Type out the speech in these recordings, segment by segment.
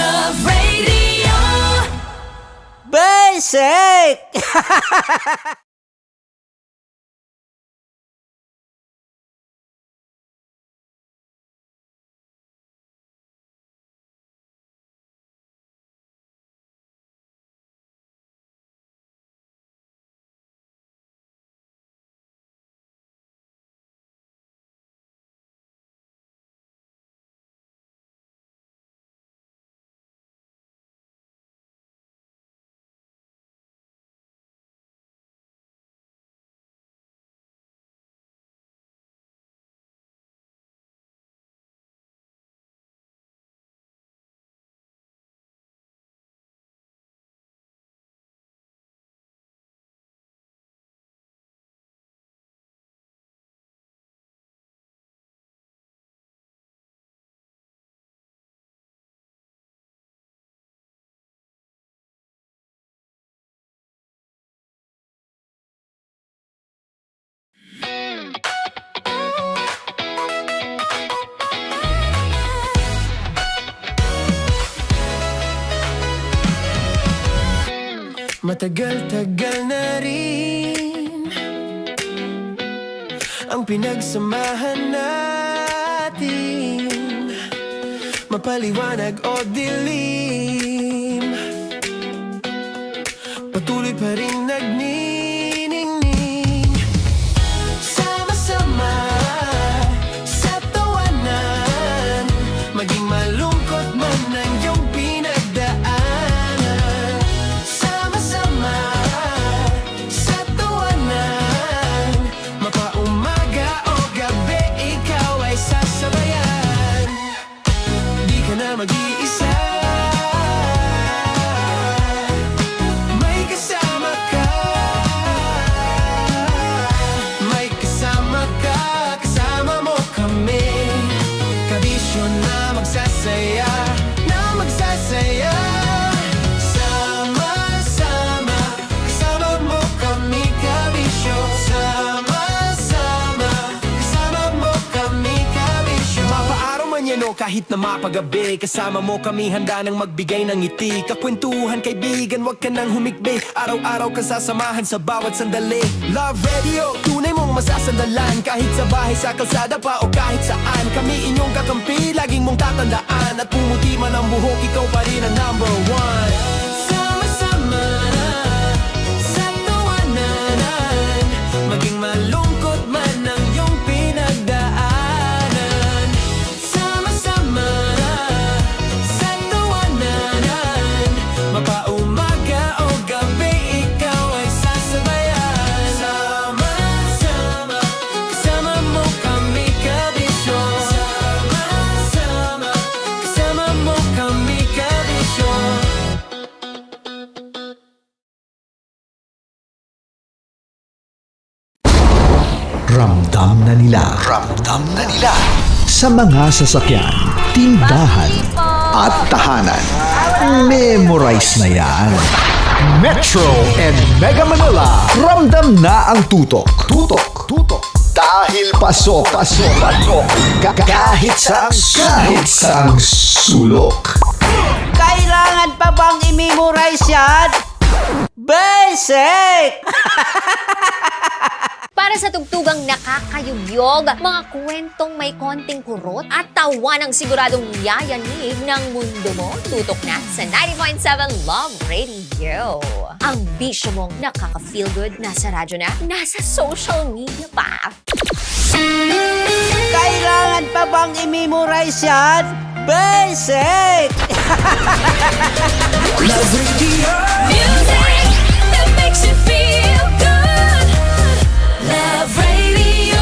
Love Radio. Basic! Matagal-tagal na rin ang pinagsamahan natin, mapaliwanag o dilim, patuloy pa rin nagniningning. Sama-sama sa tawanan, maging malungkot man ang iyong pinagdaanan. Sama-sama sa tawanan, mapaumaga o gabi, ikaw ay sasabayan. Di ka na mag-iisa, may kasama ka. May kasama ka, kasama mo kami. Kabisyo na magsasaya, na magsasaya. Sama-sama, kasama mo kami, kabisyo. Sama-sama, kasama mo kami, kabisyo. Mapaaraw man yan o kahit na mapagabi, kasama mo kami, handa nang magbigay ng ngiti. Kakwentuhan, kaibigan, wag ka nang humikbi. Araw-araw ka sasamahan sa bawat sandali. Love Radio, tunay mong masasandalan. Kahit sa bahay, sa kalsada pa o kahit saan, kami inyong kakampi, laging mong tatandaan. At pumuti man ang buhok, ikaw pa rin ang number one. Sama-sama sa tawanan, maging malungkot man ang iyong pinagdaanan. Sama-sama sa tawanan, mapaumaga o gabi, ikaw ay sasabayan. Sama-sama, kasama mo kami, kabisyo. Sama-sama, kasama mo kami, kabisyo. Ramdam na nila sa mga sasakyan, tindahan at tahanan. Memorize na yan. Metro and Mega Manila, ramdam na ang tutok. Dahil pasok. Kahit saang sulok. Kailangan pa bang i-memorize yan? Basic! Para sa tugtugang nakakayugyog, mga kwentong may konting kurot at tawanang siguradong yayanig ng mundo mo, tutok na sa 90.7 Love Radio. Ang bisyo mong nakaka-feel good, nasa radyo na, nasa social media pa. Kailangan pa bang i-memorize yan? Basic! Love Radio. Music that makes you feel good. Love Radio.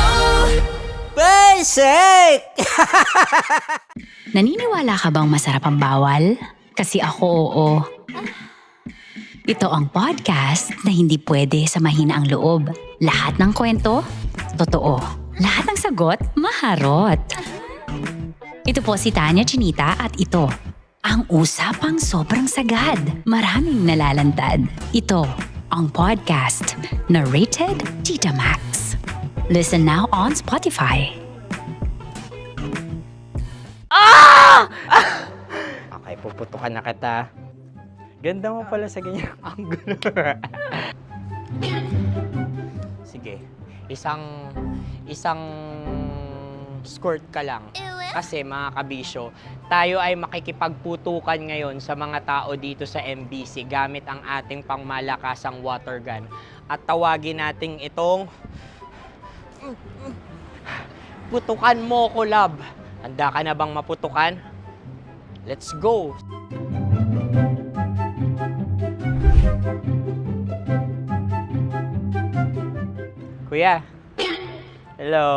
Basic! Naniniwala ka bang masarap ang bawal? Kasi ako oo. Ito ang podcast na hindi pwede sa mahina ang loob. Lahat ng kwento, totoo. Lahat ng sagot, maharot. Ito po si Tanya Chinita at ito, ang usapang sobrang sagad. Maraming nalalantad. Ito, ang podcast na Rated Tita Max. Listen now on Spotify. Okay, puputukan na kita. Ganda mo pala sa ganyang angulo. Sige, isang skirt ka lang. Kasi mga kabisyo, tayo ay makikipagputukan ngayon sa mga tao dito sa MBC gamit ang ating pangmalakasang water gun. At tawagin natin itong putukan mo ko, love. Handa ka na bang maputukan? Let's go! Kuya. Hello.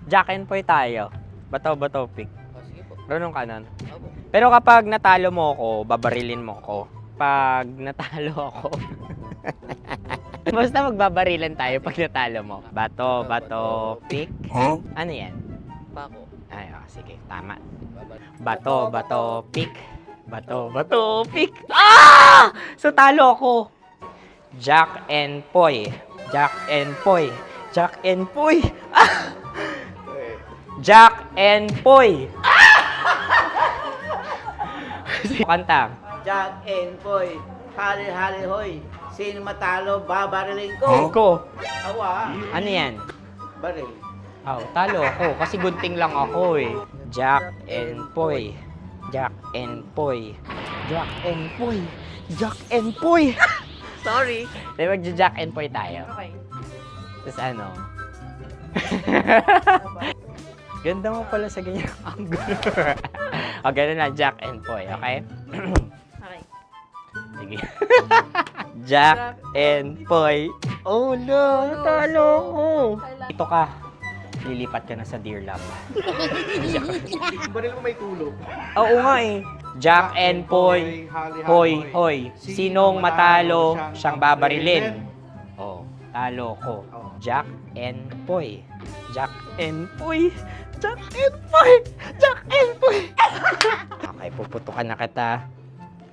Jack and Poy tayo. Bato-bato pick. Runong kanan. Pero kapag natalo mo ako, babarilin mo ako. Pag natalo ako, basta magbabarilan tayo pag natalo mo. Bato, pick. Ano yan? Pako. Ay, sige, tama. Bato, pick. Bato, pick. Ah! So, talo ako. Jack and Poy. Jack and Poy. Jack and Poy. Ah! Jack and Poy. Kanta. Jack and Poy, hali-hali hoy. Sino matalo, babariling ko. Ko. Awa, Ano yan? baril. Oh, talo ako kasi gunting lang ako eh. Jack and Poy. Jack and Poy. Jack and Poy. Jack and Poy. Sorry. Di ba Jack and Poy tayo? Okay. Tapos ano? Ganda mo pala sa ganyang angulo. O, ganun lang, Jack and Poy, okay? Okay. Sige. Jack and Poy. Oh no, talo ko. Ito ka. Lilipat ka na sa Dear Love. Baril mo may tulog. Oo nga eh. Jack and Poy. Hoy, hoy. Sinong matalo, siyang babarilin. Oh, talo ko. Jack and Poy. Jack and Poy. Jack and Poy. Jack and Poy. Okay, puputukan na kita.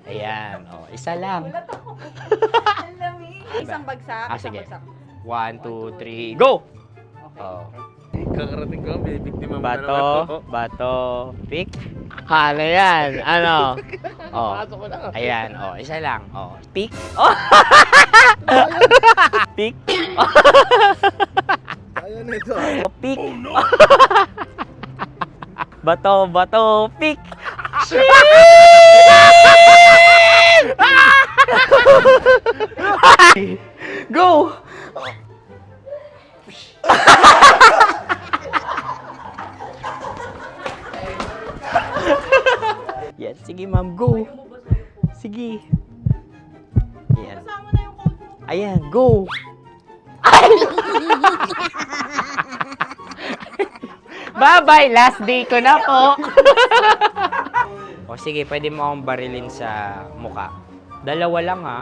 Ayan. Oh, isa lang. Isang bagsak. Ah, sige. 1, 2, 3, go! Oh. Kakarating ko, may biktima mo Bato, pick. Ano yan? Ano? Oh. Ayan, oh, isa lang. Oh, pick. Oh. Pick. Ayaw na ito. Oh, pick. Bato, pick. Go! Yan, sige ma'am, go. Sige. Yan. Ayan, go. Ay! Bye-bye, last day ko na po. O sige, pwede mo akong barilin sa muka. Dalawa lang ha.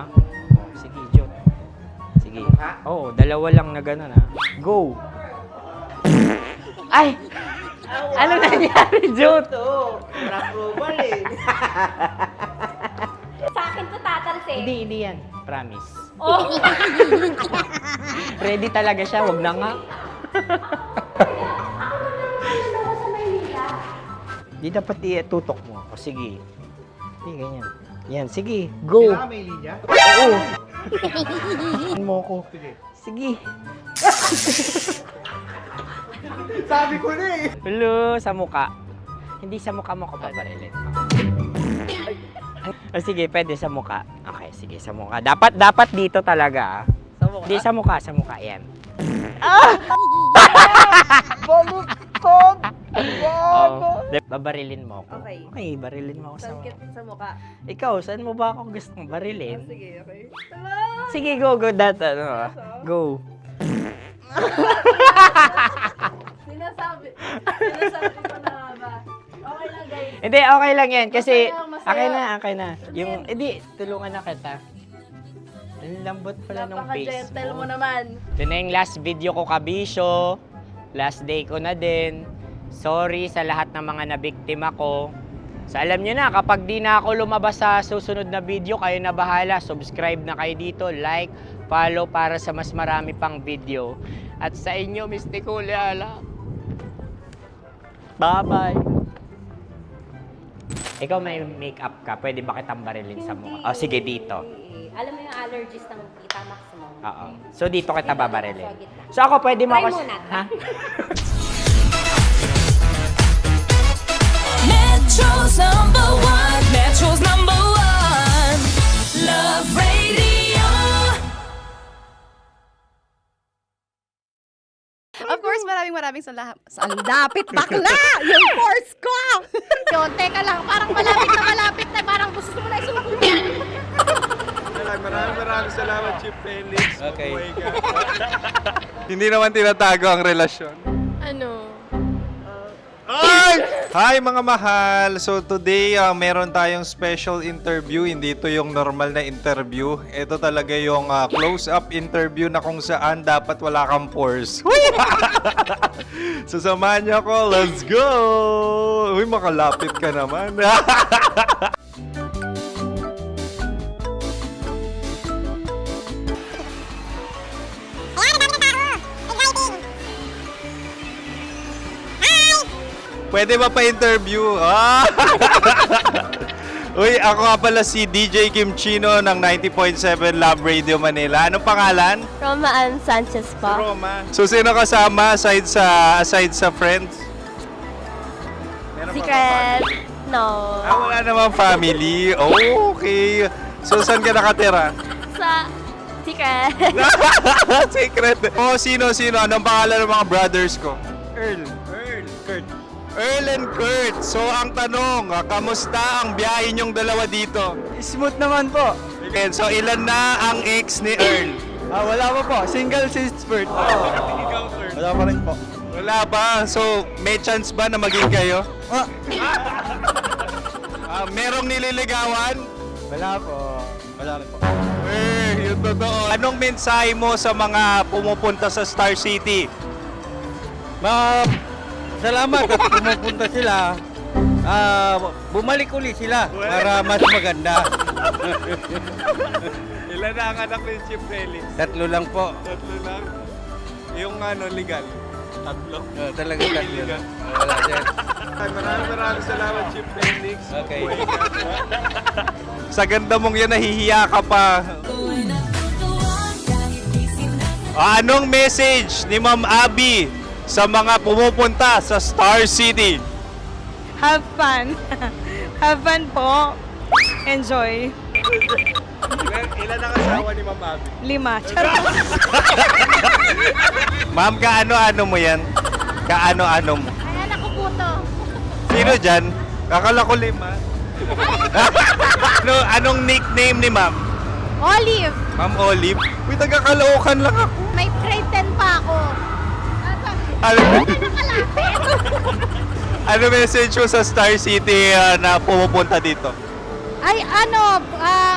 O, sige, Jot. Sige. Oo, dalawa lang na gano'n ha. Go. Ay! Ano nangyari, Jot? Ito, approval eh. Sa akin to tatalsin. Hindi yan. Promise. Oh. Ready talaga siya, wag na nga. Di dapat itutok mo. O sige. Hindi, ganyan. Yan, sige. Go. Kailangan may linya? Oo. mo ko. Sige. Sabi ko na eh. Hello, sa muka. Hindi sa muka mo ko paparilin. O sige, pwede sa muka. Okay, sige, sa muka. Dapat dito talaga. Ah. Sa mukha. Hindi sa muka, yan. Baluktot! Oh, babarilin mo ako. Okay. Okay, barilin mo ako sa Saan kit sa mukha? Ikaw, saan mo ba ako gustong barilin? Sige, okay. Sige, go, that, ano, go. Sinasabi ko na ba? Okay lang, guys. Hindi, okay lang yan. Kasi, Masaya. okay na. Yung, hindi, tulungan na kita. Ang lambot pala ng face Napaka-gentle mo. mo naman. Ito na yung last video ko, kabisyo. Last day ko na din. Sorry sa lahat ng mga nabiktima ko. So alam nyo na, kapag di na ako lumabas sa susunod na video, kayo na bahala. Subscribe na kayo dito, like, follow para sa mas marami pang video. At sa inyo, Mistiko Leala. Bye-bye. Ikaw may makeup ka, pwede ba kitang barilin sa mukha? O, sige, dito. Alam mo yung allergies ng Itamax mo. Oo. So, dito kita babarilin. So, ako pwede mo Try ako... muna. Ha? Metro's number one. Metro's number one. Love Radio. Of course, maraming salamat. Ang lapit bakla! Yung course ko! Yun, teka lang, parang malapit na, parang gusto mo na isulat. Maraming salamat, Chief Felix. Okay. Hindi naman tinatago ang relasyon. Ano? Hi mga mahal! So today, meron tayong special interview. Hindi ito yung normal na interview. Ito talaga yung close-up interview na kung saan dapat wala kang pores. So samahan niyo ako. Let's go! Uy, makalapit ka naman. Pwede ba pa-interview? Uy, ako nga pala si DJ Kim Chino ng 90.7 Love Radio Manila. Anong pangalan? Roma Ann Sanchez po. Roma. So, sino kasama aside sa friends? Meron ba Secret. No. wala namang family. Oh, okay. So, saan ka nakatira? Sa Secret. Secret. Oh, sino? Anong pangalan ng mga brothers ko? Earl, Kurt. Earl and Kurt. So, ang tanong, kamusta ang biyahe niyong dalawa dito? Smooth naman po. Okay, so, ilan na ang ex ni Earl? Wala pa po. Single since birth. Wala pa rin po. Wala pa. So, may chance ba na maging kayo? Merong nililigawan? Wala po. Wala rin po. Yung totoo. Anong mensahe mo sa mga pumupunta sa Star City? Salamat at pumupunta sila. Bumalik uli sila para mas maganda. Ilan na ang anak ni Chief Felix? 3 lang po. 3 lang. Yung legal? 3? Talaga 3 lang. Wala sir. Maraming salamat, Chief Felix. Okay. Sa ganda mong yan, nahihiya ka pa. Anong message ni Ma'am Abby sa mga pumupunta sa Star City? Have fun. Have fun po. Enjoy. Ilan ang asawa ni Ma'am Abby? 5. Charot. Ma'am, kaano-ano mo yan? Kaano-ano mo? Ay, anak ko po to. Sino dyan? Kakala ko 5. Anong nickname ni Ma'am? Olive. Ma'am Olive? Uy, taga-Caloocan lang ako. May grade 10 pa ako. Ano message mo sa Star City na pumupunta dito? Ay,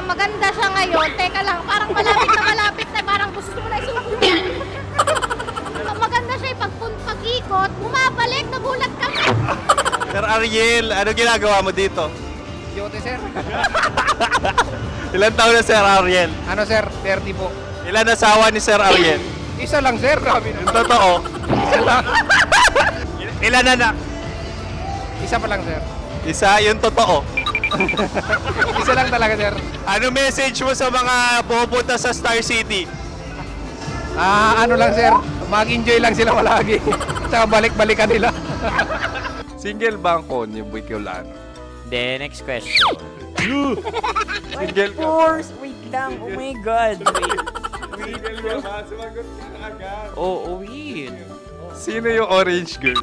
maganda siya ngayon. Teka lang, parang malapit na, parang gusto mo na isulat. Maganda siya pag-ikot, bumabalik, nagulat ka. Sir Ariel, ano ginagawa mo dito? Yote sir. Ilan taon na Sir Ariel? Ano sir? 30 po. Ilan asawa ni Sir Ariel? Isa lang sir. Grabe Yung totoo. Isa lang. Ilan anak? Isa pa lang sir. Isa, yung totoo. Isa lang talaga sir. Ano message mo sa mga pupunta sa Star City? Ano lang sir. Mag-enjoy lang sila palagi. Tsaka balik-balikan nila. Single ba ang Connie Bicolano? Then, next question. Single ka? Wait lang. Oh my God. Single ka ba? Sumagot ka na agad. Oh, wait. Sino yung orange girl?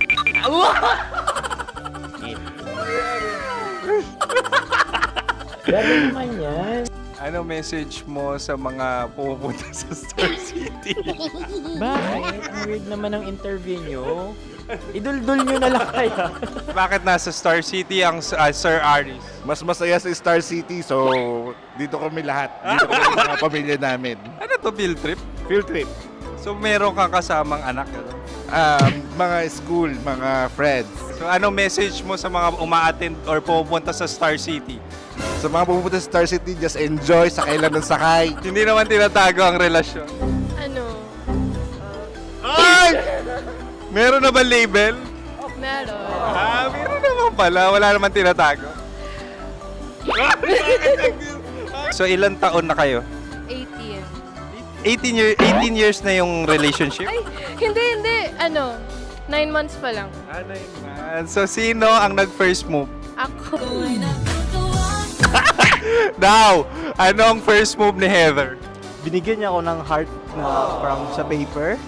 Gano'n naman yan. Ano message mo sa mga pupunta sa Star City? Bakit? Ang weird naman ang interview nyo. Idul-dul nyo na lang kaya. Bakit nasa Star City ang Sir Aris? Mas masaya sa Star City, so dito kami lahat. Dito kami mga pamilya namin. Ano to, field trip? Field trip. So meron kang kasamang anak? Ano? Mga school, mga friends. So ano message mo sa mga uma-attend or pupunta sa Star City? Sa mga pupunta sa Star City, just enjoy, sakay lang ng sakay. Hindi naman tinatago ang relasyon. Ano? Ay! Meron na ba label? Meron. Meron naman pala. Wala naman tinatago. So, ilang taon na kayo? 18. 18 years na yung relationship? Ay, hindi. 9 months pa lang. So, sino ang nag-first move? Ako. Now, ano ang first move ni Heather? Binigyan niya ako ng heart na from sa paper.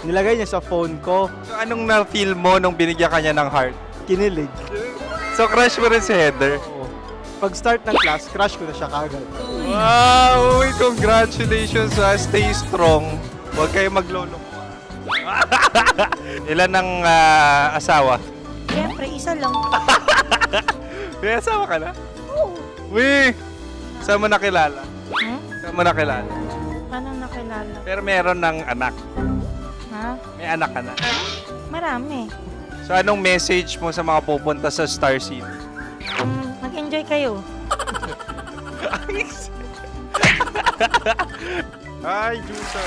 Nilagay niya sa phone ko. So, anong na-feel mo nung binigyan ka niya ng heart? Kinilig. So, crush mo rin si Heather? Pag start ng class, crush ko na siya kagad. Wow! Uy, congratulations ha! Stay strong. Huwag kayo maglolo. Ilan ang asawa? Siyempre, isa lang. May asawa ka na? Oo. Uy! Saan mo nakilala? Saan mo nakilala? Paano nakilala? Pero meron ng anak. Ha? May anak ka na. Marami. So, anong message mo sa mga pupunta sa Star City? Mag-enjoy kayo. Hi, Jusa!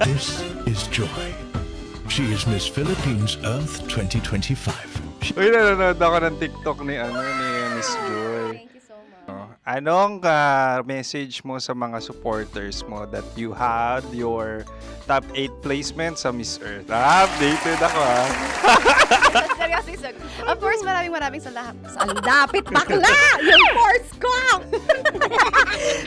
This is Joy. She is Miss Philippines Earth 2025. Uy, nanonood ako ng TikTok ni Miss Joy. Thank you so much. Anong message mo sa mga supporters mo that you had your top 8 placement sa Miss Earth? Updated ako Seryoso. Of course, maraming salamat. Ang dapit bakla! Yung course ko!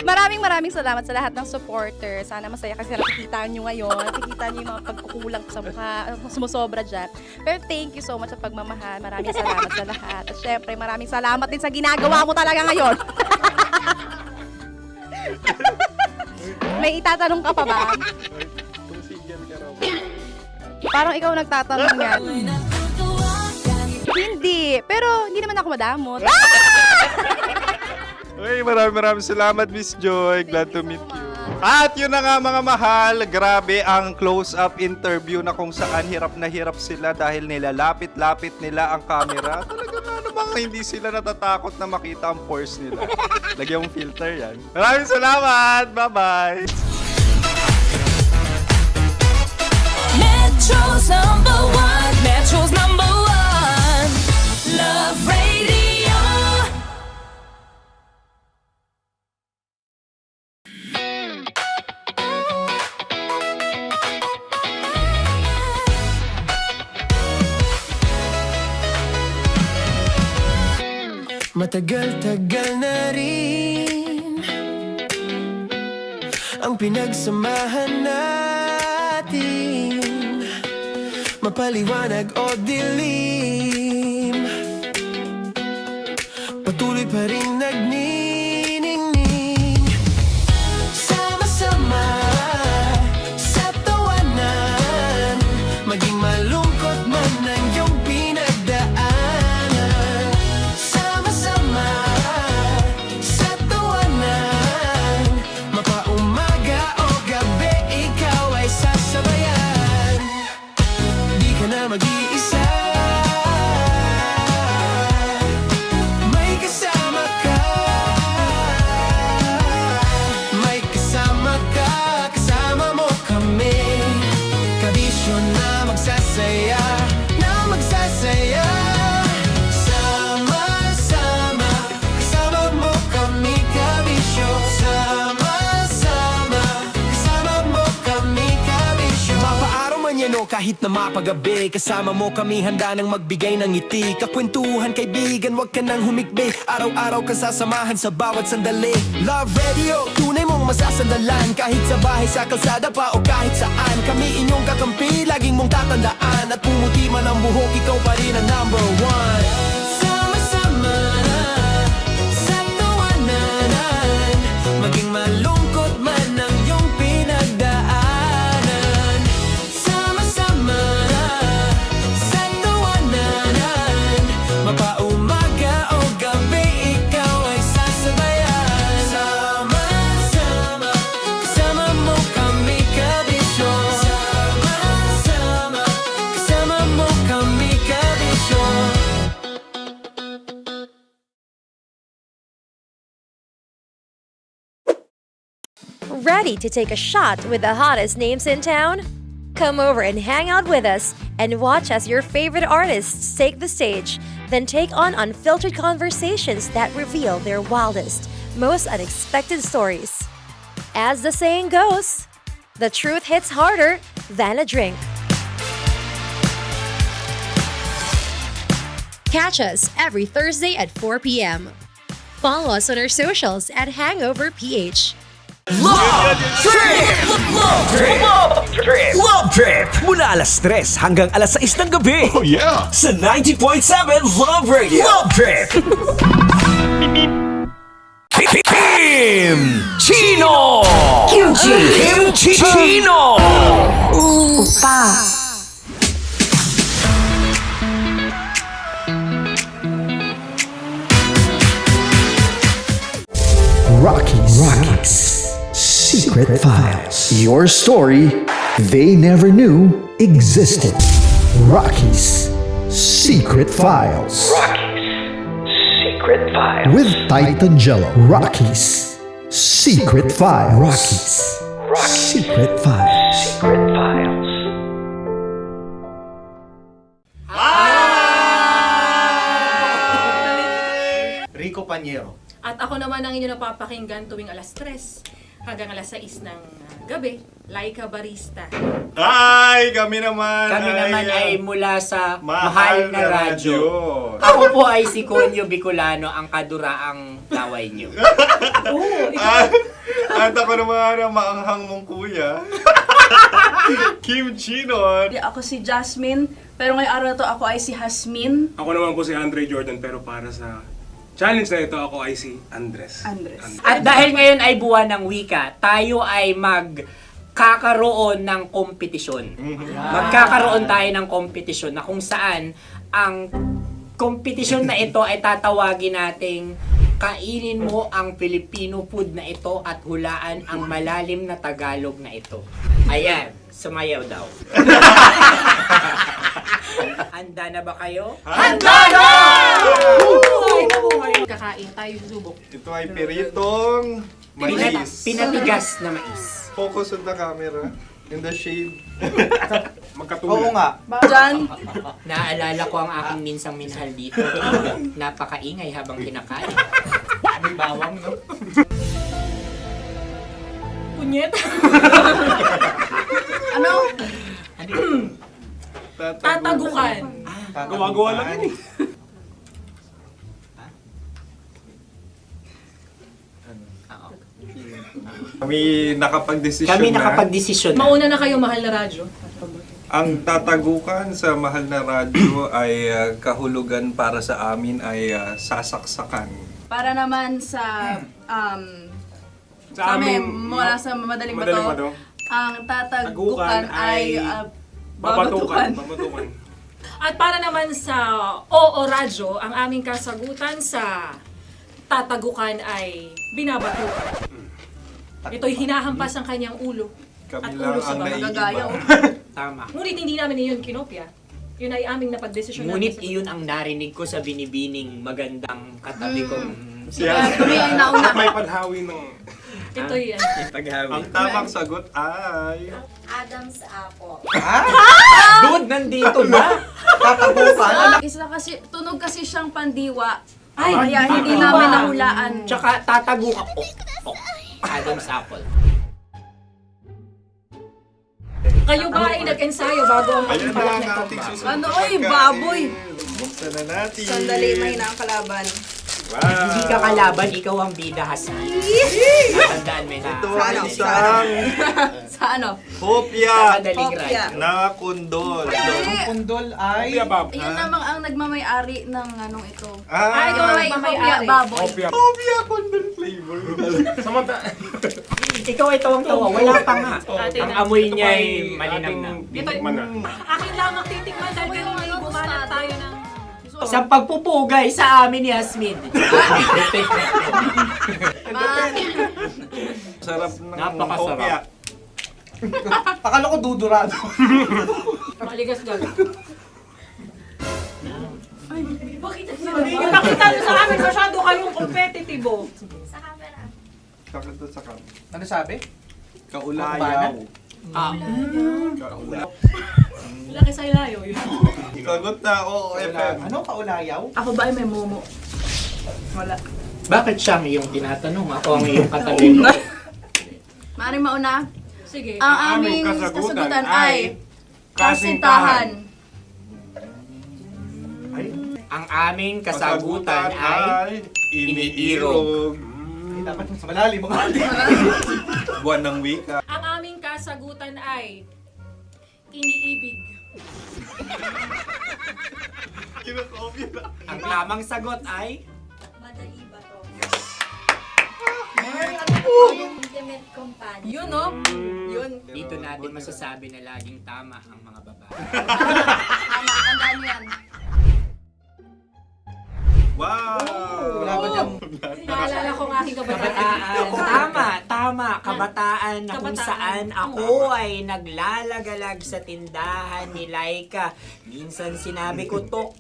maraming salamat sa lahat ng supporters. Sana masaya kasi nakikita nyo ngayon. Nakikita nyo yung mga pagkukulang ko sa mukha. Sumusobra dyan. Pero thank you so much sa pagmamahal. Maraming salamat sa lahat. At syempre, maraming salamat din sa ginagawa mo talaga ngayon. May itatanong ka pa ba? Parang ikaw nagtatanong yan. Hindi. Pero hindi naman ako madamot. Uy, maraming salamat, Miss Joy. Glad to meet you. At yun na nga mga mahal, grabe ang close-up interview na kung saan hirap na hirap sila dahil nilalapit-lapit nila ang camera. Talaga nga namang hindi sila natatakot na makita ang pores nila. Lagyan mong filter yan. Maraming salamat! Bye-bye! Metro's #1. Metro's #1. Love Radio. Matagal-tagal na rin ang pinagsamahan natin, mapaliwanag o dilim, patuloy pa rin nagniningning. Sama-sama sa tawanan, maging malungkot man ang iyong pinagdaanan. Sama-sama sa tawanan, mapaumaga o gabi, ikaw ay sasabayan. Di ka na mag-iisa, may kasama ka. May kasama ka, kasama mo kami. Kabisyo na magsasaya, na magsasaya. Sama-sama, kasama mo kami, kabisyo. Sama-sama, kasama mo kami, kabisyo. Mapaaraw man yan o kahit na mapagabi, kasama mo kami handa nang magbigay ng ngiti. Kakwentuhan kaibigan, wag ka nang humikbi. Araw-araw ka sasamahan sa bawat sandali. Love Radio, tunay mong masasandalan. Kahit sa bahay, sa kalsada pa o kahit saan, kami inyong kakampi, laging mong tatandaan. At pumuti man ang buhok, ikaw pa rin ang #1. Sama-sama sa tawanan, maging malungkot man ang iyong pinagdaanan. Sama-sama sa tawanan, mapaumaga o gabi, ikaw ay sasabayan. Sama-sama, kasama mo kami, kabisyo. Sama-sama, kasama mo kami, kabisyo. Ready to take a shot with the hottest names in town? Come over and hang out with us and watch as your favorite artists take the stage then take on unfiltered conversations that reveal their wildest, most unexpected stories. As the saying goes, the truth hits harder than a drink. Catch us every Thursday at 4 p.m. Follow us on our socials at Hangover PH. Love Trip! Mula alas 3 hanggang alas 6 ng gabi. Oh yeah! Sa 90.7 Love Radio. Love Trip! Kim Chino! Kim Chino! Rockies Secret Files. Your story they never knew existed. Rockies Secret Files. With Titan Jello. Rockies Secret Files. Rockies Secret Files. Rico Panyero. At ako naman ang inyo napapakinggan tuwing alas 3 hanggang alas 6 ng gabi, Laika Barista. Ay, kami naman. Kami naman ay mula sa Mahal na Radyo. Ako po ay si Conyo Bicolano, ang kaduraang laway niyo. At ako naman ang maanghang mong kuya. Kim Chino. Ako si Jasmine, pero ngayong araw na to ako ay si Hasmin. Ako naman po si Andre Jordan, pero para sa challenge na ito, ako ay si Andres. At dahil ngayon ay buwan ng wika, tayo ay magkakaroon ng kompetisyon. Magkakaroon tayo ng kompetisyon na kung saan ang kompetisyon na ito ay tatawagin nating kainin mo ang Filipino food na ito at hulaan ang malalim na Tagalog na ito. Ayan, sumayaw daw. Handa na ba kayo? Handa na! Kakain tayo, subok. Ito ay piritong mais. Pinatigas na mais. Focus on the camera. In the shade. Oo nga. Diyan, Naalala ko ang aking minsang minahal dito. Napakaingay habang kinakain. May bawang, no? punyet. Ano? Tatagukan. Gawa-gawa lang yun eh. Kami nakapag-desisyon na. Mauna na kayo, mahal na radyo. Ang tatagukan sa mahal na radyo ay kahulugan para sa amin ay sasaksakan. Para naman sa amin, mula sa madaling bato, ang tatagukan ay babatukan. At para naman sa Oo Radyo, ang aming kasagutan sa tatagukan ay binabatukan. Ito'y hinahampas ang kanyang ulo. Kami At lang ulo sa ang mga naiiba. gagayaw. Tama. Ngunit hindi namin iyon kinopya. Yun ay aming napagdesisyon namin. Ngunit iyon ang narinig ko sa binibining magandang katabi kong May panhawi ng... Ito'y Ang tamang sagot ay... Adam's apple. Dude, nandito ba? Tatagukan? Isa kasi, tunog kasi siyang pandiwa. Kaya hindi namin nahulaan. Tsaka tatagukan. Adam's apple. Kayo ba ay nag-ensayo bago ang Ayan na pagpalak ang nito? ating susunod Ano, na oy, pagkain. baboy! Buksan na natin. Sandali, may nakakalaban. Wow. Hindi ka kalaban, ikaw ang bida, Hasmi. Natandaan mo na. Ito ay isang Sa ano? hopya Madaling Hopya. ride. na kundol. Pundol ay... Iyan namang ang nagmamayari ng anong ito. Ah, ito ay hopya, baboy. hopya kundol flavor. Ikaw ay tawang-tawa, wala pa nga. Ang amoy niya ay malinam na. Akin lamang titikman dahil kayo may bumanat tayo ng... Sa pagpupugay sa amin ni Hasmin. Sarap ng Napakasarap. hopya. Akala ko dudurado. Maligas gal. Ipakita nyo sa amin, masyado kayong competitive. Sakit to sa kam. Ano sabi? Kaulayaw. Laki sa ilayo yun. Sagot na, oo, FM. Anong kaulayaw? Ako ba ay may momo? Wala. Bakit siya ang iyong tinatanong? Ako ang iyong katabi. Maaaring mauna? Sige. Ang aming kasagutan ay kasintahan. Ang aming kasagutan ay iniirog. Dapat mas malalim mo. Buwan ng wika. Ang aming kasagutan ay iniibig. Ang tamang sagot ay Madali ba to? Intimate companion. Yun, no? Yun. dito natin masasabi na laging tama ang mga babae. Tama, tandaan mo yan. Wow! Wala ba dyan? Naalala ko ang aking Kabataan. Tama. Kabataan na kung saan ako ay naglalagalag sa tindahan ni Laika. Minsan sinabi ko, tok,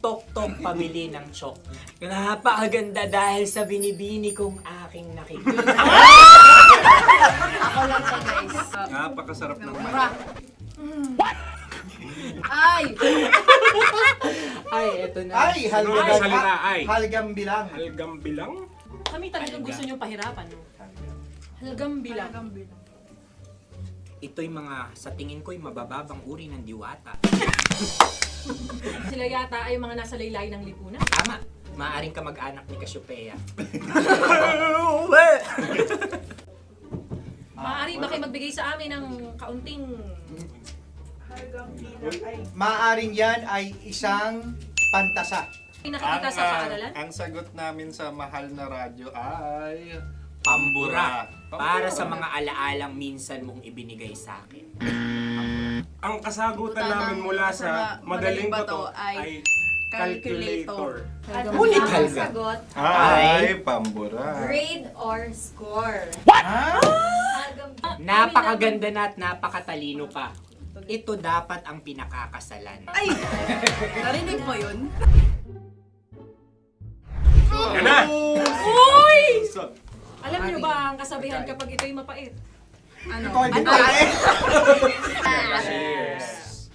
pamili ng chok. Napakaganda dahil sa binibini kong aking nakikita. Ako lang to, guys. Napakasarap ng Mura. Ay! Ay, eto na. Ay, halgam salita, ay. Halgam bilang. Halgam bilang? Kami talagang gusto niyong pahirapan, no? Halagang bilang. Ito'y mga, sa tingin ko'y mabababang uri ng diwata. Sila yata ay mga nasa laylay ng lipunan. Tama. Maaring ka mag-anak ni Cassiopeia. Maaari ba kayo magbigay sa amin ng kaunting... Maaring yan ay isang pantasa. Nakikita sa paaralan? Ang sagot namin sa mahal na radyo ay... Pambura. Para sa mga alaalang minsan mong ibinigay sa akin. Ang kasagutan namin mula sa madaling bato ay calculator. Ulit halga. Sagot, Ay, pambura. grade or score? Napakaganda na at napakatalino pa. Ito dapat ang pinakakasalan. Ay! Narinig mo yun? Yan na! Uy! Alam niyo ba ang kasabihan kapag ito'y mapait? Ano? Ano?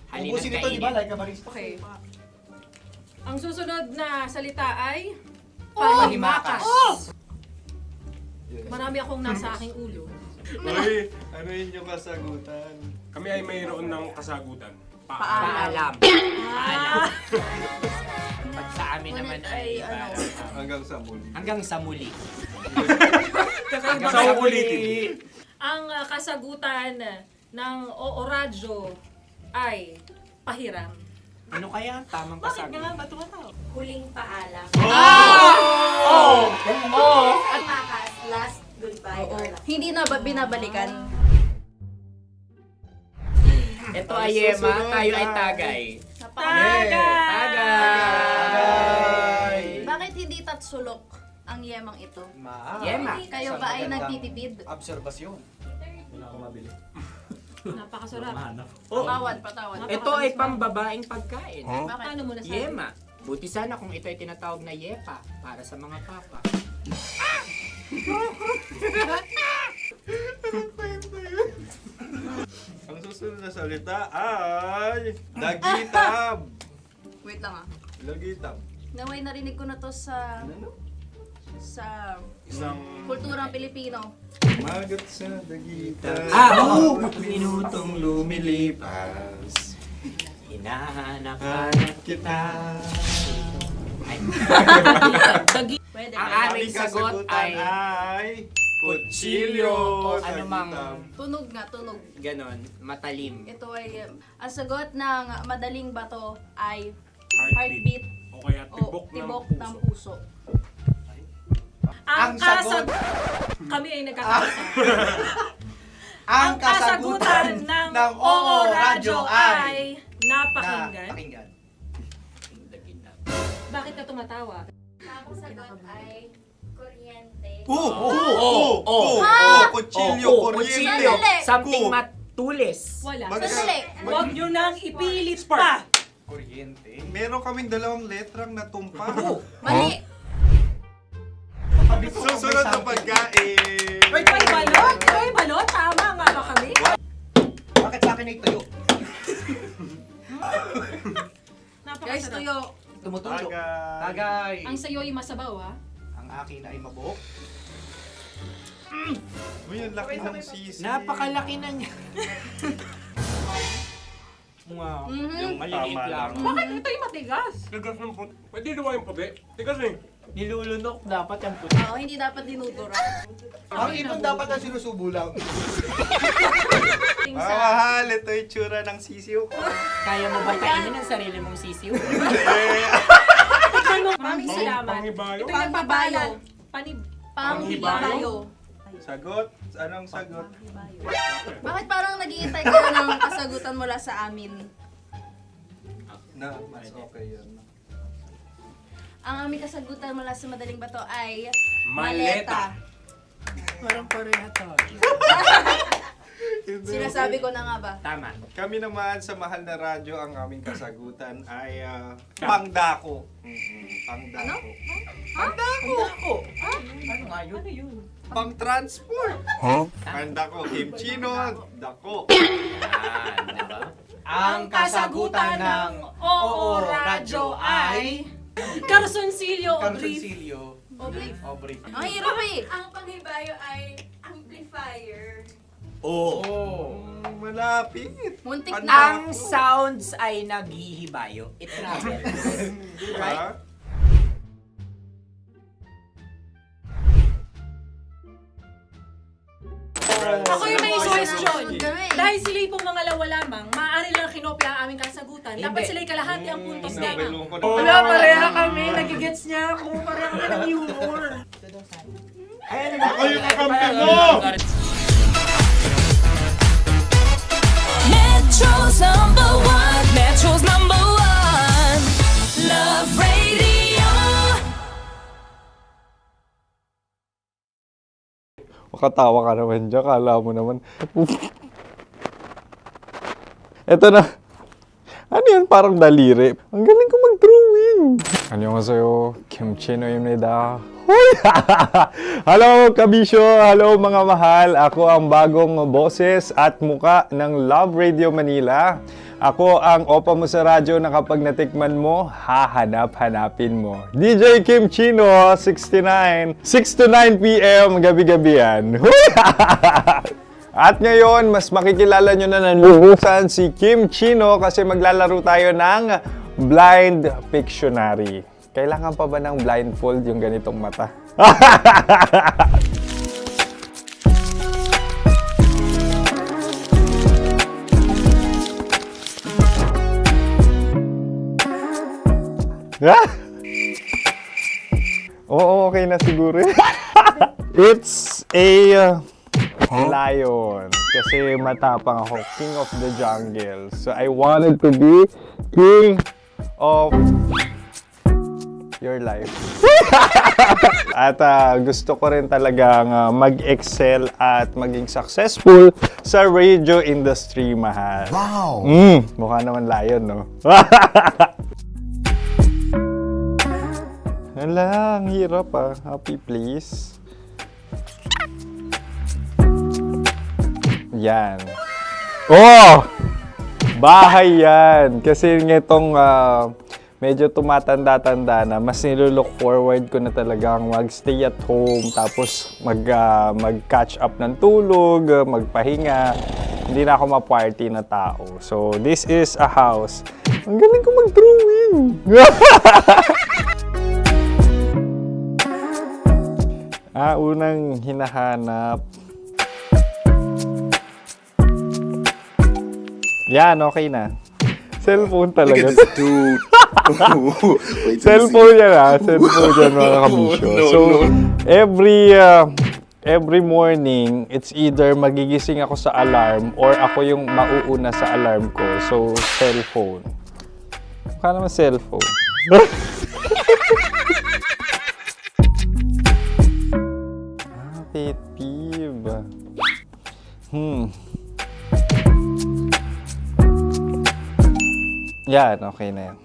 Halina't Ubusin ito, di ba? kainin. Like a barista. Okay. Ang susunod na salita ay... Palimakas. Marami akong nasa aking ulo. Uy, ano yun yung kasagutan? Kami ay mayroon ng kasagutan. Paalam. Paalam. Pag sa amin naman ay Hanggang sa muli. hanggang sa muli. Sa ulitin. Ang kasagutan ng Oo Radyo ay pahiram. Ano kaya ang tamang kasagutan? Ba't tumatawa? Huling paalam. Oh! At makas, last goodbye or last. Hindi na ba binabalikan? Ito ay Yema, tayo ay Tagay. Tagay! Bakit hindi tatsulok ang yemang ito? Yema. Kayo ba ay nagtitipid? Obserbasyon. Napakasarap. Patawad. Ito ay pambabaeng pagkain. Bakit? Paano mo nasabi? Yema. Buti sana kung ito ay tinatawag na yepa para sa mga papa. Ang susunod na salita ay... Dagitab! Wait lang ah. Dagitab. Naway narinig ko na to sa Isang kulturang Pilipino. magat sa dagitab. Oo! Minutong lumilipas. Hinahanap-hanap kita. Ay. Pwede. Ang ba? aming sagot ay kutsilyo. o anumang Tunog nga, tunog. ganon, matalim. Ito ay, ang sagot ng madaling bato ay Heartbeat. heartbeat O kaya o tibok tibok ng ng puso. puso. Ang Ang sagot- Kami ay nagkakaisa. Ang Ang kasagutan ng Oo Radyo ay napakinggan. Napakinggan. Bakit ka tumatawa? Ang sagot ay kuryente. Kutsilyo, Kutsilyo, Sandali. something matulis. Wala. Sandali. Huwag nyo nang ipilit pa. Meron kaming dalawang letrang natumpa. Mali. Susunod na pagkain. Wait, May balot? May balot? Tama nga ba kami? Bakit akin ay tuyo. Guys, tuyo. Tumutulo. Tagay. Ang sayo ay masabaw, ha? Ang akin ay mabuhok. Uy, ang laki ng sisi. Napakalaki na niya. Wow. Yung maliliit lang. Bakit ito yung matigas? Pwede nawa yung puti. Tigas eh. Nilulunok dapat yung puti. Oo, hindi dapat dinudura. Ang ibon dapat ang sinusubo lang. Mga mahal, ito yung tsura ng sisiw ko. Kaya mo ba kainin ang sarili mong sisiw? Maraming salamat. Ito yung pabayo. Panghibayo. Sagot? Anong sagot? Bakit parang naghihintay ka ng kasagutan mula sa amin? Na, mas okay yan. Ang aming kasagutan mula sa Madaling Bato ay Maleta. Parang pareha to. Sinasabi ko na nga ba? Tama. Kami naman sa Mahal na Radyo, ang aming kasagutan ay pangdako. Pangdako. Pangdako! Ano nga yun? Ano yun? Pang-transport. Pangdako, kimchino, dako. Yan, diba? Ang kasagutan ng Oo Radyo ay Carsoncillo o brief. Carsoncillo. O brief. Brief. Ang hirap eh. Ang panghibayo ay amplifier. Oh, malapit. Muntik Pangdako. na. ang sounds ay naghihibayo. It travels. Diba? Ako yung may suggestion. Kami. Dahil sila yung mga lawa lamang, maaari lang kinopya ang aming kasagutan. Dapat Hindi. sila yung kalahati ang puntos lamang. Nabelong ko na. Wala, pareha kami. Nagigets niya ako. Pareha kami ng humor. Ako yung kakampi mo! Metro's number one. Metro's number one. Love Radio. Makatawa ka naman dyan. Kala mo naman. Eto na. Ano yan? Parang daliri. Ang galing ko mag-drawing. 안녕하세요. 김치노입니다. Hello, kabisyo! Hello, mga mahal! Ako ang bagong boses at muka ng Love Radio Manila. Ako ang opa mo sa radyo na kapag natikman mo, hahanap-hanapin mo. DJ Kim Chino, 69. 6 to 9 p.m. gabi-gabi yan. At ngayon, mas makikilala nyo na ng lubusan si Kim Chino kasi maglalaro tayo ng Blind Pictionary. Kailangan pa ba ng blindfold yung ganitong mata? Oo, okay na siguro. It's a lion. Kasi matapang ako. King of the jungle. So I wanted to be king of your life. At gusto ko rin talagang mag-excel at maging successful sa radio industry, mahal. Wow! Mukha naman lion, no? Hala, ang hirap Happy, please. Yan. Oh! Bahay yan. Kasi nitong medyo tumatanda-tanda na, mas nilook forward ko na talagang mag-stay at home, tapos mag-catch up ng tulog, magpahinga. Hindi na ako ma-party na tao. So, this is a house. Ang galing ko mag-drawing! Unang hinahanap. Yan, okay na. Cellphone talaga. dude. Cellphone yan Cellphone yan, mga kabisyo. So, every morning, it's either magigising ako sa alarm or ako yung mauuna sa alarm ko. So, cellphone. Mukha naman cellphone. Pet peeve. Yan, okay na yan.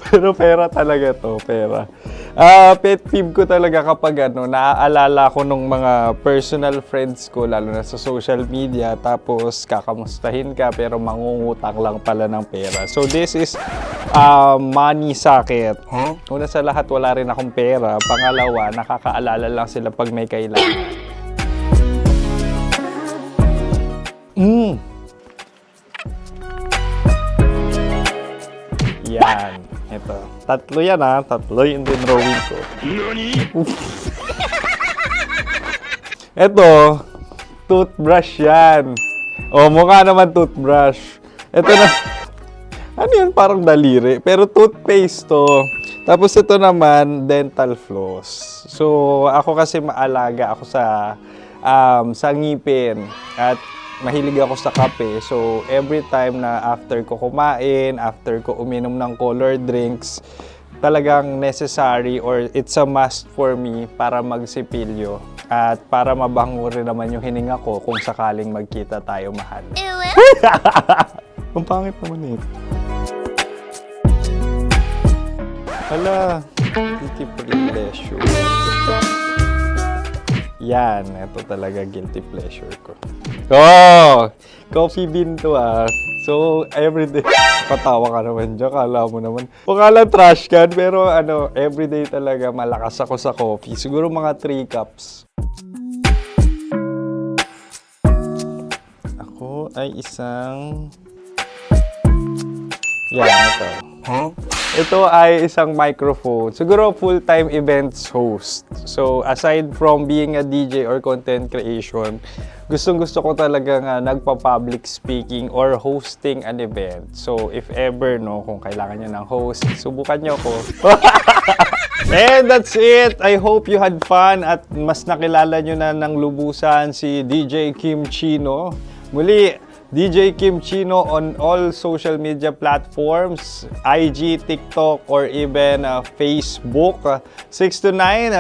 Pero pera talaga to, pera. Pet peeve ko talaga kapag naaalala ko nung mga personal friends ko, lalo na sa social media, tapos kakamustahin ka pero mangungutang lang pala ng pera. So this is money sakit. Una sa lahat, wala rin akong pera. Pangalawa, nakakaalala lang sila pag may kailangan. Yan. Ito. Tatlo yan Tatlo yung dinrawing ko. Ito. Toothbrush yan. O, mukha naman toothbrush. Ito na. Ano yan? Parang daliri. Pero toothpaste to. Tapos ito naman, dental floss. So, ako kasi maalaga ako sa ngipin. At mahilig ako sa kape. So, every time na after ko kumain, after ko uminom ng colored drinks, talagang necessary or it's a must for me para magsipilyo. At para mabango rin naman yung hininga ko kung sakaling magkita tayo, mahal. Ang pangit naman ito. Hala, guilty pleasure. Yan, ito talaga guilty pleasure ko. Oh! Coffee bean to So, everyday. Patawa ka naman dyan. Kala mo naman. Pakala trash can, pero everyday talaga malakas ako sa coffee. Siguro mga 3 cups. Ako ay isang... Yan, ito. Ito ay isang microphone. Siguro full-time events host. So, aside from being a DJ or content creation, gustong-gusto ko talaga nagpa-public speaking or hosting an event. So, if ever, kung kailangan nyo ng host, subukan nyo ko. And that's it! I hope you had fun at mas nakilala nyo na ng lubusan si DJ Kim Chino. Muli, DJ Kim Chino on all social media platforms, IG, TikTok, or even Facebook. 6 to 9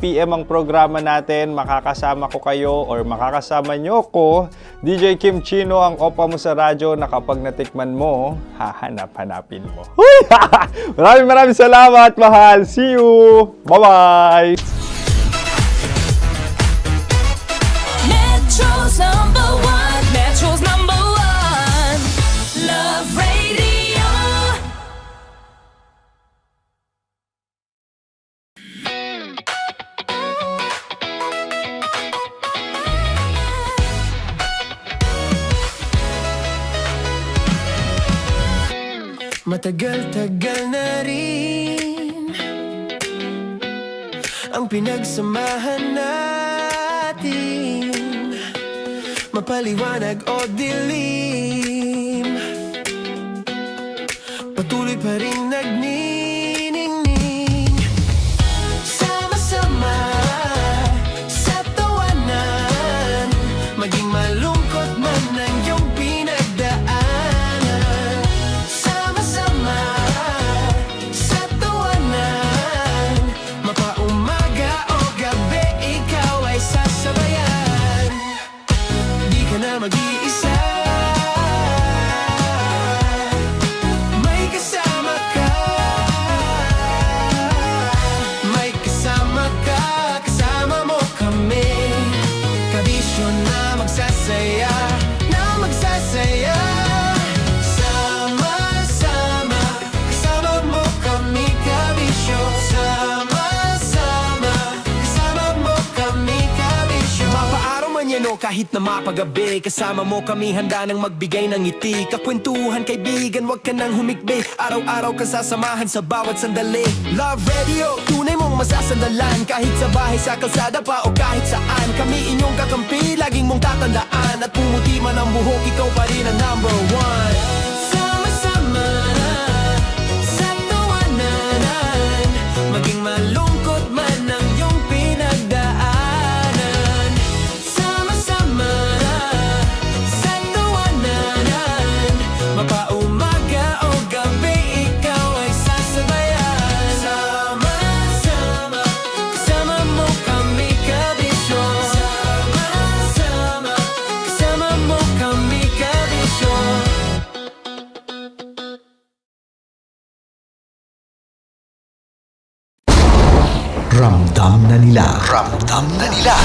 p.m. ang programa natin. Makakasama ko kayo or makakasama nyo ko. DJ Kim Chino, ang opa mo sa radyo na kapag natikman mo, hahanap-hanapin mo. Maraming salamat, mahal. See you! Bye-bye! Metro's #1, Metro's #1, Love Radio. Matagal-tagal na rin ang pinagsamahan natin, mapaliwanag o dilim, patuloy pa rin nagniningning. Sama-sama sa tawanan, maging malungkot man ang iyong pinagdaanan. Sama-sama sa tawanan, mapaumaga o gabi, ikaw ay sasabayan. Di ka na mag-iisa, may kasama ka. May kasama ka, kasama mo kami. Kabisyo na magsasaya, na magsasaya. Sama-sama, kasama mo kami, kabisyo. Sama-sama, kasama mo kami, kabisyo. Mapaaraw man yan o kahit na mapagabi, kasama mo kami, handa nang magbigay ng ngiti. Kakwentuhan, kaibigan, wag ka nang humikbi. Araw-araw ka sasamahan sa bawat sandali. Love Radio, tunay mong masasandalan. Kahit sa bahay, sa kalsada pa o kahit saan, kami inyong kakampi, laging mong tatandaan. At pumuti man ang buhok, ikaw pa rin ang #1. Sama-sama sa tawanan, maging malungkot man ang iyong pinagdaanan. Sama-sama sa tawanan, mapaumaga o gabi, ikaw ay sasabayan. Sama-sama, kasama mo kami, kabisyo. Sama-sama, kasama mo kami, kabisyo. nila. Ramdam na nila.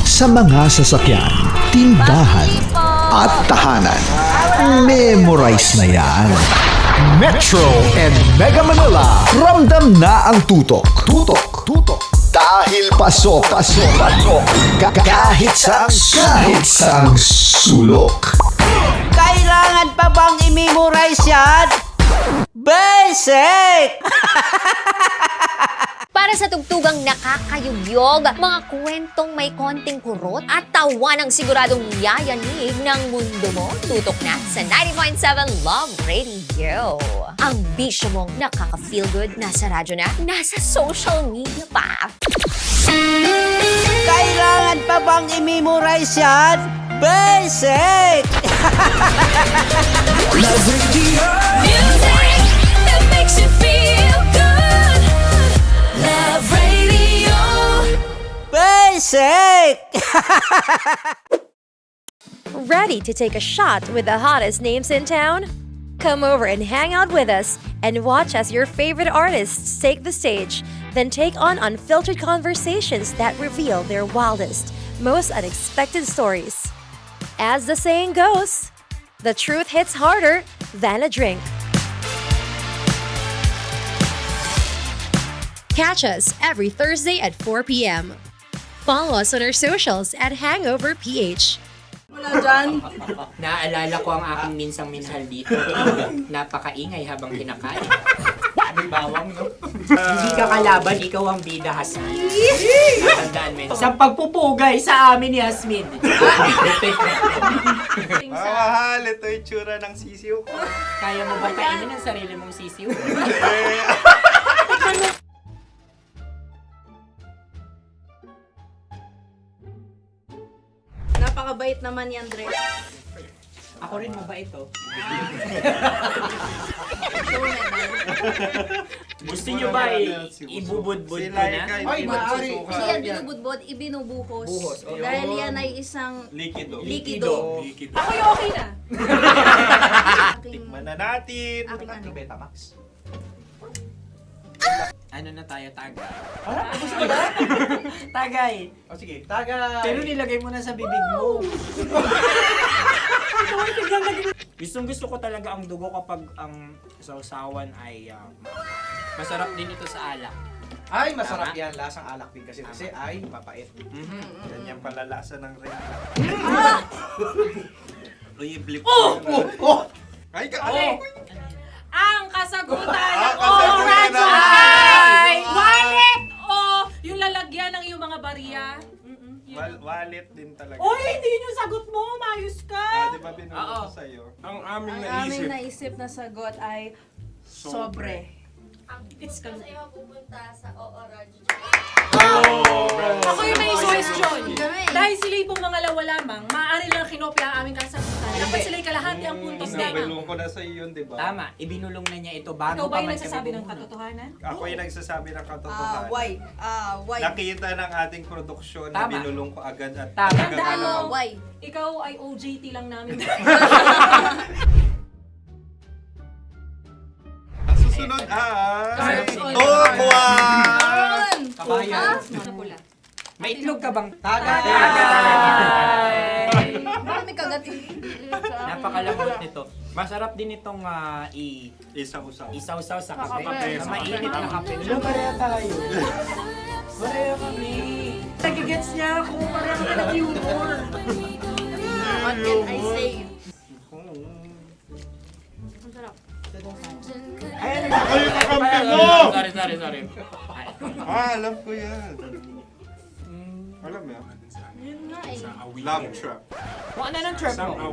Sa mga sasakyan, tindahan, at tahanan. Memorize na yan. Metro and Mega Manila. Ramdam na ang tutok. Tutok. Dahil pasok. Kahit sa sulok. Kailangan pa bang i-memorize yan? Basic! Para sa tugtugang nakakayugyog, mga kwentong may konting kurot at tawa ng siguradong yayanig ng mundo mo, tutok na sa 90.7 Love Radio. Ang bisyo mong nakaka-feel good, nasa radyo na, nasa social media pa. Kailangan pa bang i-memorize yan? Basic! Music that makes you feel good. Love Radio. Basic! Ready to take a shot with the hottest names in town? Come over and hang out with us and watch as your favorite artists take the stage, then take on unfiltered conversations that reveal their wildest, most unexpected stories. As the saying goes, the truth hits harder than a drink. Catch us every Thursday at 4 p.m. Follow us on our socials at Hangover PH. Wala dyan. Naaalala ko ang aking minsang minahal dito. Napakaingay habang kinakain. May bawang, no? Hindi ka kalaban, ikaw ang bida, Hasmin. Natandaan mo yun. Sa pagpupugay sa amin ni Hasmin. Mahal, ito yung tsura ng sisiw ko. Kaya mo ba kainin ang sarili mong sisiw? Napakabait naman yan, Dre. Ako rin mabait, oh. Gusto nyo ba ibubudbud ko na? Ay, maaari. Hindi yan binubudbod, ibinubuhos. Buhos, oh. Dahil yan ay isang Likido. likido. Ako yung okay na. Tikman na natin. Aking ano. Betamax. Ano na tayo, tagay? Gusto mo na? Tagay! O sige. Tagay! Pero nilagay mo na sa bibig mo. Gustong-gusto ko talaga ang dugo kapag ang sausawan ay masarap din ito sa alak. Ay, masarap yan. Lasang alak din kasi ay mapait. Ganyan pala lasa ng rin. Uy, blip. Ay, Ang kasagutan ng kasagutan oras ay wallet o yung lalagyan ng iyong mga barya. Wallet din talaga. Uy, hindi yun yung sagot mo. Mayos ka. Di ba binulong ko sa'yo? Ang aming Ang aming naisip na sagot ay sobre. It's Kasi mapupunta sa Oo Radyo. Ako yung may suggestion. Dahil sila yung mga lamang, maaari lang kinopya ang aming kasagutan. Dapat sila yung kalahati ang puntos lamang. Binulong ko na sa'yo yun, di ba? Tama, ibinulong na niya ito bago Ikaw ba pa yung man nagsasabi kami ng bumulong. katotohanan? Ako yung nagsasabi ng katotohanan. Why? Nakita ng ating produksyon na Tama. binulong ko agad at Tama. Tandaan mo, Why? ikaw ay OJT lang namin. Ang susunod ay... Sorry. Tokwan! Kabayan. Ano pula? May itlog ka bang? Tagay! Marami kagat. Napakalambot nito. Masarap din itong Isa-usaw. isaw-saw sa Kape. kape. Sa mainit na kape. Wala, pareha tayo. Pareha kami. Nagigets niya ako. Pareho ka ng humor. What can I say? Ang sarap. Ay, kayo kakampi mo! Sorry. Alam ko yan. Alam mo yan? Yun nga eh. Love trap. Kung ano ng trap mo?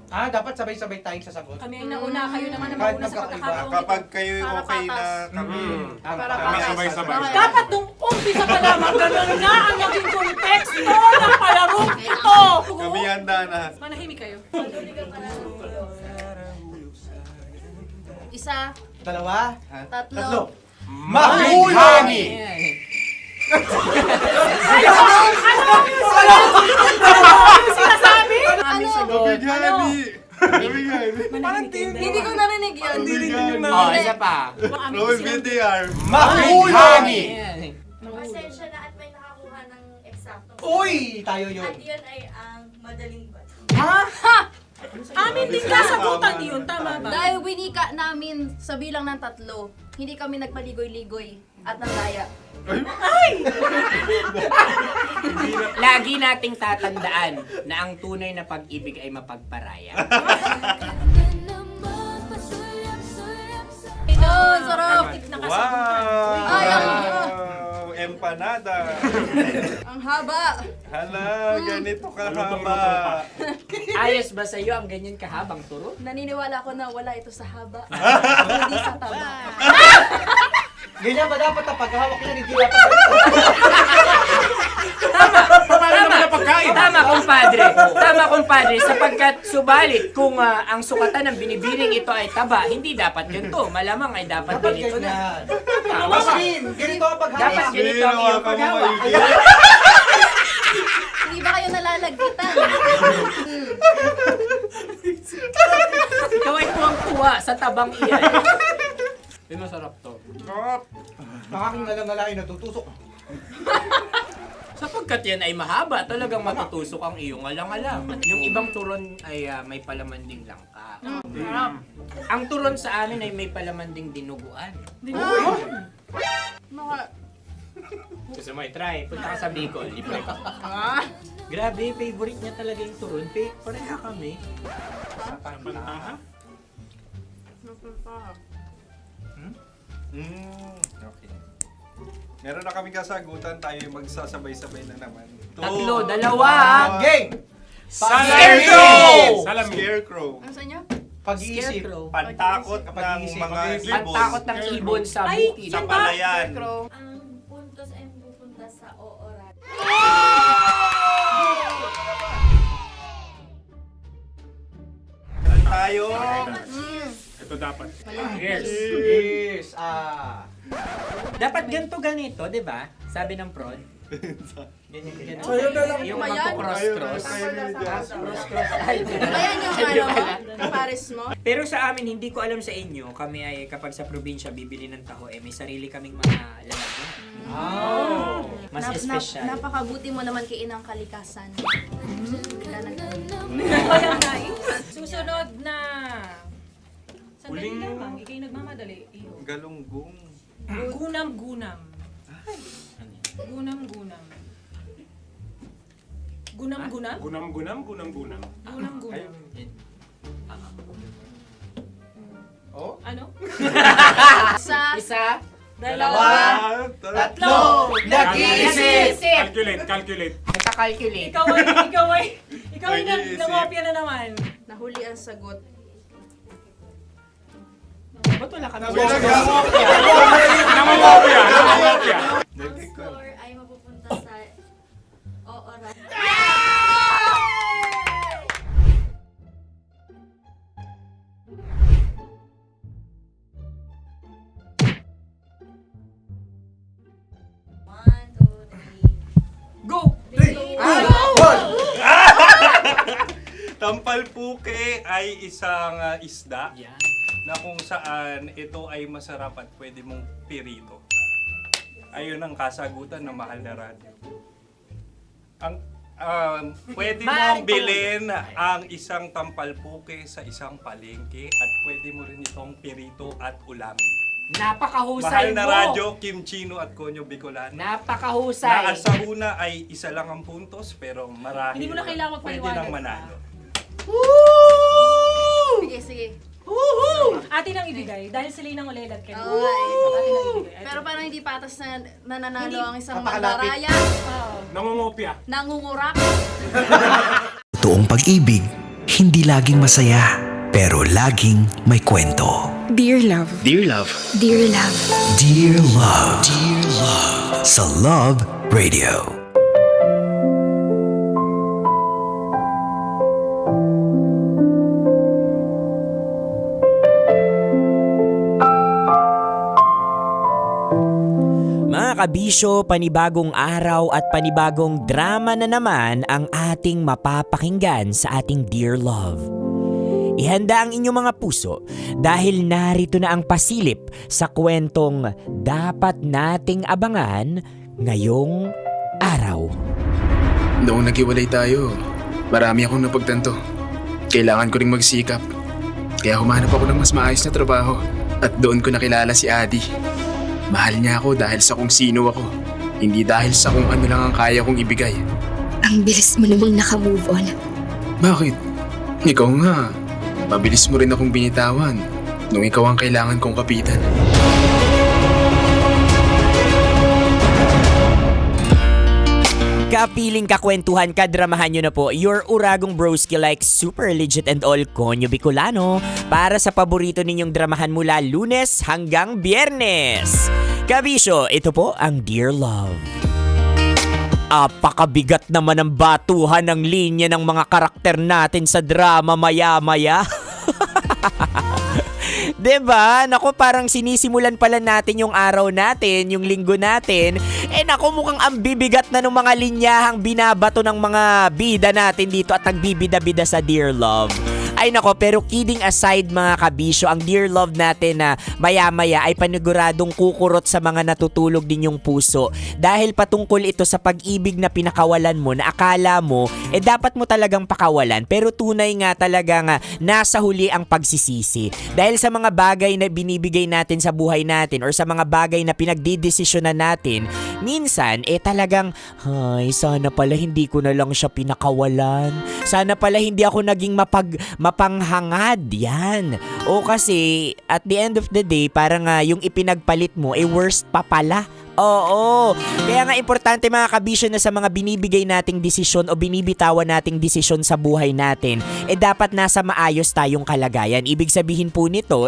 Dapat sabay-sabay tayong sasagot. Kami ay nauna, kayo naman ang Kahit mauna sa magkakaiba. pagkakaulit. Kapag kayo Para okay na patas. kami, Para kami patas. sabay-sabay. Dapat nung umpisa pa lamang, ganun na ang naging konteksto ng palarong ito. Kami handa na. Manahimik kayo. Isa, Dalawa. tatlo. Mahulani! Sinasabi? Gani! Hindi ko narinig yun. Oh, isa pa. Roll VTR. Mahulani! Pasensya na at may Uy! Tayo yun. At yun ay ang madaling ba? Amin din kasagutan yun, tama ba? Dahil winika namin sa bilang ng 3, hindi kami nagpaligoy-ligoy at nandaya. Lagi nating tatandaan na ang tunay na pag-ibig ay mapagparaya. Ito, sarap! Ay, Wow! Empanada! ang haba! Hala, ganito kahaba. Ayos ba sa'yo ang ganyan kahabang turo? Naniniwala ko na wala ito sa haba. Hindi sa taba. Ganyan ba dapat ang paghawak niya? Hindi dapat ganito. Tama, kumpadre. Tama, kumpadre. Sapagkat subalit kung ang sukatan ng binibining ito ay taba, hindi dapat ganito. Malamang ay dapat ganito na. Tama ba? Ganito ang paghawak. Dapat ganito ang iyong paghawak. Hindi ba kayo nalalagkitan? Ikaw ay tuwang-tuwa sa tabang iyan. Ay, masarap to. Nakaking nalang-nalain natutusok. Sapagkat yan ay mahaba, talagang matutusok ang iyong alang-alang. Yung ibang turon ay may palaman ding langka. Ang turon sa amin ay may palaman ding dinuguan. Gusto mo i-try? Punta ka sa Bicol, libre ka. Grabe, favorite niya talaga yung turon. Pareha kami. Okay. Meron na kaming kasagutan, tayo magsasabay-sabay na naman. Tatlo, dalawa. Game! Scarecrow! Scarecrow. Ano sa inyo? Pag-iisip. Pantakot ng mga ibon. Pantakot ng ibon sa Ay, bukid. Sa palayan. Ang puntos ay pupunta sa ooran. Meron tayo. Ito dapat. Yes. Dapat ganito, di ba? Sabi ng prod. Ganyan. Yung Ayan. magpo-cross-cross. Cross-cross. Ay, Ayan yung pares mo. Pero sa amin, hindi ko alam sa inyo, kami ay kapag sa probinsya bibili ng taho, may sarili kaming mga lalagyan. Mas espesyal. Napakabuti mo naman kay Inang Kalikasan. Susunod na. Sandali lamang, ikay nagmamadali. Iyo. Galunggong. Gunam-gunam. Gunam-gunam. Gunam-gunam? Gunam-gunam, gunam-gunam. Gunam-gunam. Oh? Ano? Isa. Dalawa. Tatlo! Nag-iisip! Calculate. Nagka-calculate. Ikaw ay nangopya na naman. Nahuli ang sagot. Ba't wala kami? Nangungopia. Ang score ay mapupunta sa ooran. Go! Tampalpuke ay isang isda Yan. na kung saan ito ay masarap at pwede mong pirito. Ayun ang kasagutan ng Mahal na Radio. Ang pwede mong bilhin ang isang tampalpuke sa isang palengke at pwede mo rin itong pirito at ulamin. Napakahusay Mahal na mo! Radyo, Kim Chino at Konyo Bicolano. Napakahusay! Na sa una ay isa lang ang puntos pero marahil Hindi mo na kailangan pwede magpaliwanag nang manalo. Sige. Atin ang ibigay dahil sila yung ulelat kayo. Okay. Atin ang ibigay. Pero parang hindi patas na nananalo Hindi. ang isang Napakalapit. mandaraya. Nangungopia. Nangungurak. Totoong pag-ibig, hindi laging masaya, pero laging may kwento. Dear love. Dear Love. Dear love. Dear Love. Dear Love. Sa Love Radio. Mga kabisyo, panibagong araw at panibagong drama na naman ang ating mapapakinggan sa ating Dear Love. Ihanda ang inyong mga puso dahil narito na ang pasilip sa kwentong dapat nating abangan ngayong araw. Noong naghiwalay tayo, marami akong napagtanto. Kailangan ko ring magsikap. Kaya humanap ako ng mas maayos na trabaho at doon ko nakilala si Adi. Mahal niya ako dahil sa kung sino ako, hindi dahil sa kung ano lang ang kaya kong ibigay. Ang bilis mo namang nakamove on. Bakit? Ikaw nga. Mabilis mo rin akong binitawan nung ikaw ang kailangan kong kapitan. Kapiling kakwentuhan, kadramahan nyo na po your Uragong Broski like Super Legit and All Konyo Bicolano para sa paborito ninyong dramahan mula Lunes hanggang Biyernes. Kabisyo, ito po ang Dear Love. Apakabigat naman ang batuhan ng linya ng mga karakter natin sa drama maya-maya. Diba? Naku, parang sinisimulan pala natin yung araw natin, yung linggo natin. Naku, mukhang ang bibigat na ng mga linyahang binabato ng mga bida natin dito at nagbibida-bida sa Dear Love. Ay nako, pero kidding aside mga kabisyo, ang Dear Love natin na maya-maya ay paniguradong kukurot sa mga natutulog din yung puso. Dahil patungkol ito sa pag-ibig na pinakawalan mo na akala mo, dapat mo talagang pakawalan. Pero tunay nga talagang nasa huli ang pagsisisi. Dahil sa mga bagay na binibigay natin sa buhay natin or sa mga bagay na pinagdidesisyonan natin, minsan talagang, ay sana pala hindi ko na lang siya pinakawalan. Sana pala hindi ako naging mapanghangad, yan. O kasi, at the end of the day, parang yung ipinagpalit mo, worst pa pala. Oo. Kaya nga importante mga kabisyo na sa mga binibigay nating desisyon o binibitawan nating desisyon sa buhay natin, dapat nasa maayos tayong kalagayan. Ibig sabihin po nito,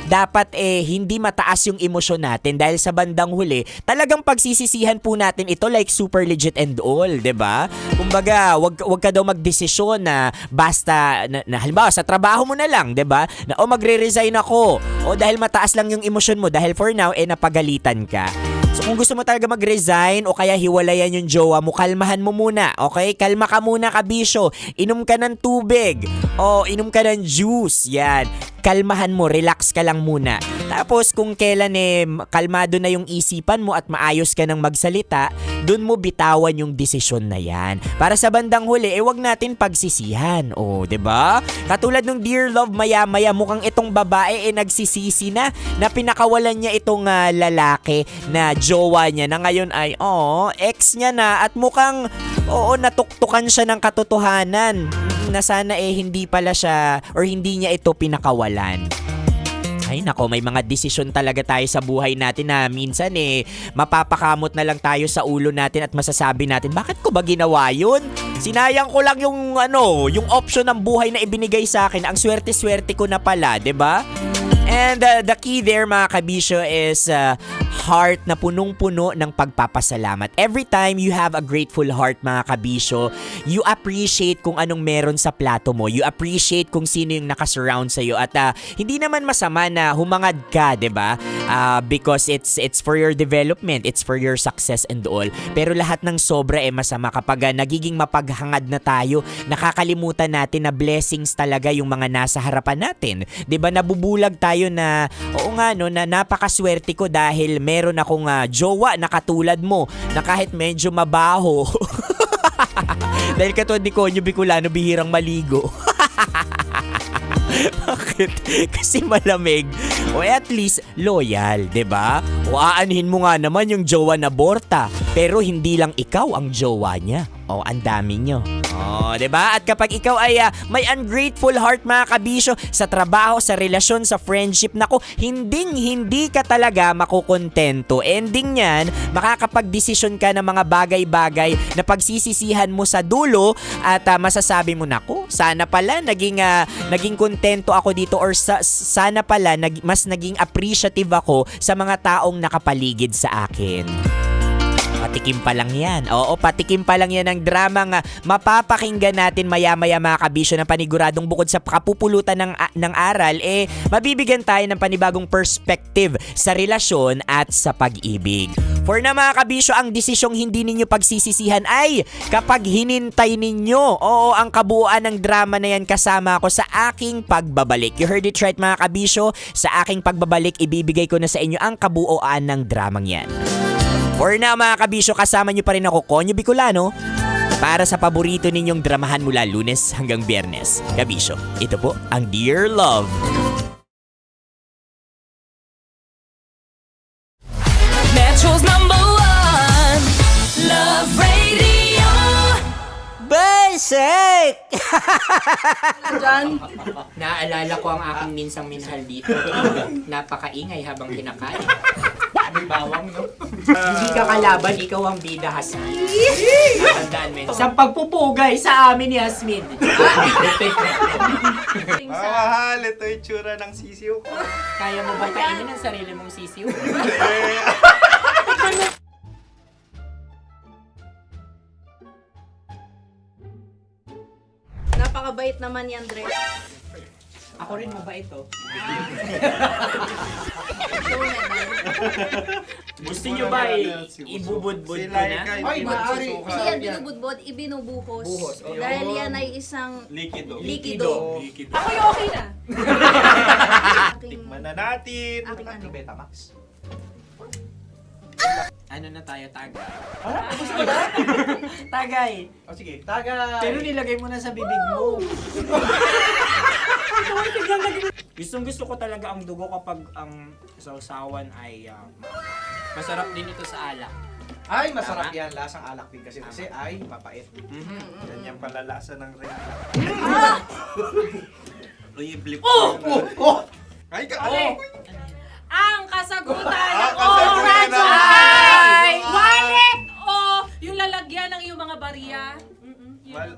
dapat hindi mataas yung emosyon natin dahil sa bandang huli, talagang pagsisisihan po natin ito like Super Legit and All, 'di ba? Kumbaga, wag ka daw magdesisyon na basta na halimbawa sa trabaho mo na lang, 'di ba? Na magre-resign ako. O dahil mataas lang yung emosyon mo dahil for now napagalitan ka. So kung gusto mo talaga mag-resign o kaya hiwalayan yung jowa mo, kalmahan mo muna, okay? Kalma ka muna kabisyo. Inom ka ng tubig. O inom ka ng juice. Yan. Kalmahan mo, relax ka lang muna. Tapos kung kailan kalmado na yung isipan mo at maayos ka ng magsalita, dun mo bitawan yung desisyon na yan. Para sa bandang huli, wag natin pagsisihan. O, 'di ba? Katulad ng Dear Love, maya-maya mukhang itong babae nagsisisi na pinakawalan niya itong lalaki na jowa niya na ngayon ay ex niya na at mukhang natuktukan siya ng katotohanan na sana hindi pala siya or hindi niya ito pinakawalan. Ay nako, may mga desisyon talaga tayo sa buhay natin na minsan mapapakamot na lang tayo sa ulo natin at masasabi natin, bakit ko ba ginawa yun? Sinayang ko lang yung option ng buhay na ibinigay sa akin. Ang swerte-swerte ko na pala, 'di ba? And the key there mga kabisyo is heart na punong-puno ng pagpapasalamat. Every time you have a grateful heart mga kabisyo, you appreciate kung anong meron sa plato mo. You appreciate kung sino yung nakasurround sa'yo. At hindi naman masama na humangad ka, 'di ba? Because it's for your development, it's for your success and all. Pero lahat ng sobra masama kapag nagiging mapaghangad na tayo, nakakalimutan natin na blessings talaga yung mga nasa harapan natin. 'Di ba? Nabubulag tayo na na napakaswerte ko dahil meron akong jowa na katulad mo na kahit medyo mabaho. Dahil katulad ni Konyo Bicolano, bihirang maligo. Bakit? Kasi malamig. O at least loyal, 'di ba? O aanhin mo nga naman yung jowa na borta, pero hindi lang ikaw ang jowa niya. O ang dami nyo. O, 'di ba? At kapag ikaw ay may ungrateful heart mga kabisyo sa trabaho, sa relasyon, sa friendship, nako, hindi ka talaga makukontento. Ending niyan, makakapagdesisyon ka ng mga bagay-bagay na pagsisisihan mo sa dulo at masasabi mo, nako, sana pala naging kontento ako dito or sana pala mas naging appreciative ako sa mga taong nakapaligid sa akin. Patikim pa lang yan. Oo, patikim pa lang yan ng dramang mapapakinggan natin maya-maya mga kabisyo na paniguradong bukod sa kapupulutan ng aral, mabibigyan tayo ng panibagong perspective sa relasyon at sa pag-ibig. For na mga kabisyo, ang desisyong hindi ninyo pagsisisihan ay kapag hinintay ninyo. Oo, ang kabuuan ng drama na yan kasama ako sa aking pagbabalik. You heard it right mga kabisyo, sa aking pagbabalik ibibigay ko na sa inyo ang kabuuan ng dramang yan. For now mga kabisyo, kasama nyo pa rin ako, Konyo Bicolano. Para sa paborito ninyong dramahan mula Lunes hanggang Biyernes. Kabisyo, ito po ang Dear Love. Metro's #1 Love Radio. Basic! Diyan. Naaalala ko ang aking minsang minahal dito. Napakaingay habang kinakain. May bawang, no? Hindi ka kalaban, ikaw ang bida, Hasmin. Natandaan mo yun. Sa pagpupugay sa amin ni Hasmin. Mahal, ito yung tsura ng sisiw ko. Kaya mo ba kainin ang sarili mong sisiw? Napakabait naman yan, Dre. Ako rin mabait, oh. Gusto nyo ba ibubudbud ko na? Ay, maaari. Hindi yan binubudbod, ibinubuhos. Buhos, oh. Dahil yan ay isang Likido. likido. Ako yung okay na. Tikman na natin. Aking ano. Betamax. Ano na tayo, tagay? Tagay. O sige, tagay. Pero nilagay mo na sa bibig mo. Gusto ko talaga ang dugo kapag ang sausawan ay masarap din ito sa alak. Ay, masarap yan. Lasang alak din kasi ay mapait. Yan yung palalasa ng rin. Uy, blip. Ay, Ang kasagutan ng kasagutan oras ay wallet o yung lalagyan ng iyong mga bariya.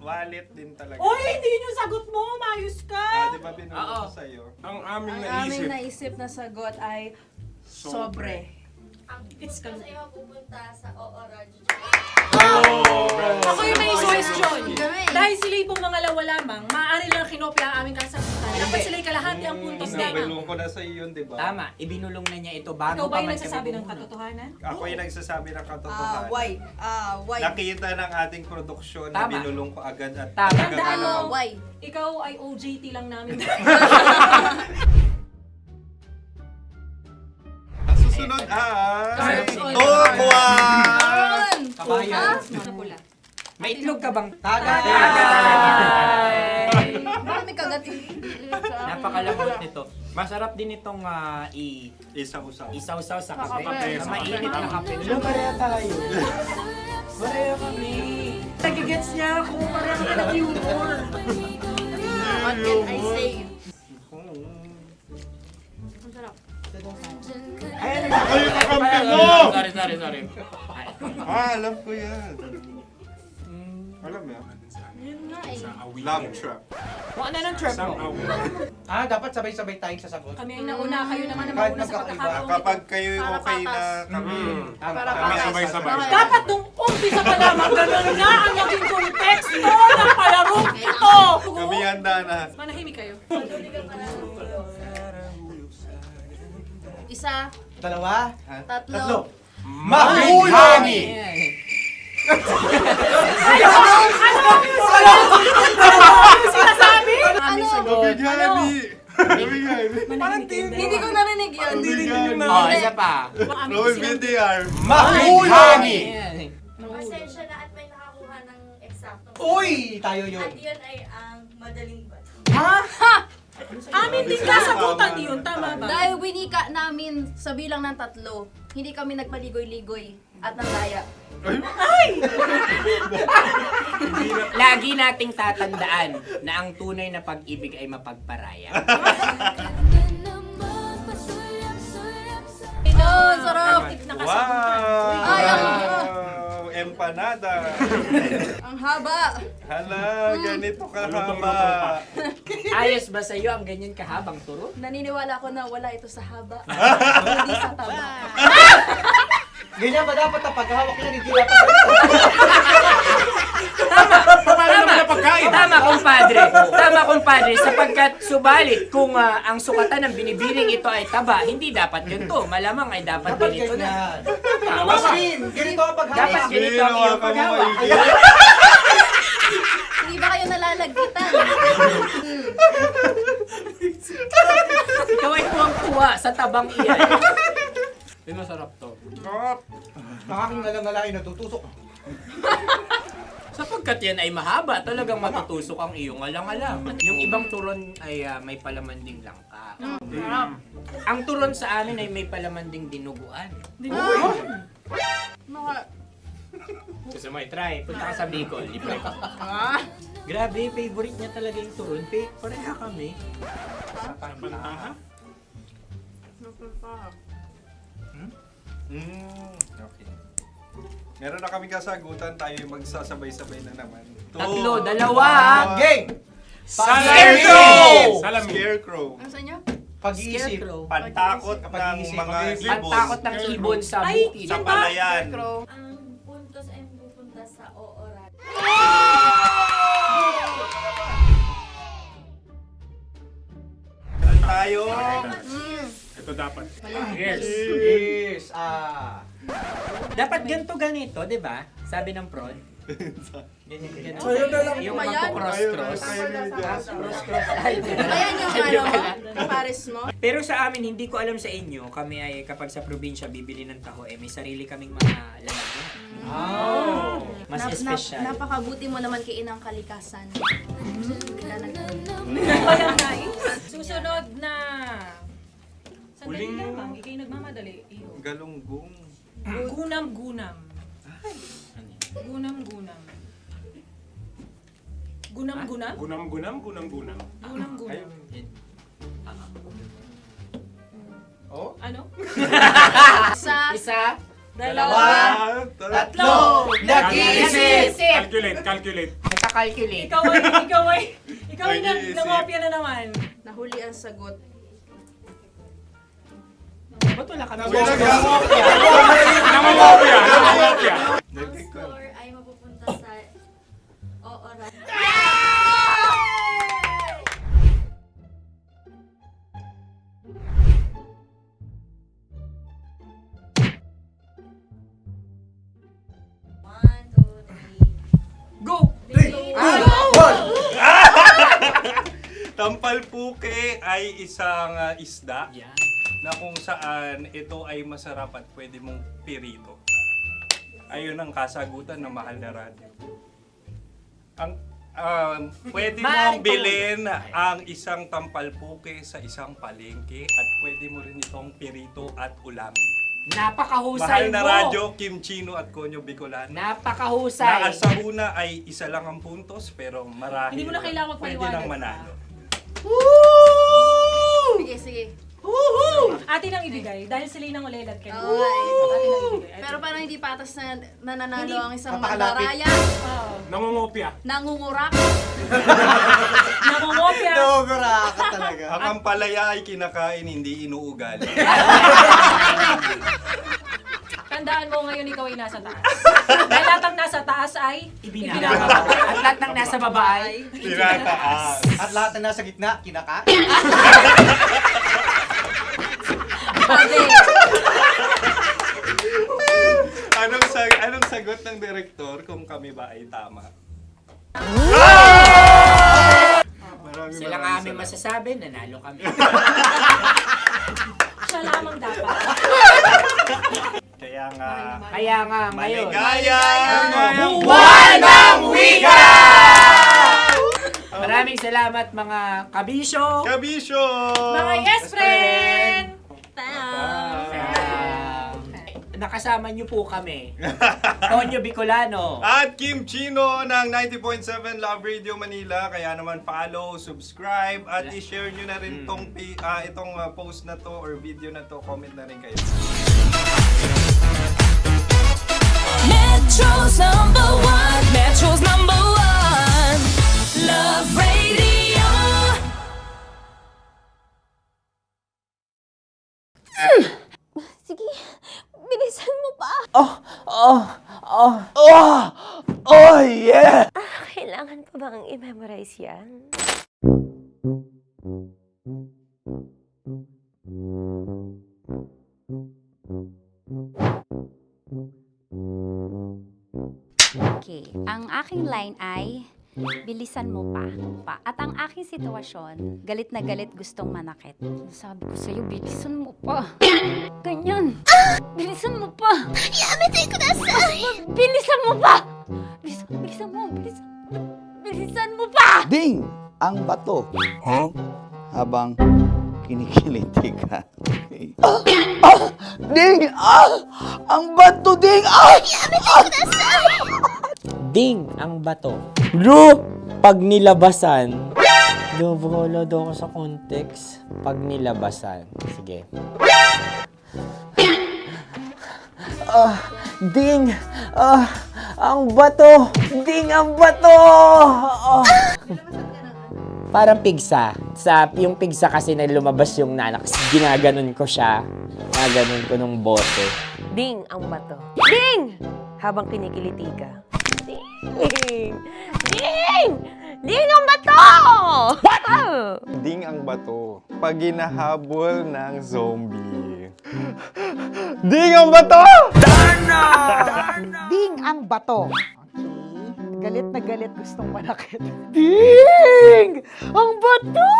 Wallet din talaga. Oy, hindi yun yung sagot mo. Mayos ka. Di ba binulong ko sa'yo? Ang aming Ang aming naisip na sagot ay sobre. It's ka. pupunta sa OORG. Ako yung may question. Dahil sila pong mga lawa lamang, maaari lang kinopya ang aming kasagutan. Dapat sila'y kalahati ang puntos Hindi, na. binulong ko na sa'yo yun, di ba? Tama, ibinulong na niya ito bago Ikaw ba pa yung man nagsasabi kami ng katotohanan? Ako yung nagsasabi ng katotohanan. Why? Nakita ng ating produksyon na Tama. binulong ko agad at Tama. talagang Tandaan mo, ano, Why? ikaw ay OJT lang namin. Ang susunod ay... Susunod. Tokwa! Kabayan. Sa pula. May itlog ka bang? Tagay! Marami kagat. Napakalambot nito. Masarap din itong Isa-usaw. isaw-saw sa kape. kape. Na mainit na kape. Alam, pareha tayo. Pareha kami. Nagigets niya ako. Pareha kami ng humor. What can I say? Ang sarap. Sorry. Alam ko yan. Alam mo yan? Yun nga eh. Love trap. Kung ano ng trap mo? Dapat sabay-sabay tayong sasagot. Kami ay nauna, kayo naman ang Kahit mauna sa magkakaiba. pagkakataon. Kapag kayo Para okay na patas. kami, Para kami patas. sabay-sabay. Dapat nung umpisa pa lamang, ganun na ang naging konteksto ng palarong ito. Kami handa na. Manahimik kayo. Isa, Dalawa. tatlo. Mahulagi! Sinasabi? Gabigani! Gabigani! Hindi ko narinig yun. Oh, isa pa. Roll VTR! Mahulagi! Pasensya na at may nakakuha ng eksakto. Uy! Tayo yun. At yun ay ang madaling bato. Amin din kasagutan yun, tama ba? Dahil winika namin sa bilang ng 3, hindi kami nagpaligoy-ligoy at nandaya. Lagi nating tatandaan na ang tunay na pag-ibig ay mapagparaya. Ito, sarap! Wow! Ay, Empanada! Ang haba! Hala, ganito kahaba! Ayos ba sa'yo ang ganyan kahabang turo? Naniniwala ko na wala ito sa haba. Hindi sa taba. Ganyan ba dapat ang paghawak niya? Hindi dapat Tama, kumpadre. Tama, kumpadre. Sapagkat subalit kung ang sukatan ng binibining ito ay taba, hindi dapat ganito. Malamang ay dapat ganito na. Maskin! Ganito ang paghawak. Dapat ganito ang iyong paghawak. Hindi ba kayo nalalagkitan? Ikaw ay tuwang-tuwa sa tabang iyan. Ay, masarap to. Ang aking nalangalay natutusok. Sapagkat Pagkat yan ay mahaba, talagang matutusok ang iyong alang-alang. Yung ibang turon ay may palaman ding langka. Ang turon sa amin ay may palaman ding dinuguan. Gusto mo i-try? Punta ka sa Bicol, libre ka. Grabe, favorite niya talaga yung turon. Pareha kami. Sa pantaha. Okay. Meron na kaming kasagutan, tayo yung magsasabay-sabay na naman. Tatlo, dalawa. Game! Scarecrow! Scarecrow. Ano sa inyo? Pag-iisip. Pantakot ng mga ibon. Pantakot ng ibon sa Ay, bukid. Sa palayan. Ang puntos ay pupunta sa oorat. Tayo. Ito dapat. Yes. Dapat ganito, di ba? Sabi ng prod. Ganyan. Yung magko-cross-cross. Cross-cross. Ayan yung pares mo. Pero sa amin, hindi ko alam sa inyo, kami ay kapag sa probinsya bibili ng taho, may sarili kaming mga lalagyan. Mas espesyal. Napakabuti mo naman kay Inang Kalikasan. Susunod na. Sandali lamang, ikay nagmamadali. Iyo. Galunggong. Gunam-gunam. Gunam-gunam. Gunam-gunam? Gunam-gunam, gunam-gunam. Gunam-gunam. Oh? Ano? Isa, Dalawa. Tatlo. nag-iisip! Calculate. Nagka-calculate. Ikaw ay nangopya na naman. Nahuli ang sagot. Ba't wala kami? Nangongopya. Ang score ay mapupunta sa oorat. Go! Tampalpuke ay isang isda na kung saan ito ay masarap at pwede mong pirito. Ayun ang kasagutan ng Mahal na Radyo. Ang pwede mong bilhin ang isang tampalpuke sa isang palengke at pwede mo rin itong pirito at ulamin. Napakahusay Mahal na mo! Radyo, Kim Chino at Konyo Bicolano. Napakahusay! Na sa una ay isa lang ang puntos pero marahil Hindi mo na kailangan pwede magpaliwanag nang manalo. Sige. Atin ang ibigay dahil sila yung ulelat kayo. Oo nga Atin ang ibigay. Pero parang hindi patas na nananalo ang isang Napakalapit. mandaraya. Nangongopya. Nangungurak. Nangungopya. Ang ampalaya ay kinakain, hindi inuugali. Tandaan mo ngayon ikaw ay nasa taas. Dahil lahat ng nasa taas ay Ibinababa. At lahat ng nasa baba ay Tinataas. At lahat na nasa gitna, kinakain. Anong sagot ng direktor kung kami ba ay tama? Sila nga aming masasabi, nanalo kami. siya lamang dapat. Kaya nga, Ngayon. maligayang Buwan ng Wika! Maraming salamat mga kabisyo. Kabisyo! Mga yes friend! Nakasama niyo po kami. Konyo Bicolano. At Kim Chino ng 90.7 Love Radio Manila. Kaya naman follow, subscribe, at i-share nyo na rin itong post na to or video na to. Comment na rin kayo. Metro's number one, Love Radio. Sige, bilisan mo pa. Oh, yeah! Kailangan pa bang i-memorize yan? Okay, ang aking line ay, Bilisan mo pa. At ang aking sitwasyon, galit na galit gustong manakit. Sabi ko sa'yo, bilisan mo pa. Ganyan. Bilisan mo pa. Yamitay ko na bilisan mo pa. Bilisan mo pa. Ding! Ang bato. Habang kinikiliti ka. Ding! Ang bato, Ding! Ding ang bato. Bro! Pag nilabasan. Wala daw ako sa context. Pag nilabasan. Sige. Ding! Ang bato! Ding ang bato! Parang pigsa. Yung pigsa kasi na lumabas yung nanak. Ginaganon ko siya. Ginaganon ko nung bote. Ding ang bato. Ding! Habang kinikiliti ka. Ding! Ding! Ding ang bato! Ding ang bato. Pag hinahabol ng zombie. Ding ang bato! Ding ang bato. Okay. Galit na galit gustong manakit. Ding! Ang bato!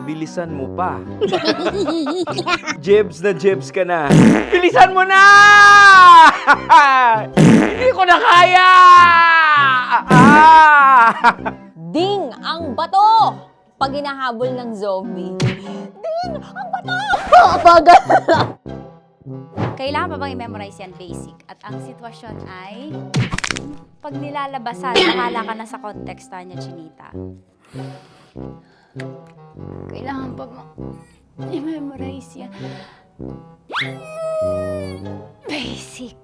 Bilisan mo pa. Jebs ka na. Bilisan mo na! Hindi ko na kaya! Ding ang bato! Pag hinahabol ng zombie. Ding ang bato! Bagal! Kailangan pa bang i-memorize yan basic? At ang sitwasyon ay, pag nilalabasan, bahala ka na sa konteksta niya, Chinita. Kailangan pa bang i-memorize yan? Basic.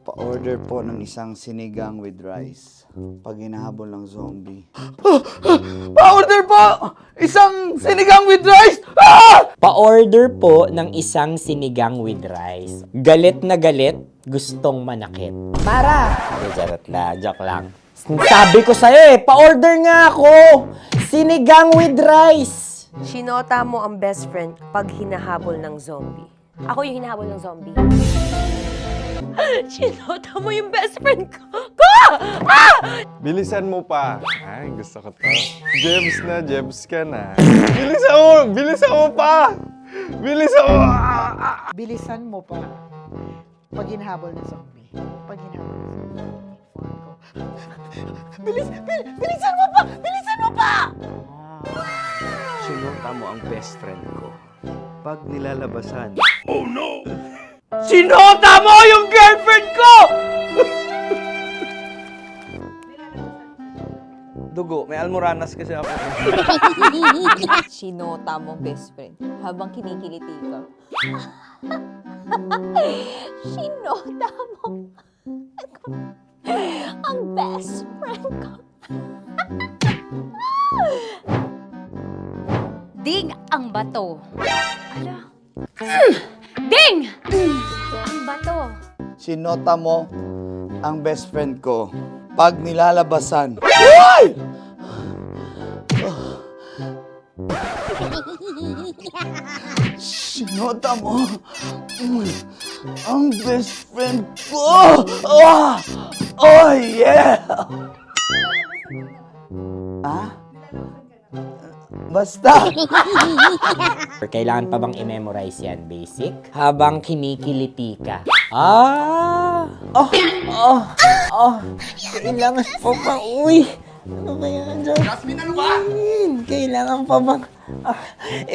Pa-order po ng isang sinigang with rice. Pag hinahabol ng zombie. Pa-order po! Isang sinigang with rice! Pa-order po ng isang sinigang with rice. Galit na galit, gustong manakit. Para! Joke lang. Sabi ko sa'yo pa-order nga ako! Sinigang with rice! Sinota mo ang best friend pag hinahabol ng zombie. Ako yung hinahabol ng zombie. Sinota mo yung best friend ko! Bilisan mo pa. Ay, gusto ko to. Jebs ka na. Bilisan mo pa! Bilisan mo pa. Pag hinahabol ng zombie. Pag hinahabol ng zombie. Bilisan mo pa! Bilisan mo pa! Sinota mo ang best friend ko. Pag nilalabasan. Oh no! Sinota mo yung girlfriend ko! Dugo, may almoranas kasi ako. Sinota mo best friend habang kinikiliti ka. Sinota mo ang best friend ko. Ding ang bato. Ala. Ding! Ang bato. Sinota mo ang best friend ko. Pag nilalabasan. Uy! Sinota mo ang best friend ko. Oh yeah! Basta! Kailangan pa bang i-memorize yan, basic? Habang kinikiliti ka. Kailangan pa bang, ano ba yan, Jasmine, ano ba? Kailangan pa bang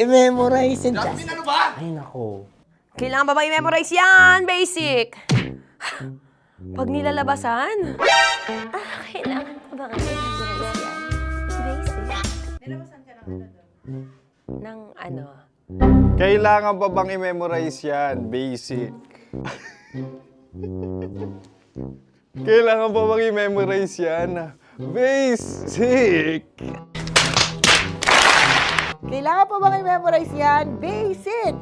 i-memorize yan, Jasmine, ano ba? Ay, nako. Kailangan ba i-memorize yan? Basic. Pag nilalabasan? Kailangan pa ba i-memorize yan? Basic. Nilabasan ka ng ano? Kailangan pa bang i-memorize yan? Basic. Kailangan pa bang i-memorize yan? Basic. Kailangan pa bang i-memorize yan? Basic!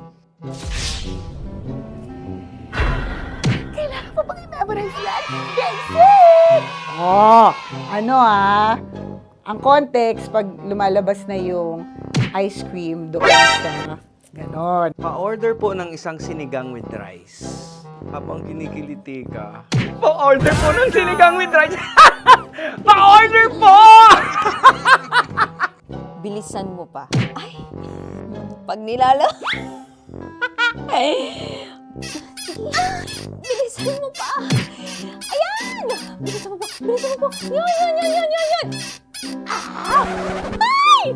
Kailangan pa bang i-memorize yan? Basic! Ang context, pag lumalabas na yung ice cream doon sa Ganon. Pa-order po ng isang sinigang with rice. Habang kinikiliti ka. Pa-order po ng sinigang with rice. Pa-order po! Bilisan mo pa. Ay! Pag nilala... Bilisan mo pa! Ayan! Bilisan mo pa! Bilisan mo pa! Yan! Ah! Ay!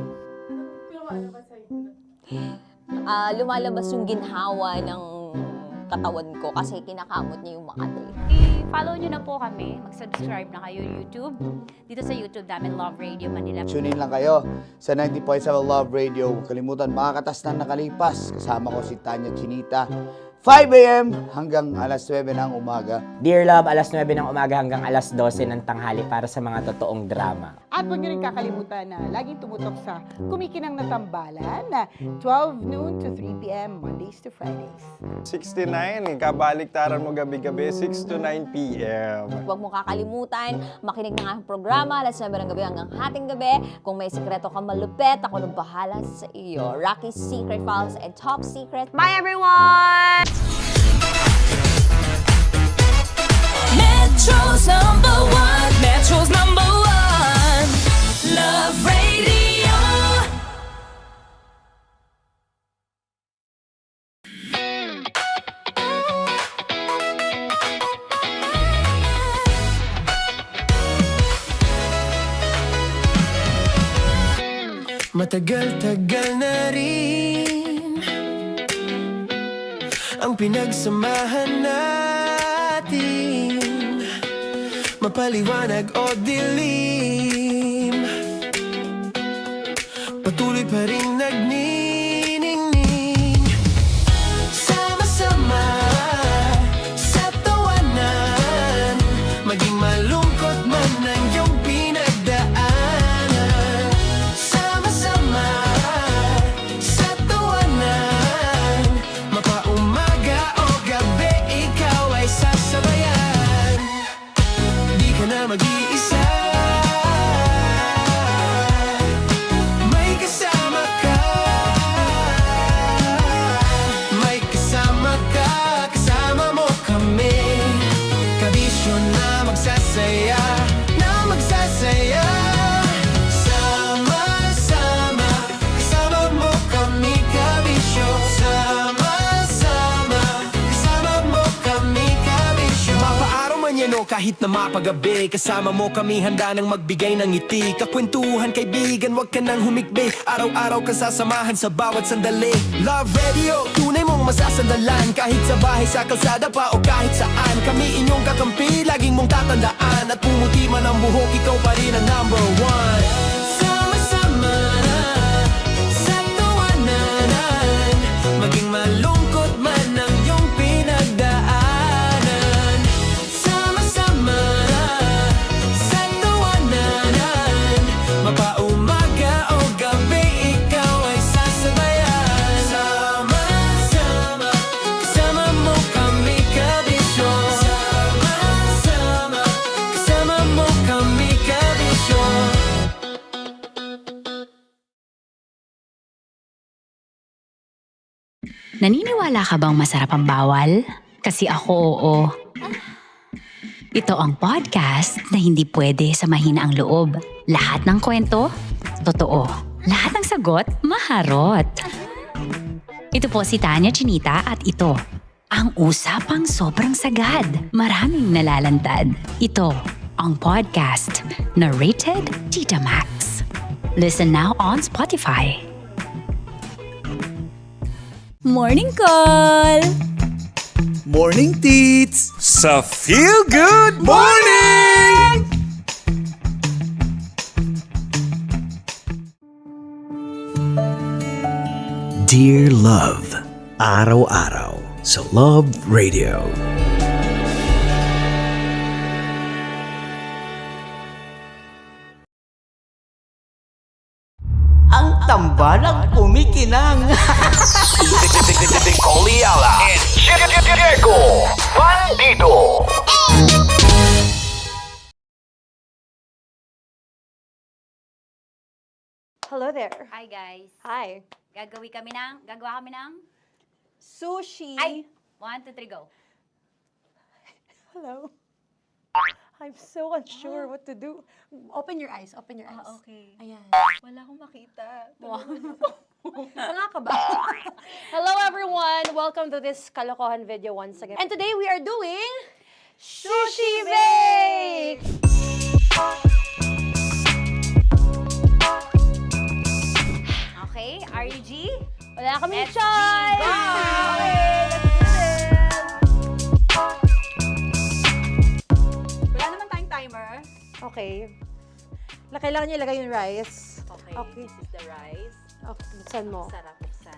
Lumalabas yung ginhawa ng katawan ko kasi kinakamot niya yung Makati. I-follow nyo na po kami. Mag-subscribe na kayo YouTube. Dito sa YouTube namin, Love Radio Manila. Tune in lang kayo sa 90.7 Love Radio. Huwag kalimutan, makakatas na nakalipas. Kasama ko si Tanya Chinita. 5 a.m. hanggang alas 9 ng umaga. Dear Love, alas 9 ng umaga hanggang alas 12 ng tanghali para sa mga totoong drama. At huwag nyo rin kakalimutan na laging tumutok sa Kumikinang na Tambalan na 12 noon to 3 p.m. Mondays to Fridays. 69, kabaliktaran mo gabi-gabi, 6 to 9 p.m. Huwag mo kakalimutan, makinig ng aking programa, alas 9 ng gabi hanggang hating gabi. Kung may sekreto kang malupet, ako nang bahala sa iyo. Rocky's Secret Files and Top Secret. Bye everyone! Metro's number one. Metro's number one. Love Radio. Matagal-tagal na rin ang pinagsamahan natin, mapaliwanag o dilim, patuloy pa rin nagniningning. Sama-sama sa tawanan, maging malungkot man ang iyong pinagdaanan. Sama-sama sa tawanan, mapaumaga o gabi, ikaw ay sasabayan. Di ka na mag-iisa, may kasama ka. May kasama ka, kasama mo kami. Kabisyo na magsasaya, na magsasaya. Sama-sama, kasama mo kami, kabisyo. Sama-sama, kasama mo kami, kabisyo. Mapaaraw man yan o kahit na mapagabi, kasama mo kami, handa nang magbigay ng ngiti. Kakwentuhan, kaibigan, wag ka nang humikbi. Araw-araw ka sasamahan sa bawat sandali. Love Radio, tunay mong masasandalan. Kahit sa bahay, sa kalsada pa o kahit saan, kami inyong kakampi, laging mong tatandaan. At pumuti man ang buhok, ikaw pa rin ang number one. Sama-sama sa tawanan, maging malungkot man ang iyong pinagdaanan. Sama-sama sa tawanan, mapaumaga o gabi, ikaw ay sasabayan. Sama-sama, kasama mo kami, kabisyo. Sama-sama, kasama mo kami, kabisyo. Naniniwala ka bang masarap ang bawal? Kasi ako oo. Ito ang podcast na hindi pwede sa mahina ang loob. Lahat ng kwento, totoo. Lahat ng sagot, maharot. Ito po si Tanya Chinita at ito, ang usapang sobrang sagad. Maraming nalalantad. Ito, ang podcast na rated Tita Max. Listen now on Spotify. Morning Call! Morning, Tits! Sa Feel Good Morning! Dear Love, araw-araw sa Love Radio. Ang tambalang kumikinang. Coliala and Diego Bandido. Hello there. Hi guys. Hi. Gagawa kami ng Sushi. Ay! 1, 2, 3, go. Hello. I'm so unsure what to do. Open your eyes. Open your eyes. Okay. Ayan. Wala akong makita. Tanga ka ba? Hello everyone! Welcome to this kalokohan video once again. And today we are doing Sushi Bake! Okay, RG? Wala kami Let's choice! Go! Okay, let's do this! Wala naman tayong timer. Okay. Kailangan niyo ilagay yung rice. Okay, this is the rice. Okay, buksan mo. Sarap buksan.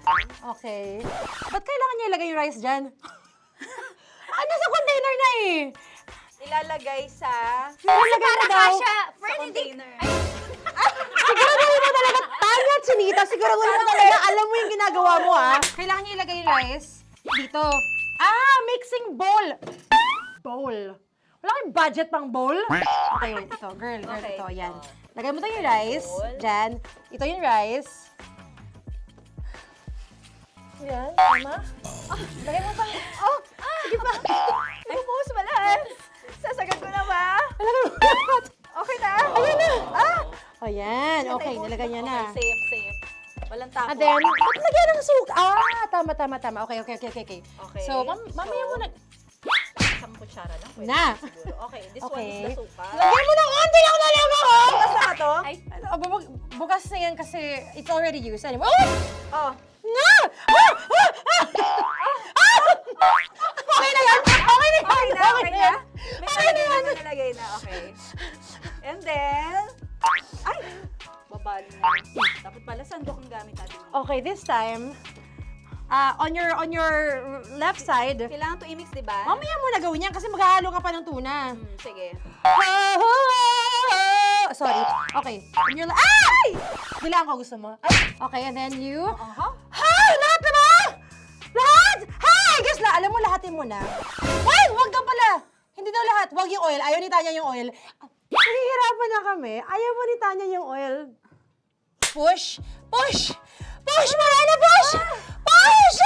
Okay. Ba't kailangan niya ilagay yung rice dyan? Nasa container na eh! Ilalagay sa... Ilalagay mo daw. container. Siguraduhin mo talaga, Tanya at Chinita, siguraduhin mo talaga, alam mo yung ginagawa mo Kailangan niya ilagay yung rice dito. Mixing bowl. Bowl. Wala kayong budget pang bowl? Okay, wait, ito, girl, Okay, ito, yan. ito. Lagay mo tayo yung rice, dyan. Ito yung rice. Yan, tama? Lagay mo pang, sige pa. Bumuhos malas. Sasagad ko na ba? Lagay mo. Okay na. Ayan na. Ayan, okay, nilagay niya na. Okay, safe. Walang tapon. And then, ba't lagyan ng suka? Tama. Okay. Okay. So, mamaya mo na. Isang kutsara lang. Pwede Na. siguro. Okay, this one Okay. is the suka. Lagyan mo ng konti lang talaga ko! Bukas na to? Ay, bukas na yan kasi it's already used. Anyway, Oh. Nga! Okay na yan! Okay na yan! Okay na. Okay na yan! May nalagay na. Okay. And then, ay! Babalo na. Dapat pala sandok ang gamit natin. Okay, this time, on your left side, Kailangan to i-mix, di ba? mamaya mo na gawin yan kasi maghahalo ka pa ng tuna. Sige. Sorry. Okay. On your ay! Bilang ko gusto mo. Ay, okay, and then you... Lahat na ba? Lahat? Guess la, alam mo, lahatin mo na. Wait, wag ka pala. Hindi daw lahat. Wag yung oil. Ayaw ni Tanya yung oil. Nahihirapan na kami. Ayaw mo ni Tanya yung oil. Push! Push! Push! Marana, push! Push!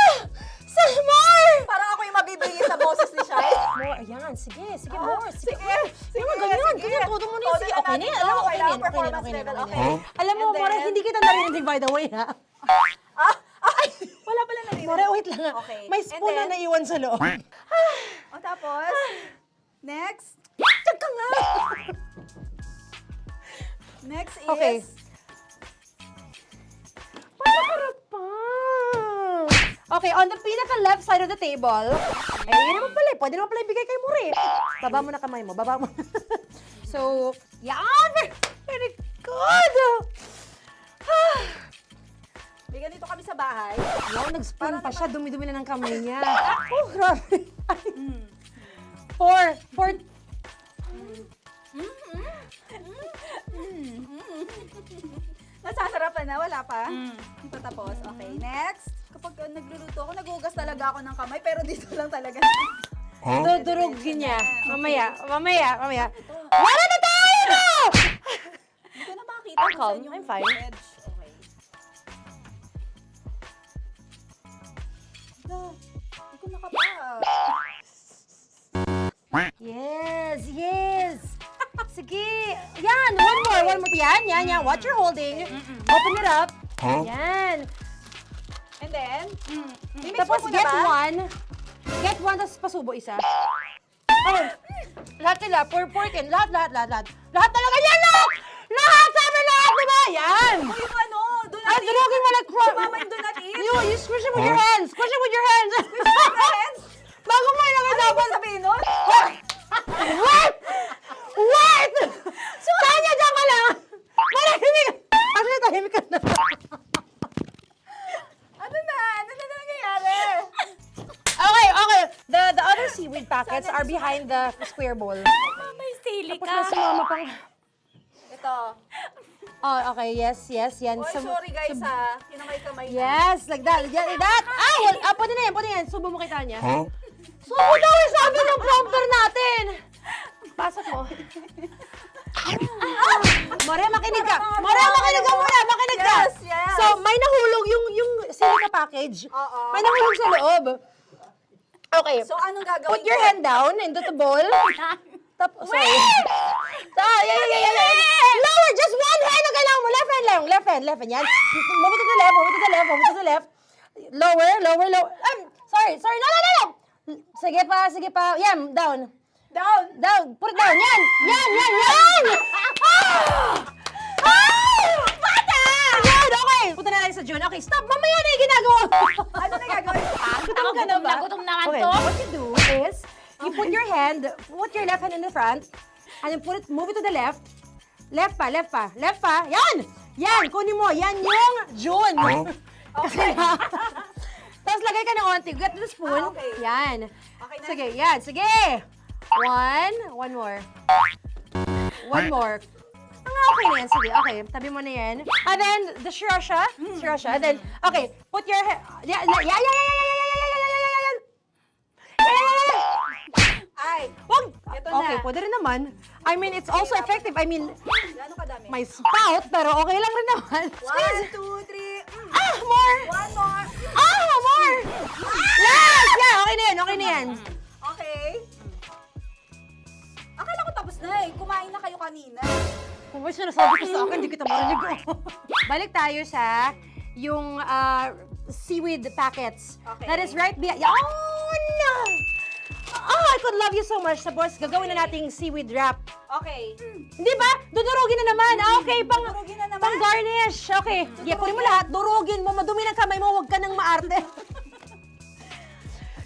Some more! Parang ako yung mabibigay sa boses ni Shai. More, ayan. Sige, more. Sige. Sige, Ganyan. sige. Todo mo na yun. Todo Sige, na okay na natin yan. to. Alam mo, okay na Kailangan yan. performance level, okay. Alam mo, And More, then- hindi kita narinig by the way, ha? Wala pala narinig. More, wait lang. Okay. May And spoon na then- naiwan sa loob. O tapos, next. Diyan ka nga. Next is... Okay. Panakarap pa. Okay, on the pinaka-left side of the table, yun naman pala, pwede naman pala ibigay kay More. Baba mo na kamay mo, baba mo. So, yan! Very good! Bigyan dito kami sa bahay. Wow, nag-spoon pa siya, dumi-dumi na ng kamay niya. Oh, grabe. Four. Nasasarapan na, wala pa? Hindi pa tapos. Okay, next. Kapag nagluluto ako, naghugas talaga ako ng kamay, pero dito lang talaga. Dudurugin niya. Mamaya. Wala na tayo! Hindi ko na makita I'm kung calm. saan yung I'm fine. edge. Okay. Hindi ko nakapa. Yes. Sige. Yan, one more. Yan. What you're holding. Open it up. Yan. And then, Tapos get one. Get one, tapos pasubo isa. Oh, lahat nila, pork and lahat. Lahat talaga yan, lahat! Lahat! Sabi lahat, diba? Yan! o yung ano, do not eat. Durugin mo like Si mama yung do not eat. You squish it with your hands. Squish it with your hands. Bago mo ilagay Ano dapat. ba sabihin nun? Wait! Tanya, dyan ka lang! Marahimik! Actually, tahimik ka na. Ano na nangyayari? Okay. The other seaweed packets are behind the square bowl. May sili Tapos na sumama pang... Ito. Oh, okay. Yes. Yan. Oy, sorry guys Kinamay-kamay na. Yes, like that. Pwede na yan. Subo mo kay Tanya. Subo daw yung sabi ng prompter natin. Pasok mo. More, makinig ka. More, makinig ka muna. Makinig ka. Yes, yes. So, may nahulog yung Silica package. May nahulog sa loob. Okay. So, anong gagawin Put your ko? hand down into the bowl. Tapos, sorry. Lower, just one hand ang kailangan mo. Left hand lang. Left hand. Yan. Move it to the left. Lower. Sorry. No. Sige pa. Yan, down. Put it down. Yan. Bata! Yan, okay. Punta na lang sa June. Okay, stop. Mamaya na yung ginagawa. Ano na gagawin ko? Gutom ka na ba? Gutom na nga Okay, to. what you do is, you put your left hand in the front, and then move it to the left. Left pa. Yan, kunin mo. Yan yung June. Okay. Tapos lagay ka ng onti. Get the spoon. Okay. Yan. Okay na. Sige, yan. Sige. One more. Okay na yan. Sige, okay. Tabi mo na yan. And then, the sriracha. And then, okay. Put your head. Yan. Ay, Wag! Ito na. Okay, pwede rin naman. I mean, it's also effective. I mean, gano'ng kadami? may spout, pero okay lang rin naman. 1, 2, 3. More! One more. More! Yes! Yeah, okay na yan. Okay. Akala ko tapos na eh. Kumain na kayo kanina. Kung may sinasabi ko sa akin, hindi kita marinig. Balik tayo sa yung seaweed packets. Okay. That is right behind. No! Oh, I could love you so much. Tapos, gagawin na nating seaweed wrap. Okay. Hindi ba? Dudurugin na naman. Okay, Dudurugin na naman? pang garnish. Okay. Yeah, kunin mo lahat. Durugin mo. Madumi ng kamay mo. Huwag ka nang maarte.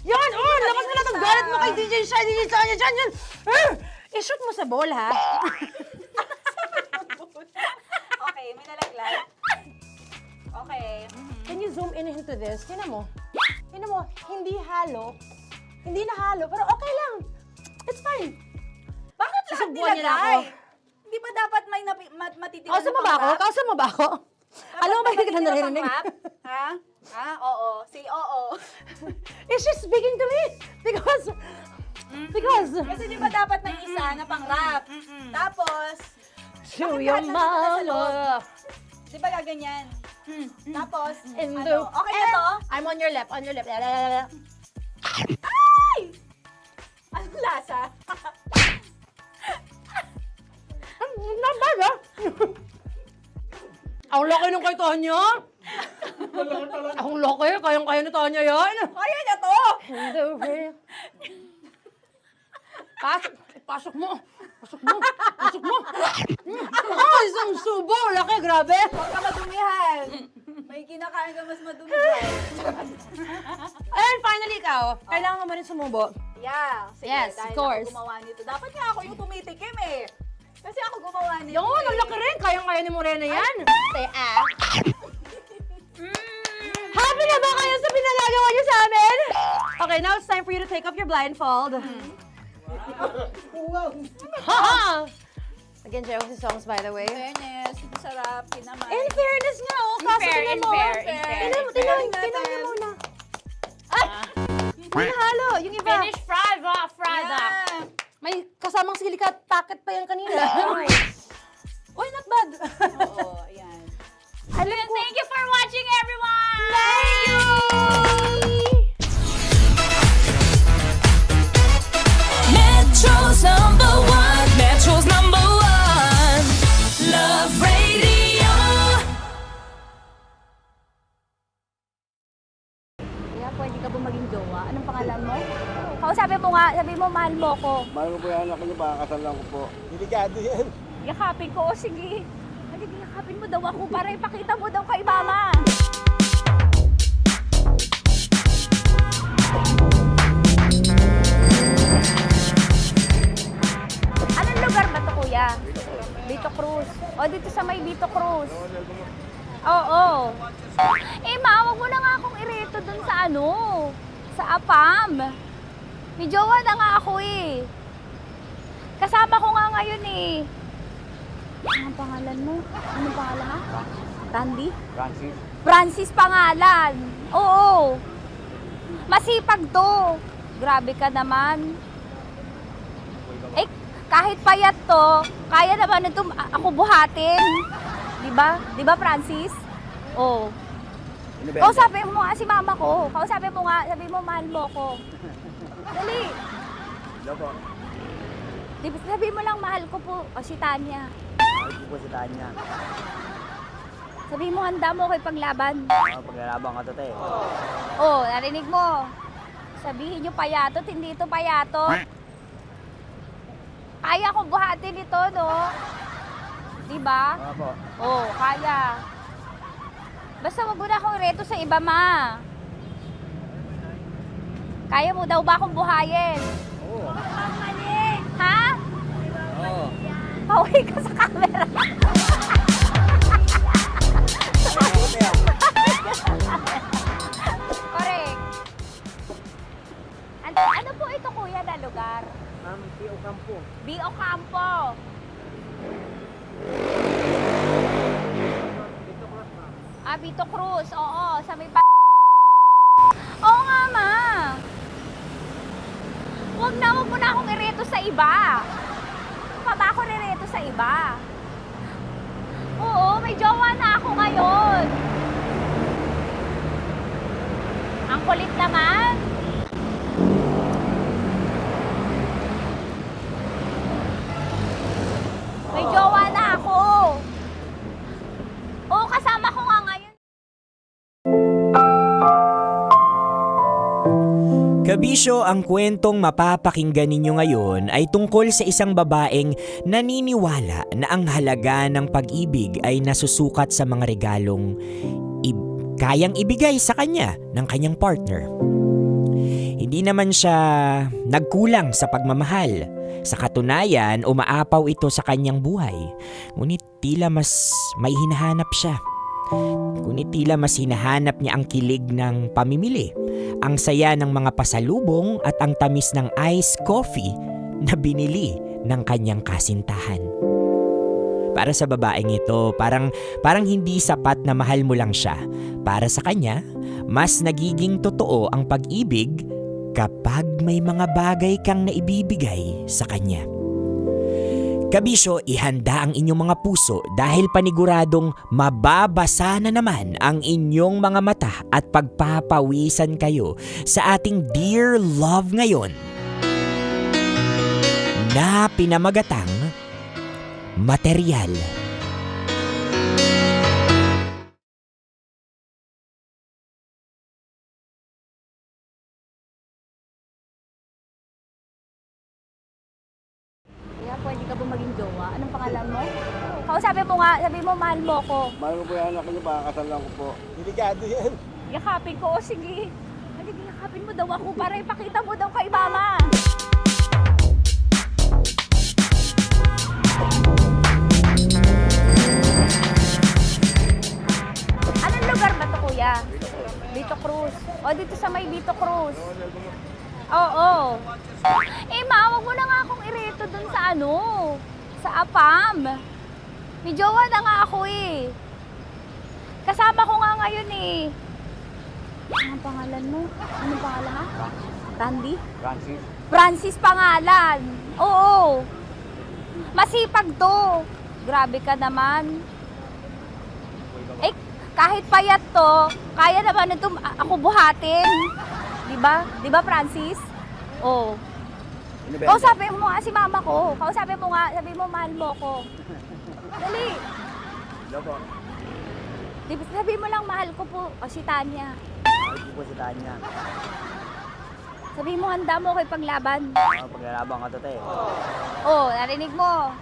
Yan! Oh, lakas mo na itong galit mo kay DJ Shiny. Yan. I-shoot mo sa bowl, ha? Okay, may nalaglag. Okay. Can you zoom in into this? Tingnan mo. Hindi halo. Hindi na halo, pero okay lang. It's fine. Bakit lahat Susubuan niya na ako. nilagay? Hindi ba dapat may matitira Kausa mo ba ako? Alam mo ba hindi kita naririnig? Ha? Oo. Say oo. Is she speaking to me? Because... Kasi di ba dapat may isa na pang-rap? Tapos, To bakit your lahat nandito sa loob? mother. Di ba gaganyan? Tapos, In the... okay na to? I'm on your left. Ay! Anong lasa? Not bad, ha? Ang laki nung kay Tonya. Ang laki. Kayang-kaya ni Tonya yan. Kaya niya to! Pasok mo. Isang subo. Laki, grabe. Huwag ka madumihan. May kinakain ka mas madumi dyan. And finally, ikaw. Kailangan mo rin sumubo. Yeah. Sige, Yes, dahil of course. ako gumawa nito. Dapat nga ako yung tumitikim eh. Kasi ako gumawa nito. Yun, ang laki rin. Kayang-kaya ni Morena yan. Happy na ba kayo sa pinagagawa niyo sa amin? Okay, now it's time for you to take off your blindfold. Again, Jay, what's the songs, by the way? Fairness, sarap, kinamay. In fairness nga, oh. Tingnan mo muna. Hindi nahalo. Yung iba. Finish fried, Yeah. May kasamang silika at packet pa yan kanina. Uy, not bad. Oo, ayan. Thank you for watching, everyone! Thank you! Metro's number one, Love Radio. Kaya pwede ka ba maging jowa? Anong pangalan mo? Kausapin mo nga, sabi mo mahal mo ko. Mahal ko po yung anak niyo, baka kasalan ko po. Delikado yan. Yakapin ko, o sige. Halika, yakapin mo daw ako para ipakita mo daw kay mama. Anong lugar ba to, kuya? Vito Cruz. O, dito sa may Vito Cruz. Oo. Eh, ma, wag mo na nga akong ireto dun sa sa APAM. May jowa na nga ako eh. Kasama ko nga ngayon eh. Anong pangalan mo? Anong pangalan ha? Randy? Francis pangalan. Oo. Masipag to. Grabe ka naman. Eh, kahit payat to, kaya naman ito ako buhatin. Di ba, Francis? Oh. Kausapin mo nga si mama ko. Kausapin mo nga, sabi mo, mahal mo ko. Dali. Sabi mo lang, mahal ko po. O, si Tanya. Mahal ko po si Tanya. Sabi mo, handa mo kay paglaban. Paglalaban ka to, te. Oh, narinig mo. Sabihin nyo payatot, hindi ito payatot. Kaya kong buhatin ito, no? Diba? Opo. Oh, kaya. Basta wag mo na akong reto sa iba, ma. Kaya mo daw ba akong buhayin? Oo. Ha? Oo. Pauwi ka sa camera. Correct. Ano po ito, kuya, na lugar? B.O. Campo. B.O. Campo. Vito Cruz. Oo, sa may Oo nga, ma. Wag mo na akong ireto sa iba. Pa ba ako nireto sa iba? Oo, may jowa na ako ngayon. Ang kulit naman. May jowa na ako. Oo, kasama ko nga ngayon. Kabisyo, ang kwentong mapapakinggan ninyo ngayon ay tungkol sa isang babaeng naniniwala na ang halaga ng pag-ibig ay nasusukat sa mga regalong kayang ibigay sa kanya ng kanyang partner. Hindi naman siya nagkulang sa pagmamahal. Sa katunayan, umaapaw ito sa kanyang buhay. Ngunit tila mas may hinahanap siya. Ngunit tila mas hinahanap niya ang kilig ng pamimili, ang saya ng mga pasalubong at ang tamis ng iced coffee na binili ng kanyang kasintahan. Para sa babaeng ito, parang hindi sapat na mahal mo lang siya. Para sa kanya, mas nagiging totoo ang pag-ibig kapag may mga bagay kang naibibigay sa kanya. Kabisyo, ihanda ang inyong mga puso dahil paniguradong mababasa na naman ang inyong mga mata at pagpapawisan kayo sa ating Dear Love ngayon na pinamagatang Material. Pwede ka ba maging jowa? Anong pangalan mo? Kausapin mo nga, sabi mo, mahal mo ko. Mahal ko po yung anak niyo, makakasal lang ko po. Delikado yan. Yakapin ko, o sige. Halika, yakapin mo daw ako para ipakita mo daw kay mama. Anong lugar ba to, kuya? Vito Cruz. O, dito sa may Vito Cruz. Oo. Eh, ma, wag mo na nga akong ireto dun sa sa APAM. May jowa na nga ako eh. Kasama ko nga ngayon eh. Anong pangalan mo? Anong pangalan ha? Randy? Francis. Francis pangalan. Oo. Masipag to. Grabe ka naman. Eh, kahit payat to, kaya naman ito ako buhatin. Diba, Francis? Oo. Kausapin mo nga si mama ko. Kausapin mo nga, sabi mo, mahal mo ko. Dali. Sabi mo lang, mahal ko po. O, si Tanya. Mahal ko po si Tanya. Sabi mo, handa mo kay paglaban. Paglalaban ka to, te. Oh, narinig mo.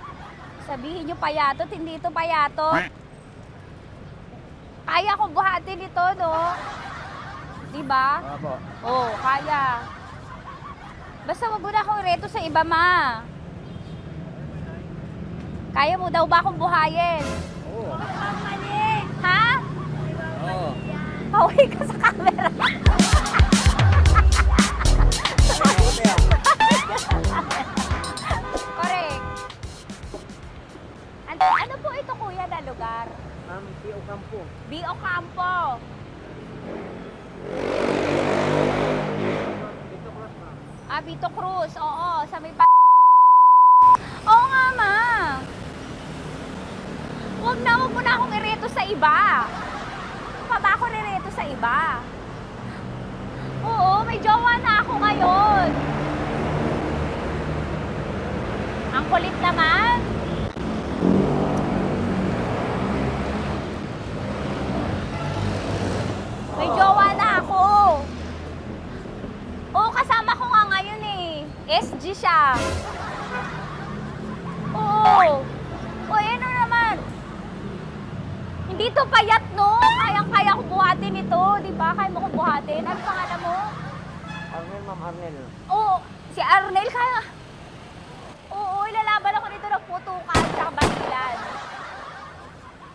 Sabihin nyo payatot, hindi ito payatot. Kaya kong buhatin ito, no? Diba? Opo. Oh, kaya. Basta wag mo na akong reto sa iba, ma. Kaya mo daw ba akong buhayin? Oo. Ha? Oo. Pauwi ka sa camera. Correct. Ano po ito, kuya, na lugar? B.O. Campo. B.O. Campo. Vito Cruz. Oo, sa may Oo nga, ma. Huwag mo na akong ireto sa iba. Pa ba ako rireto sa iba? Oo, may jowa na ako ngayon. Ang kulit naman. May jowa na ako. Oo, kasama ko nga ngayon eh. SG siya. Oo. O, ano naman? Hindi to payat, no? Kayang-kaya ko buhatin ito, di ba? Kaya mo kong buhatin. Ano pangalan mo? Arnel, Ma'am Arnel. Oo, si Arnel kaya. Oo, ilalaban ako dito ng putukan sa basilan.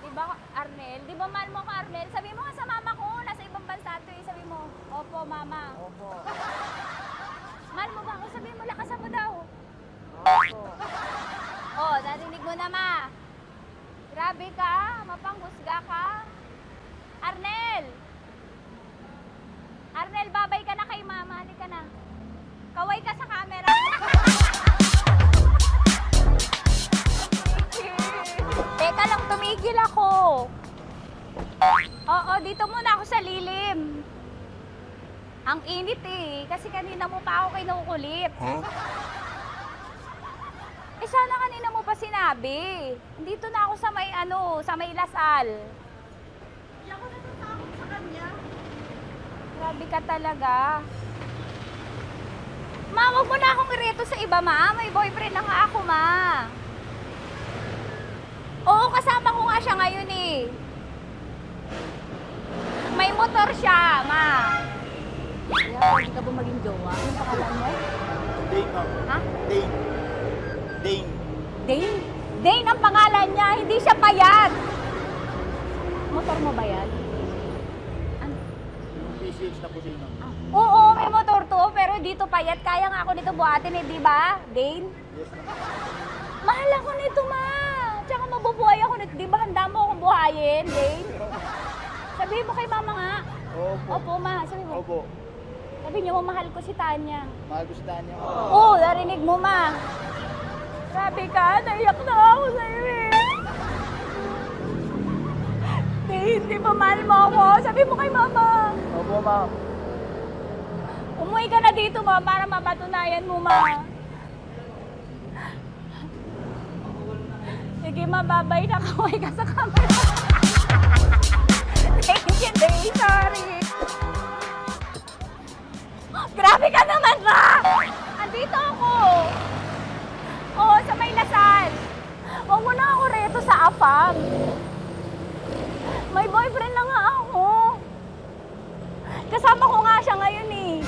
Di ba, Arnel? Di ba mahal mo ako, Arnel? Sabi mo nga sa mama ko, nasa ibang bansa to eh. Sabi mo, opo, mama. Opo. Mahal mo ba ako? Sabi mo, lakasan mo daw. Opo. Oh, narinig mo na, ma. Grabe ka, mapanghusga ka. Arnel! Arnel, babay ka na kay mama. Halika na. Kaway ka sa camera. Teka lang, tumigil ako. Oo, dito muna ako sa lilim. Ang init eh, kasi kanina mo pa ako kinukulit. Eh sana kanina mo pa sinabi. Dito na ako sa may sa may Lasal. Hindi ako natatakot sa kanya. Grabe ka talaga. Ma, wag mo na akong ireto sa iba, ma. May boyfriend na nga ako, ma. Oo, kasama ko nga siya ngayon eh. May motor siya, ma. Kaya, hindi ka ba maging jowa? Anong pangalan mo? Dane, ma'am. Ha? Dane. Dane. Dane? Dane ang pangalan niya, hindi siya payat. Motor mo ba yan? Ano? Yung PCH na puti, ma'am. Oo, may motor to, pero dito payat. Kaya nga ako nito buhatin eh, di ba? Dane? Yes, ma'am. Mahal ako nito, ma. Tsaka mabubuhay ako nito. Di ba handa mo akong buhayin, Dane? Sabihin mo kay mama nga. Opo. Opo, ma. Sabi mo. Opo. Sabi niyo mo, mahal ko si Tanya. Mahal ko si Tanya. Oo, narinig mo, ma. Grabe ka, naiyak na ako sa'yo eh. Hindi ba mahal mo ako? Sabi mo kay mama. Opo, ma'am. Umuwi ka na dito, ma, para mapatunayan mo, ma. Sige, ma, babay na. Kaway ka sa camera. Thank you, Day. Sorry. Grabe ka naman, ma! Andito ako. Oo, sa may Lasal. Huwag mo na ako reto sa afam. May boyfriend na nga ako. Kasama ko nga siya ngayon eh.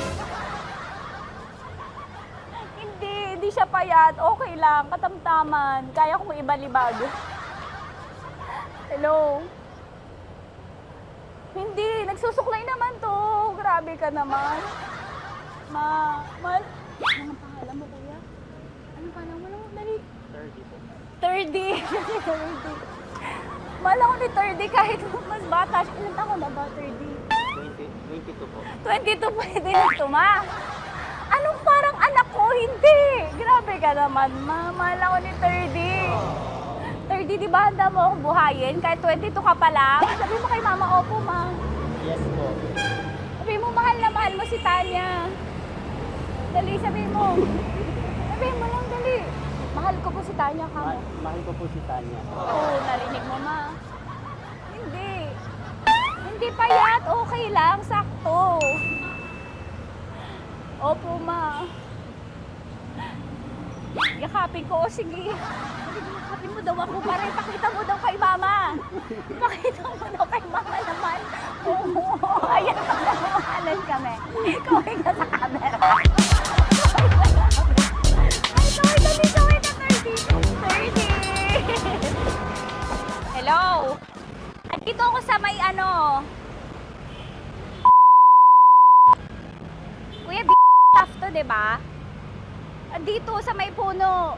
Hindi siya payat. Okay lang, katamtaman. Kaya kong ibalibag. Hello? Hindi, nagsusuklay naman to. Grabe ka naman. Anong pangalan mo, kuya? Anong pangalan mo? Dali. 30 po. 30. 30. Mahal ako ni 30 kahit mas bata siya. Ilan taon na ba, 30? 22 po. 22 pwede na ito, ma. Anong parang anak ko? Hindi. Grabe ka naman, ma. Mahal ako ni 30. 30, di ba handa mo akong buhayin? Kahit 22 ka pa lang. Sabi mo kay mama, opo, ma. Yes po. Sabi mo, mahal na mahal mo si Tanya. Dali, sabi mo. Sabi mo lang, dali. Mahal ko po si Tanya, ka mo. Mahal ko po si Tanya. Oo, narinig mo, ma. Hindi. Hindi payat. Okay lang, sakto. Opo, ma. Yakapin ko. O, sige. Yakapin mo daw ako para ipakita mo daw kay mama. Ipakita mo daw kay mama naman. Oo, ayan, pagmamahalan kami. Kaway ka sa camera. Ay, kaway ka, 30. Hello? Andito ako sa may Kuya, tough to, diba? Andito sa may puno.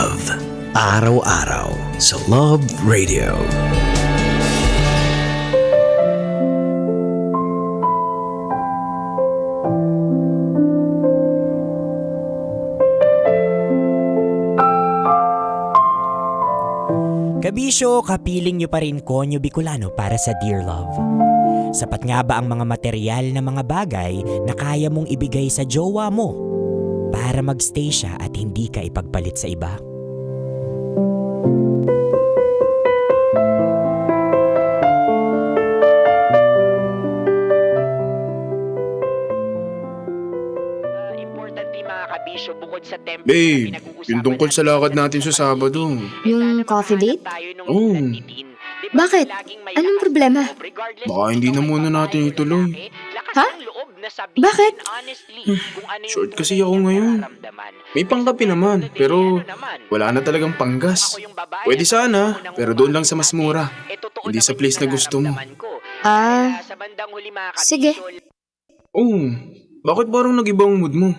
Love, araw-araw sa Love Radio. Kabisyo, kapiling nyo pa rin Konyo Bicolano para sa Dear Love. Sapat nga ba ang mga material na mga bagay na kaya mong ibigay sa jowa mo para magstay siya at hindi ka ipagpalit sa iba? Babe, yung tungkol sa lakad natin sa Sabado. Yung coffee date? Oo. Bakit? Anong problema? Baka hindi na muna natin ituloy. Ha? Bakit? Short kasi ako ngayon. May pangkapi naman, pero wala na talagang panggas. Pwede sana, pero doon lang sa mas mura. Hindi sa place na gusto mo. Sige. Oo, bakit parang nag-iba ang mood mo?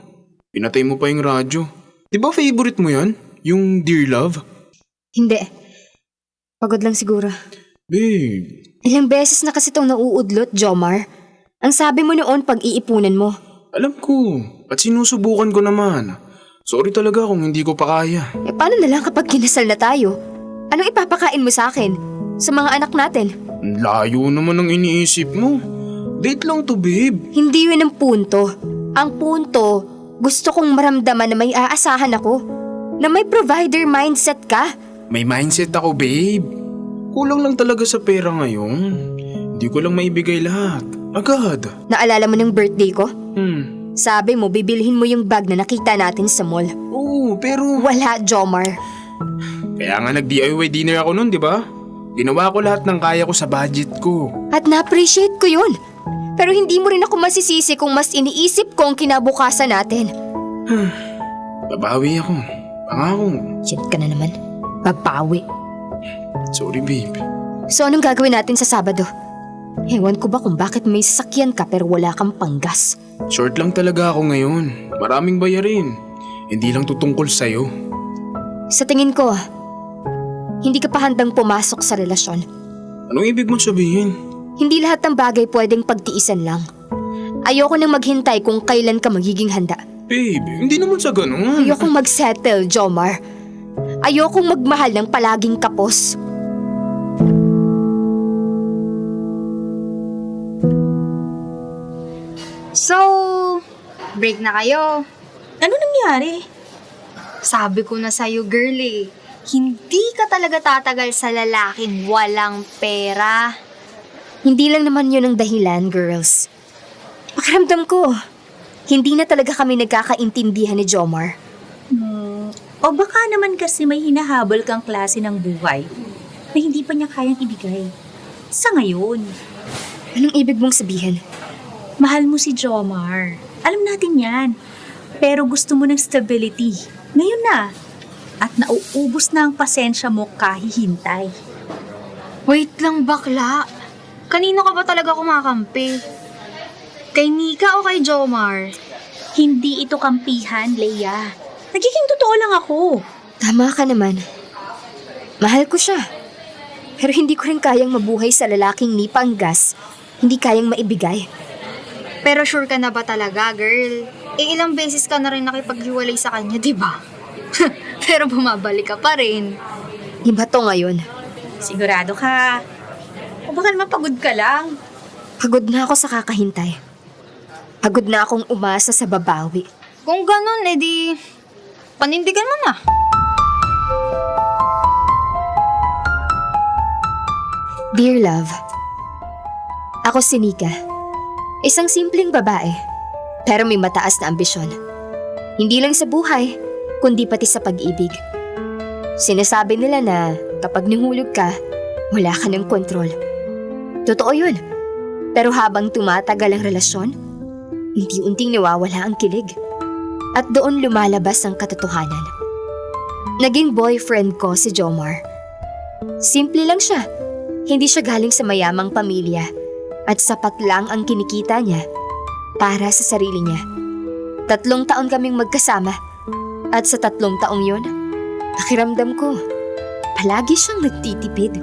Pinatay mo pa yung radyo. Di ba favorite mo yan? Yung Dear Love? Hindi. Pagod lang siguro. Babe. Ilang beses na kasi itong nauudlot, Jomar. Ang sabi mo noon pag-iipunan mo. Alam ko. At sinusubukan ko naman. Sorry talaga kung hindi ko pa kaya. Paano na lang kapag kinasal na tayo? Anong ipapakain mo sa akin? Sa mga anak natin? Layo naman ang iniisip mo. Date lang to, babe. Hindi yun ang punto. Ang punto, gusto kong maramdaman na may aasahan ako. Na may provider mindset ka. May mindset ako, babe. Kulang lang talaga sa pera ngayon. Hindi ko lang maibigay lahat. Agad. Naalala mo ng birthday ko? Sabi mo, bibilhin mo yung bag na nakita natin sa mall. Oo, pero... Wala, Jomar. Kaya nga nag-DIY dinner ako nun, di ba? Ginawa ko lahat ng kaya ko sa budget ko. At na-appreciate ko yun. Pero hindi mo rin ako masisisi kung mas iniisip ko ang kinabukasan natin. Babawi ako. Pangako. Shit ka na naman. Babawi. Sorry, babe. So anong gagawin natin sa Sabado? Ewan ko ba kung bakit may sasakyan ka pero wala kang panggas. Short lang talaga ako ngayon. Maraming bayarin. Hindi lang tutungkol sa'yo. Sa tingin ko, hindi ka pa handang pumasok sa relasyon. Anong ibig mong sabihin? Hindi lahat ng bagay pwedeng pagtiisan lang. Ayoko nang maghintay kung kailan ka magiging handa. Babe, hindi naman sa ganun. Ayokong magsettle, Jomar. Ayokong magmahal ng palaging kapos. So, break na kayo. Ano nangyari? Sabi ko na sa'yo, girl eh. Hindi ka talaga tatagal sa lalaking walang pera. Hindi lang naman yun ang dahilan, girls. Pakiramdam ko, hindi na talaga kami nagkakaintindihan ni Jomar. O baka naman kasi may hinahabol kang klase ng buhay na hindi pa niya kayang ibigay. Sa ngayon. Anong ibig mong sabihin? Mahal mo si Jomar. Alam natin yan. Pero gusto mo ng stability. Ngayon na. At nauubos na ang pasensya mo kahihintay. Wait lang, bakla. Kanino ka ba talaga kumakampi? Kay Nika o kay Jomar? Hindi ito kampihan, Leia. Nagiging totoo lang ako. Tama ka naman. Mahal ko siya. Pero hindi ko rin kayang mabuhay sa lalaking ni panggas. Hindi kayang maibigay. Pero sure ka na ba talaga, girl? Ilang beses ka na rin nakipaghiwalay sa kanya, di ba? Pero bumabalik ka pa rin. Iba to ngayon. Sigurado ka. O baka naman pagod ka lang. Pagod na ako sa kakahintay. Pagod na akong umasa sa babawi. Kung ganun, edi panindigan mo na. Dear Love, ako si Nika. Isang simpleng babae, pero may mataas na ambisyon. Hindi lang sa buhay, kundi pati sa pag-ibig. Sinasabi nila na kapag nahulog ka, wala ka ng kontrol. Totoo yun. Pero habang tumatagal ang relasyon, unti-unting nawawala ang kilig. At doon lumalabas ang katotohanan. Naging boyfriend ko si Jomar. Simple lang siya. Hindi siya galing sa mayamang pamilya at sapat lang ang kinikita niya para sa sarili niya. 3 taon kaming magkasama at sa 3 taong yun, Pakiramdam ko, palagi siyang nagtitipid.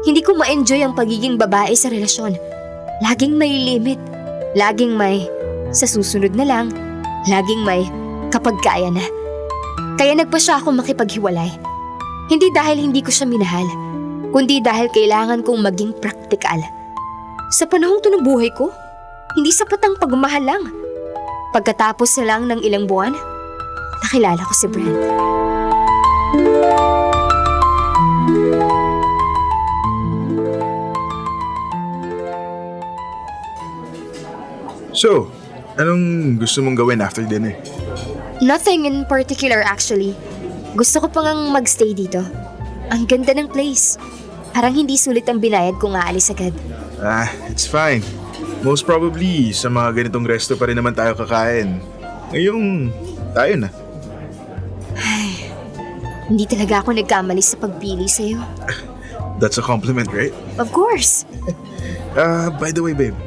Hindi ko ma-enjoy ang pagiging babae sa relasyon. Laging may limit. Laging may sa susunod na lang. Laging may kapag kaya na. Kaya nagpa siya akong makipaghiwalay. Hindi dahil hindi ko siya minahal, kundi dahil kailangan kong maging praktikal. Sa panahong to ng buhay ko, hindi sapat ang pagmamahal lang. Pagkatapos na lang ng ilang buwan, nakilala ko si Brent. So, anong gusto mong gawin after dinner? Nothing in particular actually. Gusto ko pang magstay dito. Ang ganda ng place. Parang hindi sulit ang binayad kung aalis agad. It's fine. Most probably, sa mga ganitong resto pa rin naman tayo kakain. Ngayong, tayo na. Ay, hindi talaga ako nagkamali sa pagpili sa'yo. That's a compliment, right? Of course. By the way, babe.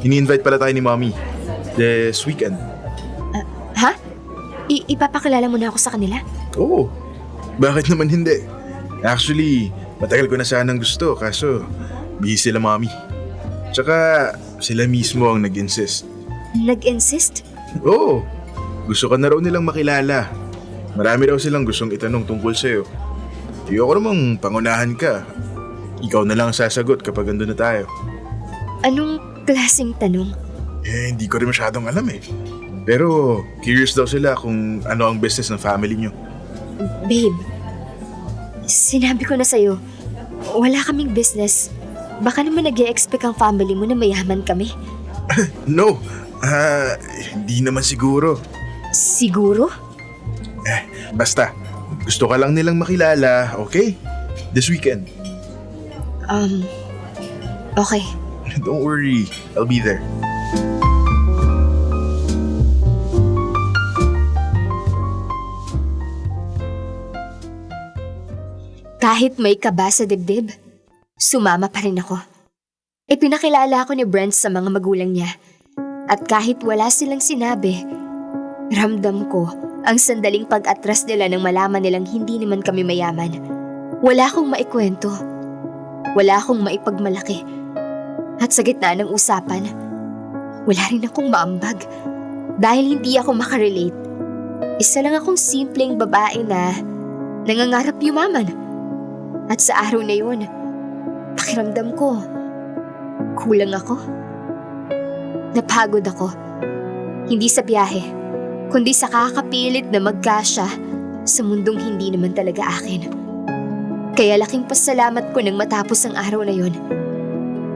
Ini-invite pala tayo ni Mommy. This weekend. Ha? Ipapakilala mo na ako sa kanila? Oo. Bakit naman hindi? Actually, matagal ko na sanang gusto kaso busy sila Mommy. Tsaka sila mismo ang nag-insist. Nag-insist? Oo. Gusto ka na raw nilang makilala. Marami raw silang gustong itanong tungkol sa'yo. Ayoko namang pangunahan ka. Ikaw na lang sasagot kapag andun na tayo. Anong klaseng tanong? Hindi ko rin masyadong alam eh. Pero curious daw sila kung ano ang business ng family nyo. Babe, sinabi ko na sa'yo, wala kaming business. Baka naman nag-e-expect ang family mo na mayaman kami. No, hindi naman siguro. Siguro? Basta, gusto ka lang nilang makilala, okay? This weekend. Okay. Don't worry, I'll be there. Kahit may kaba sa dibdib, sumama pa rin ako. Ipinakilala ako ni Brent sa mga magulang niya. At kahit wala silang sinabi, ramdam ko ang sandaling pag-atras nila nang malaman nilang hindi naman kami mayaman. Wala akong maikwento. Wala akong maipagmalaki. At sa gitna ng usapan, wala rin akong maambag. Dahil hindi ako makarelate. Isa lang akong simpleng babae na nangangarap yumaman. At sa araw na yun, pakiramdam ko, kulang ako. Napagod ako. Hindi sa biyahe, kundi sa kakapilit na magkasya sa mundong hindi naman talaga akin. Kaya laking pasalamat ko nang matapos ang araw na yun.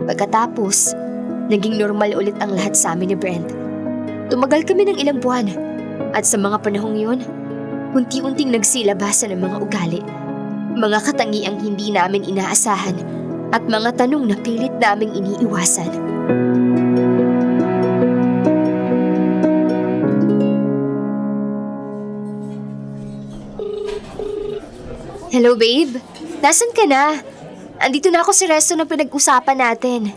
Pagkatapos, naging normal ulit ang lahat sa amin ni Brent. Tumagal kami ng ilang buwan at sa mga panahong yun, unti-unting nagsilabasan ng mga ugali. Mga katangiang hindi namin inaasahan at mga tanong na pilit naming iniiwasan. Hello babe, nasan ka na? Andito na ako sa resto na pinag-usapan natin.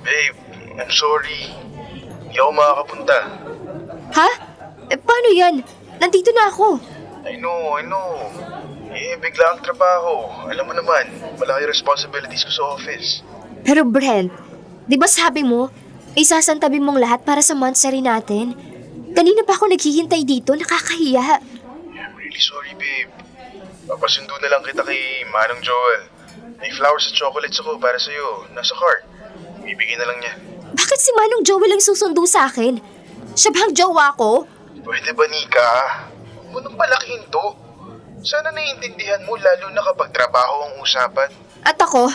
Babe, I'm sorry. Hindi ako makakapunta. Ha? Paano yan? Nandito na ako. I know. Bigla ang trabaho. Alam mo naman, malaki responsibilities ko sa office. Pero Brent, di ba sabi mo, isasantabi mong lahat para sa monthsary natin? Kanina pa ako naghihintay dito, nakakahiya. I'm really sorry, babe. Papasundo na lang kita kay Manong Joel. May flowers at chocolates ako para sa'yo. Nasa cart. Bibigyan na lang niya. Bakit si Manong Joel ang susundo sa akin? Siya ba ang jowa ko? Pwede ba, Nika? Huwag mo nang palakihin to. Sana naiintindihan mo lalo na kapag trabaho ang usapan. At ako?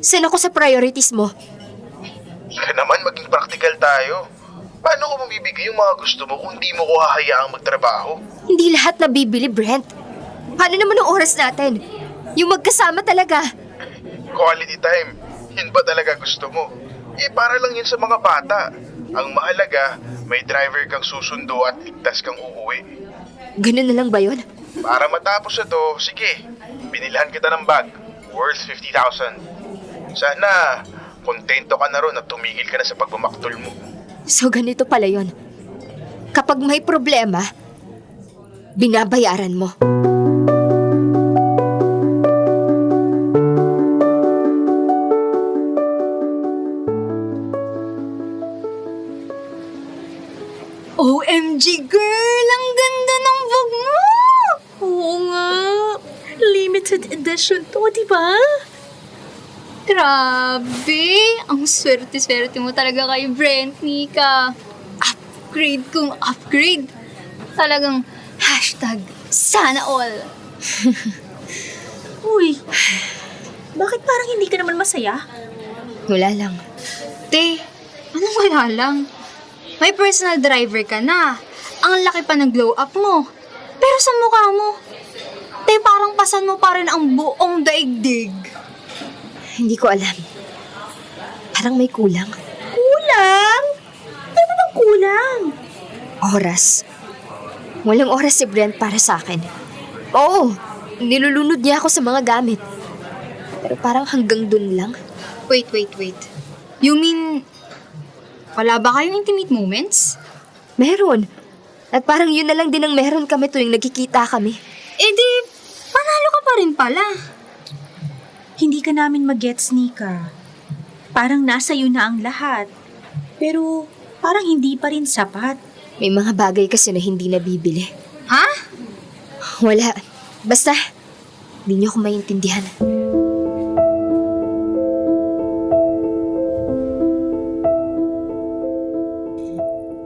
Saan ako sa priorities mo? Ika naman, maging practical tayo. Paano ko mabibigay yung mga gusto mo kung di mo ko hahayaang magtrabaho? Hindi lahat nabibili, Brent. Paano naman ang oras natin? Yung magkasama talaga. Quality time. Yun ba talaga gusto mo? Para lang yun sa mga bata. Ang mahalaga, may driver kang susundo at ligtas kang uuwi. Ganun na lang ba yun? Para matapos na to, sige, binilhan kita ng bag worth 50,000. Sana, kontento ka na ron at tumigil ka na sa pagmamaktol mo. So ganito pala yun. Kapag may problema, binabayaran mo. OMG girl! Ang ganda ng bag mo! Oo nga. Limited edition to, di ba? Grabe! Ang swerte-swerte mo talaga kay Brent, Nika. Upgrade kung upgrade. Talagang #sana all. Uy, bakit parang hindi ka naman masaya? Wala lang. Te, anong wala lang? May personal driver ka na. Ang laki pa ng glow up mo. Pero sa mukha mo, te, parang pasan mo pa rin ang buong daigdig. Hindi ko alam. Parang may kulang. Kulang? Ano bang kulang? Oras. Walang oras si Brent para sa akin. Oo, nilulunod niya ako sa mga gamit. Pero parang hanggang dun lang. Wait. You mean, wala ba kayong intimate moments? Meron. At parang yun na lang din ang meron kami tuwing nagkikita kami. Eh di, panalo ka pa rin pala. Hindi ka namin mag-gets, Nika. Parang nasa iyo na ang lahat. Pero parang hindi pa rin sapat. May mga bagay kasi na hindi nabibili. Ha? Wala. Basta, hindi niyo ako maintindihan.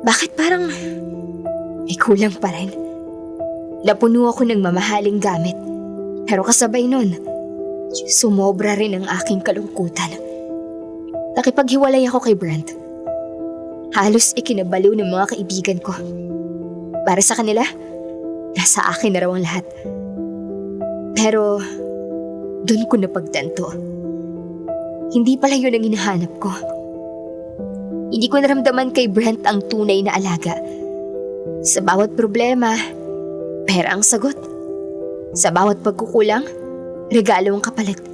Bakit parang may kulang pa rin? Napuno ako ng mamahaling gamit. Pero kasabay nun, sumobra rin ang aking kalungkutan. Nakipaghiwalay ako kay Brent. Halos ikinabaliw ng mga kaibigan ko. Para sa kanila, nasa akin na raw ang lahat. Pero, dun ko napagtanto. Hindi pala yun ang hinahanap ko. Hindi ko naramdaman kay Brent ang tunay na alaga. Sa bawat problema, pera ang sagot. Sa bawat pagkukulang, regalo ang kapalit.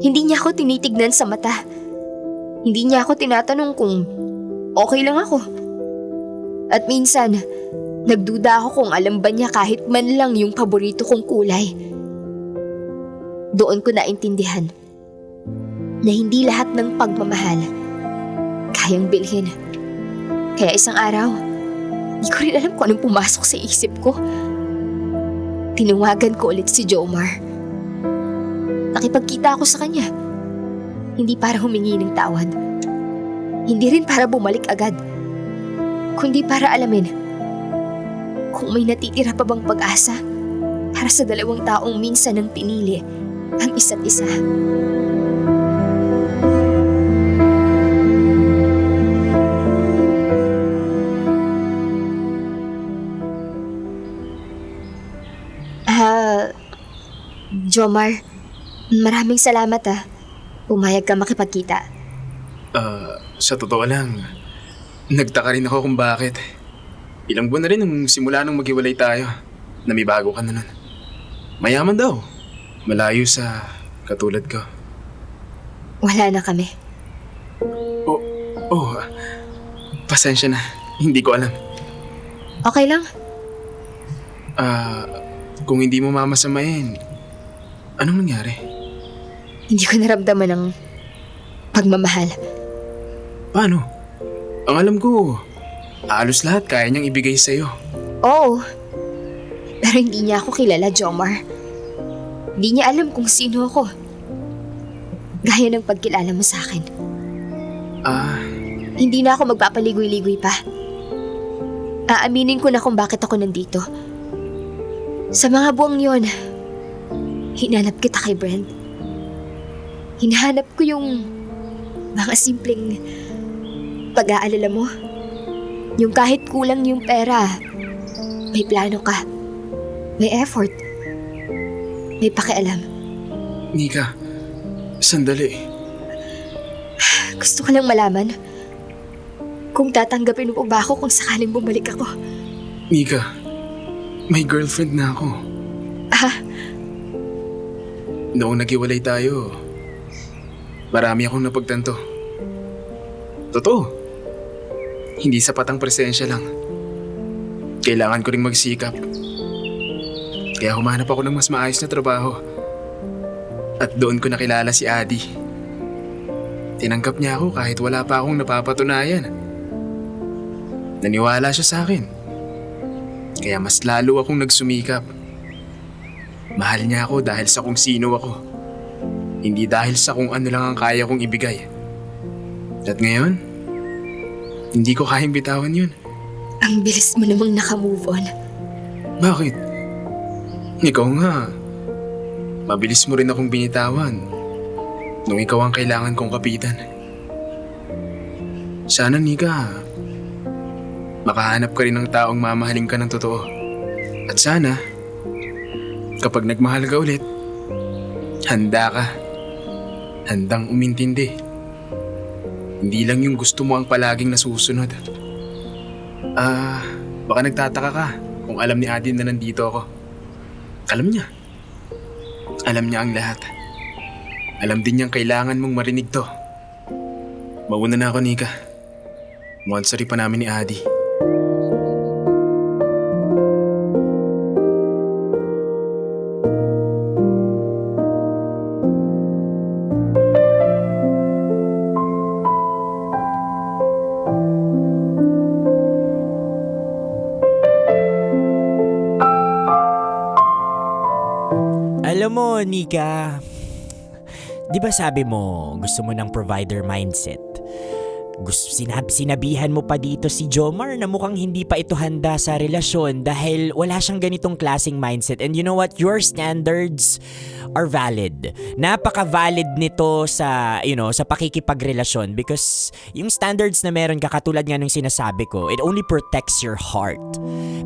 Hindi niya ako tinitignan sa mata. Hindi niya ako tinatanong kung okay lang ako. At minsan, nagduda ako kung alam ba niya kahit man lang yung paborito kong kulay. Doon ko naintindihan na hindi lahat ng pagmamahal kayang bilhin. Kaya isang araw, di ko rin alam kung anong pumasok sa isip ko. Tinawagan ko ulit si Jomar. Nakipagkita ako sa kanya. Hindi para humingi ng tawad. Hindi rin para bumalik agad. Kundi para alamin kung may natitira pa bang pag-asa para sa dalawang taong minsan nang pinili ang isa't isa. Jomar, maraming salamat Pumayag ka makipagkita. Sa totoo lang, nagtaka rin ako kung bakit. Ilang buwan na rin nung simula nung maghiwalay tayo na may bago ka na nun. Mayaman daw. Malayo sa katulad ko. Wala na kami. Pasensya na. Hindi ko alam. Okay lang. Kung hindi mo mamasamayin, anong nangyari? Hindi ko naramdaman ng pagmamahal. Paano? Ang alam ko, halos lahat kaya niyang ibigay sa'yo. Oo. Pero hindi niya ako kilala, Jomar. Hindi niya alam kung sino ako. Gaya ng pagkilala mo sa akin. Hindi na ako magpapaligoy-ligoy pa. Aaminin ko na kung bakit ako nandito. Sa mga buwang yon, hinanap kita kay Brent. Hinahanap ko yung mga simpleng pag-aalala mo. Yung kahit kulang yung pera, may plano ka. May effort. May pakialam. Nika, sandali. Gusto ko lang malaman kung tatanggapin mo ba ako kung sakaling bumalik ako. Nika, may girlfriend na ako. Noong naghiwalay tayo, marami akong napagtanto. Totoo. Hindi sapat ang presensya lang. Kailangan ko ring magsikap Kaya humanap ako ng mas maayos na trabaho. At doon ko nakilala si Adi. Tinanggap niya ako kahit wala pa akong napapatunayan. Naniwala siya sa akin. Kaya mas lalo akong nagsumikap. Mahal niya ako dahil sa kung sino ako. Hindi dahil sa kung ano lang ang kaya kong ibigay. At ngayon, hindi ko kayang bitawan yun. Ang bilis mo namang nakamove on. Bakit? Ikaw nga. Mabilis mo rin akong binitawan nung ikaw ang kailangan kong kapitan. Sana, Nika, makahanap ka rin ng taong mamahalin ka ng totoo. At sana, kapag nagmahal ka ulit, handa ka. Handang umintindi. Hindi lang yung gusto mo ang palaging nasusunod. Baka nagtataka ka kung alam ni Adi na nandito ako. Alam niya. Alam niya ang lahat. Alam din niyang kailangan mong marinig to. Mauna na ako, Nika. Monstery pa namin ni Adi. Alam mo, Nika, di ba sabi mo gusto mo ng provider mindset? Sinabihan mo pa dito si Jomar na mukhang hindi pa ito handa sa relasyon dahil wala siyang ganitong klaseng mindset. And you know what? Your standards are valid. Napaka-valid nito sa, sa pakikipagrelasyon because yung standards na meron ka katulad nga nung sinasabi ko, it only protects your heart.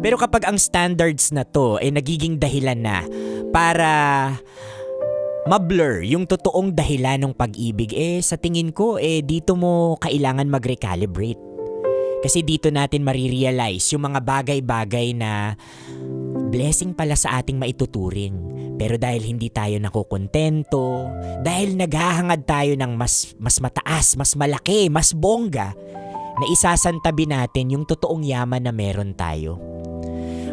Pero kapag ang standards na to ay nagiging dahilan na para mablur yung totoong dahilan ng pag-ibig, sa tingin ko, dito mo kailangan mag-recalibrate. Kasi dito natin marirealize yung mga bagay-bagay na blessing pala sa ating maituturing. Pero dahil hindi tayo nakukontento, dahil naghahangad tayo ng mas mataas, mas malaki, mas bongga, na isasantabi natin yung totoong yaman na meron tayo.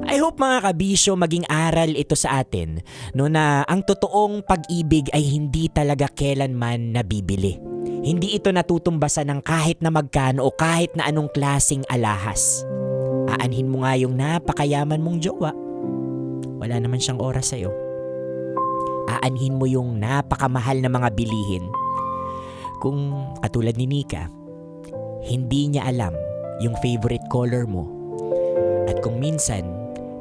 I hope mga kabisyo maging aral ito sa atin na ang totoong pag-ibig ay hindi talaga kailanman nabibili. Hindi ito natutumbasan ng kahit na magkano o kahit na anong klaseng alahas. Aanhin mo nga yung napakayaman mong jowa. Wala naman siyang oras sa'yo. Aanhin mo yung napakamahal na mga bilihin. Kung katulad ni Nika, hindi niya alam yung favorite color mo. At kung minsan,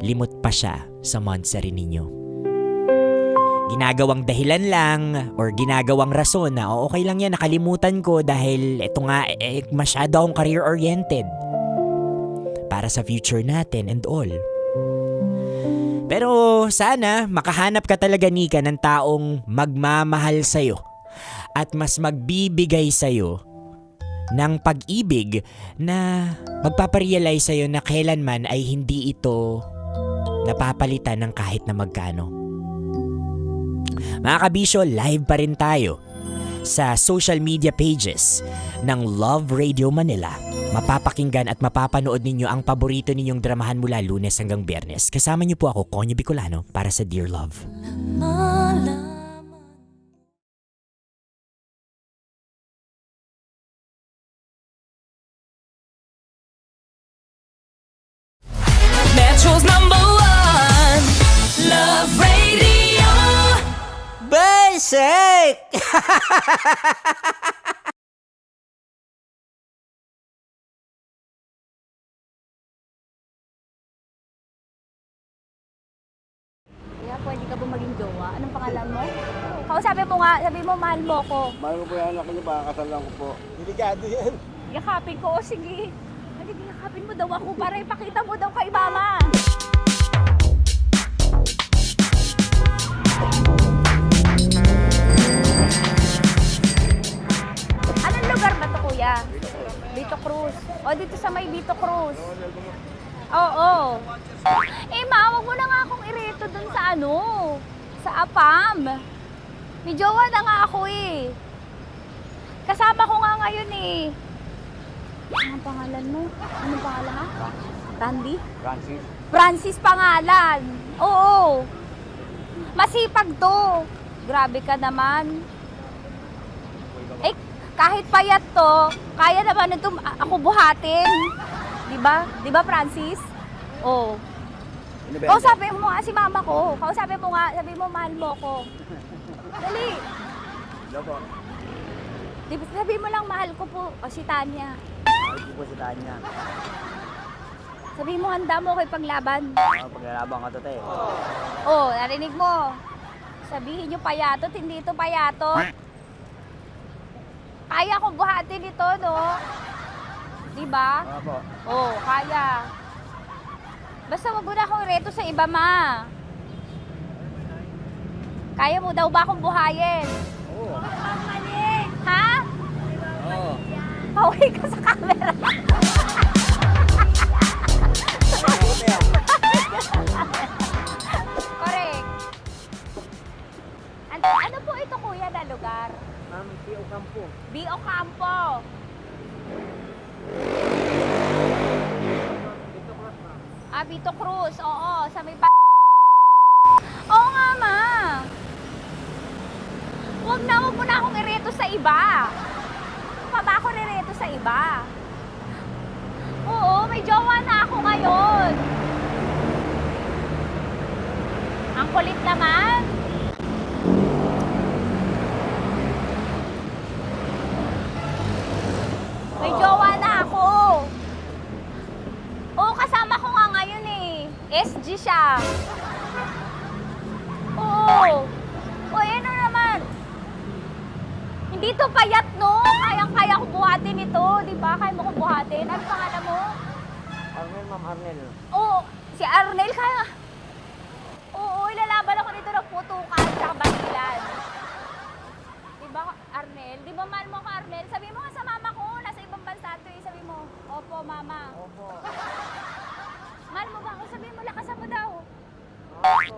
limot pa siya sa monthsary ninyo. Ginagawang dahilan lang or ginagawang rason na okay lang yan, nakalimutan ko dahil ito nga masyado akong career-oriented para sa future natin and all. Pero sana makahanap ka talaga, Nika, ng taong magmamahal sa'yo at mas magbibigay sa'yo ng pag-ibig na magpaparealize sa'yo na kailanman ay hindi ito napapalitan ng kahit na magkano. Mga kabisyo, live pa rin tayo sa social media pages ng Love Radio Manila. Mapapakinggan at mapapanood ninyo ang paborito ninyong dramahan mula Lunes hanggang Biyernes. Kasama niyo po ako, Konyo Bicolano, para sa Dear Love. Metro's #1 Love Radio. Basic! Kaya pwede ka ba maging jowa? Anong pangalan mo? Kausapin mo nga, sabi mo mahal mo ko. Mahal ko po yan, anak niyo, pakakasal lang ko po. Delikado yan. Yakapin ko, o sige. Nagiging yakapin mo daw ako para ipakita mo daw kay mama. Anong lugar ba to, kuya? Vito Cruz. O, dito sa may Vito Cruz. Oo. Ma, wag mo na nga akong ireto dun sa sa APAM. May jowa na nga ako Kasama ko nga ngayon Anong pangalan mo? Anong pangalan ha? Randy? Francis. Francis pangalan. Oo. Masipag to. Grabe ka naman. Eh, kahit payat to, kaya naman ito ako buhatin. Di ba, Francis? Oh. Kausapin mo nga si mama ko. Kausapin mo nga, sabi mo, mahal mo ko. Dali. Sabi mo lang, mahal ko po. O, si Tanya. Mahal ko po si Tanya. Sabi mo, handa mo kay paglaban. Paglalaban ka to, te. Oh, narinig mo. Sabihin nyo payatot, hindi ito payatot. Kaya kong buhatin ito, no? Diba? Opo. Oh, kaya. Basta wag mo na akong reto sa iba, ma. Kaya mo daw ba akong buhayin? Oo. Ha? Oo. Pauwi ka sa camera. Correct. Ano po ito, kuya, na lugar? Ma'am, P.O. Campo. B.O. Campo. Vito Cruz. Oo, sa may Oo nga, ma. Huwag mo na akong ireto sa iba. Pa ba ako nireto sa iba? Oo, may jowa na ako ngayon. Ang kulit naman. May jowa na ako. Oo, kasama ko nga ngayon eh. SG siya. Oo. O, ano naman? Hindi to payat, no? Kayang-kaya ko buhatin ito. Di ba? Kaya mo kong buhatin. Ano pangalan mo? Arnel, ma'am, Arnel. Oo, si Arnel kaya. Oo, ilalaban ako nito ng putukan sa basilan. Di ba, Arnel? Di ba mahal mo ko, Arnel? Sabi mo nga sa mama ko, nasa ibang bansa ito eh. Sabi mo, opo, mama. Opo. Mahal mo ba ako? Sabi mo, lakasan mo daw. Opo.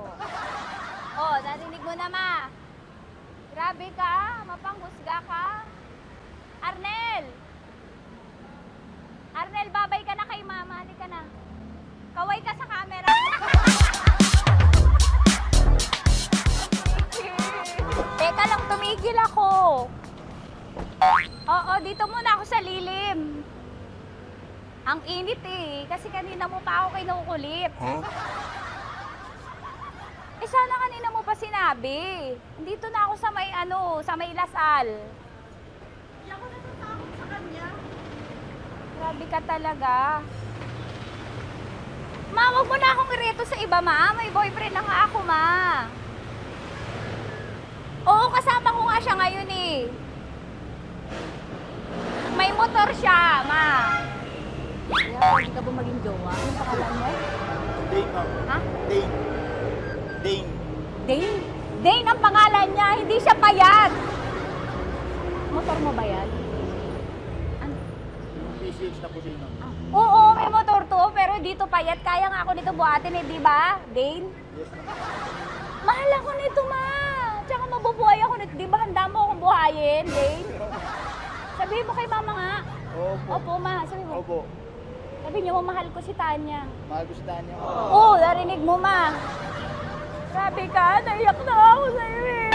Oh, narinig mo na, ma. Grabe ka, mapanghusga ka. Arnel! Arnel, babay ka na kay mama. Halika na. Kaway ka sa camera. Teka lang, tumigil ako. Oo, dito muna ako sa lilim. Ang init eh, kasi kanina mo pa ako kinukulit. Huh? Eh sana kanina mo pa sinabi. Dito na ako sa may sa may Lasal. Hindi ako natatakot sa kanya. Grabe ka talaga. Ma, wag mo na akong ireto sa iba, ma. May boyfriend na nga ako, ma. Oo, kasama ko nga siya ngayon eh. May motor siya, ma. Kaya pwede ka ba maging jowa? Anong pangalan mo? Dane, ma'am. Ha? Dane. Dane. Dane? Dane ang pangalan niya, hindi siya payat. Motor mo ba yan? Ano? PCH na po din, ma'am. Oo, may motor to, pero dito payat. Kaya nga ako nito buhatin eh, di ba? Dane? Yes, ma'am. Mahal ako nito, ma. Tsaka mabubuhay ako nito. Di ba handa mo akong buhayin, Dane? Sabihin mo kay mama nga. Opo. Opo, ma. Sabi mo. Opo. Sabi niyo, mahal ko si Tanya. Mahal ko si Tanya. Oo, narinig mo, ma. Grabe ka, naiyak na ako sa'yo eh.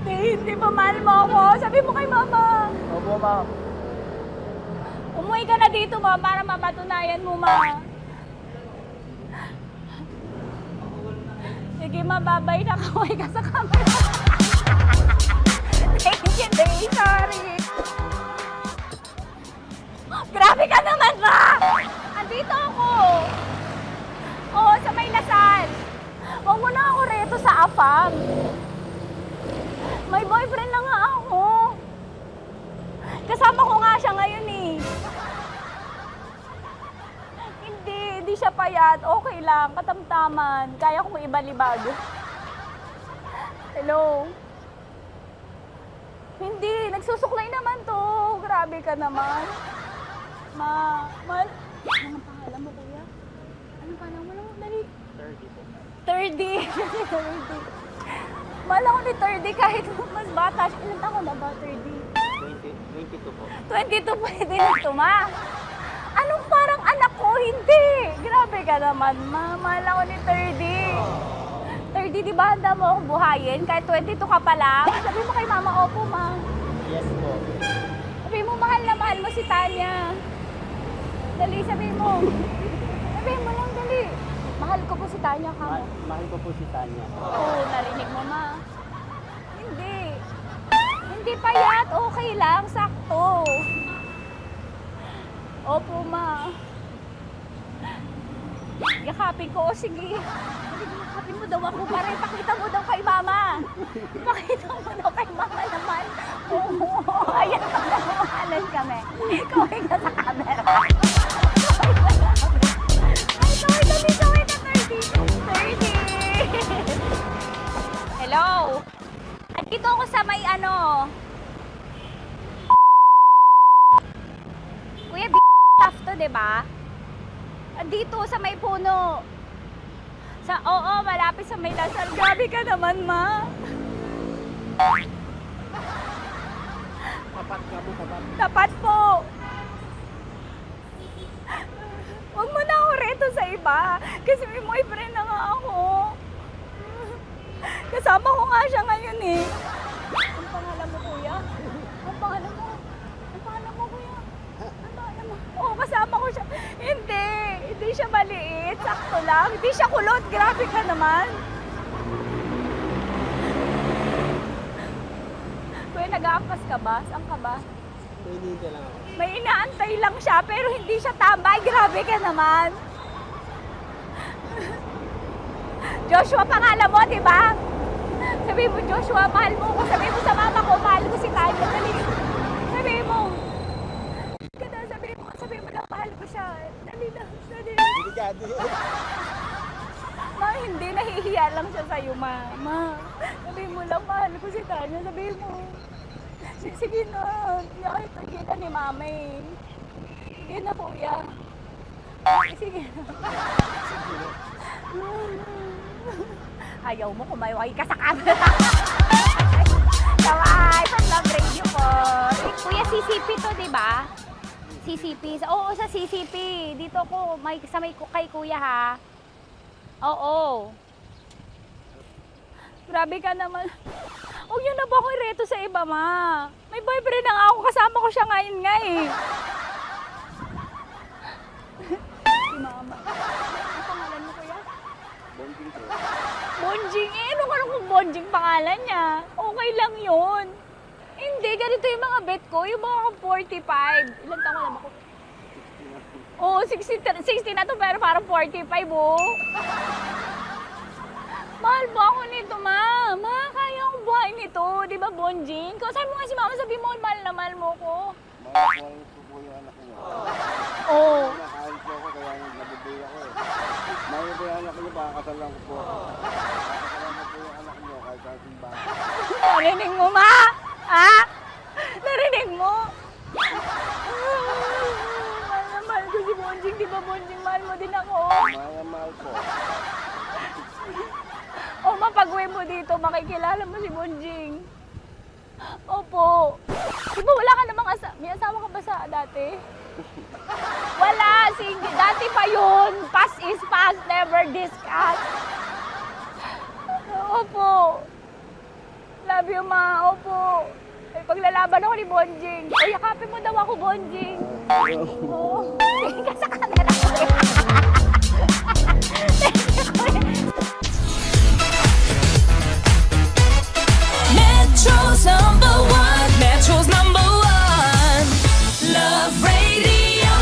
Hindi ba mahal mo ako? Sabi mo kay mama. Opo, ma'am. Umuwi ka na dito, ma, para mapatunayan mo, ma. Sige, ma, babay na. Kaway ka sa camera. Thank you, Day. Sorry. Grabe ka naman, ma! Andito ako. Oo, sa may Lasal. Huwag mo na ako reto sa afam. May boyfriend na nga ako. Kasama ko nga siya ngayon eh. Hindi siya payat. Okay lang, katamtaman. Kaya kong ibalibag. Hello? Hindi, nagsusuklay naman to. Grabe ka naman. Anong pangalan mo, kuya? Anong pangalan mo lang? Dali. 30. 30. Mahal ako ni 30 kahit mas bata siya. Ilan taon na ba, 30? 22 po. 22 pwede na ito, ma. Anong parang anak ko? Hindi. Grabe ka naman, ma. Mahal ako ni 30. Daddy, di ba handa mo akong buhayin? Kahit 22 ka pa lang? Sabi mo kay Mama, opo, Ma. Yes po. Sabi mo, mahal na mahal mo si Tanya. Dali, sabi mo. Sabi mo lang, dali. Mahal ko po si Tanya, ka mo. Mahal ko po si Tanya. Oo, narinig mo, Ma. Hindi. Hindi payat, okay lang, sakto. Opo, Ma. Yakapin ko, o sige. Yakapin mo daw ako para ipakita mo daw kay Mama. Ipakita mo daw kay Mama naman. Oo, ayan, nagmamahalan kami. Kaway ka sa camera. Ay, kaway ka 30. Hello? Andito ako sa may Kuya, tough to, diba? Dito sa may puno. Oo, malapit sa may Lasal. Grabe ka naman, Ma. Tapat ka mo, tapat. Tapat po. Huwag mo na ako reto sa iba. Kasi may boyfriend na nga ako. Kasama ko nga siya ngayon eh. Ang pangalan mo, Kuya? Ang pangalan mo? Ang pangalan mo, Kuya? Ang pangalan mo? Oo, kasama ko siya. Hindi siya maliit. Sakto lang. Hindi siya kulot. Grabe ka naman. Kuya, nag-aangkas ka ba? Saan ka ba? Pwede ka lang ako. May inaantay lang siya, pero hindi siya tambay. Grabe ka naman. Joshua, pangalan mo, di ba? Sabi mo, Joshua, mahal mo ko. Sabi mo sa mama ko, mahal ko si Tanya. Dali. Sabi mo. Sabi mo lang, mahal ko siya. Dali lang. Ma, hindi. Nahihiya lang siya sa'yo, Ma. Sabi mo lang, mahal ko si Tanya. Sabi mo. Sige na. Kahit nakita ni Mama eh. Sige na, Kuya. Sige na. Ayaw mo, kumayaway ka sa camera. Kaway, from Love Radio po. Kuya, CCP to, di ba? CCP. Oo, sa CCP. Dito ko, sa may kay Kuya, ha? Oo. Grabe ka naman. Huwag niyo na ba ako ireto sa iba, Ma? May boyfriend na nga ako. Kasama ko siya ngayon nga eh. Si Mama. Ang pangalan mo, Kuya? Bonjing po. Bonjing? Ano kung Bonjing pangalan niya? Okay lang yun. Hindi, ganito yung mga bet ko. Yung mga 45. Ilan taon lang ako? Oo, 60 na to pero parang 45, oh. Mahal ba ako nito, Ma? Ma, kaya akong buhay nito. Di ba, Bonjing? Sabi mo nga si Mama, sabi mo, mahal na mahal mo ko. Mahal ko po yung anak niyo. Oo. Nakahal po ako kaya nabibigay ako eh. Mahal po yung anak niyo, baka kasal lang ko po. Kasal lang po yung anak niyo kahit sa simbahan. Narinig mo, Ma? Ha? Narinig mo? Mahal na mahal ko si Bonjing. Di ba, Bonjing, mahal mo din ako? Mahal po. O, mapag-uwi mo dito, makikilala mo si Bonjing. Opo. Di ba wala ka namang may asawa ka ba sa dati? Wala, dati pa yun. Past is past, never discuss. Opo. Love you, Ma. Opo. Ay, paglalaban ako ni Bonjing. O, yakapin mo daw ako, Bonjing. Oo. Tingin ka sa camera ko. Metro's number one. Metro's number one. Love Radio.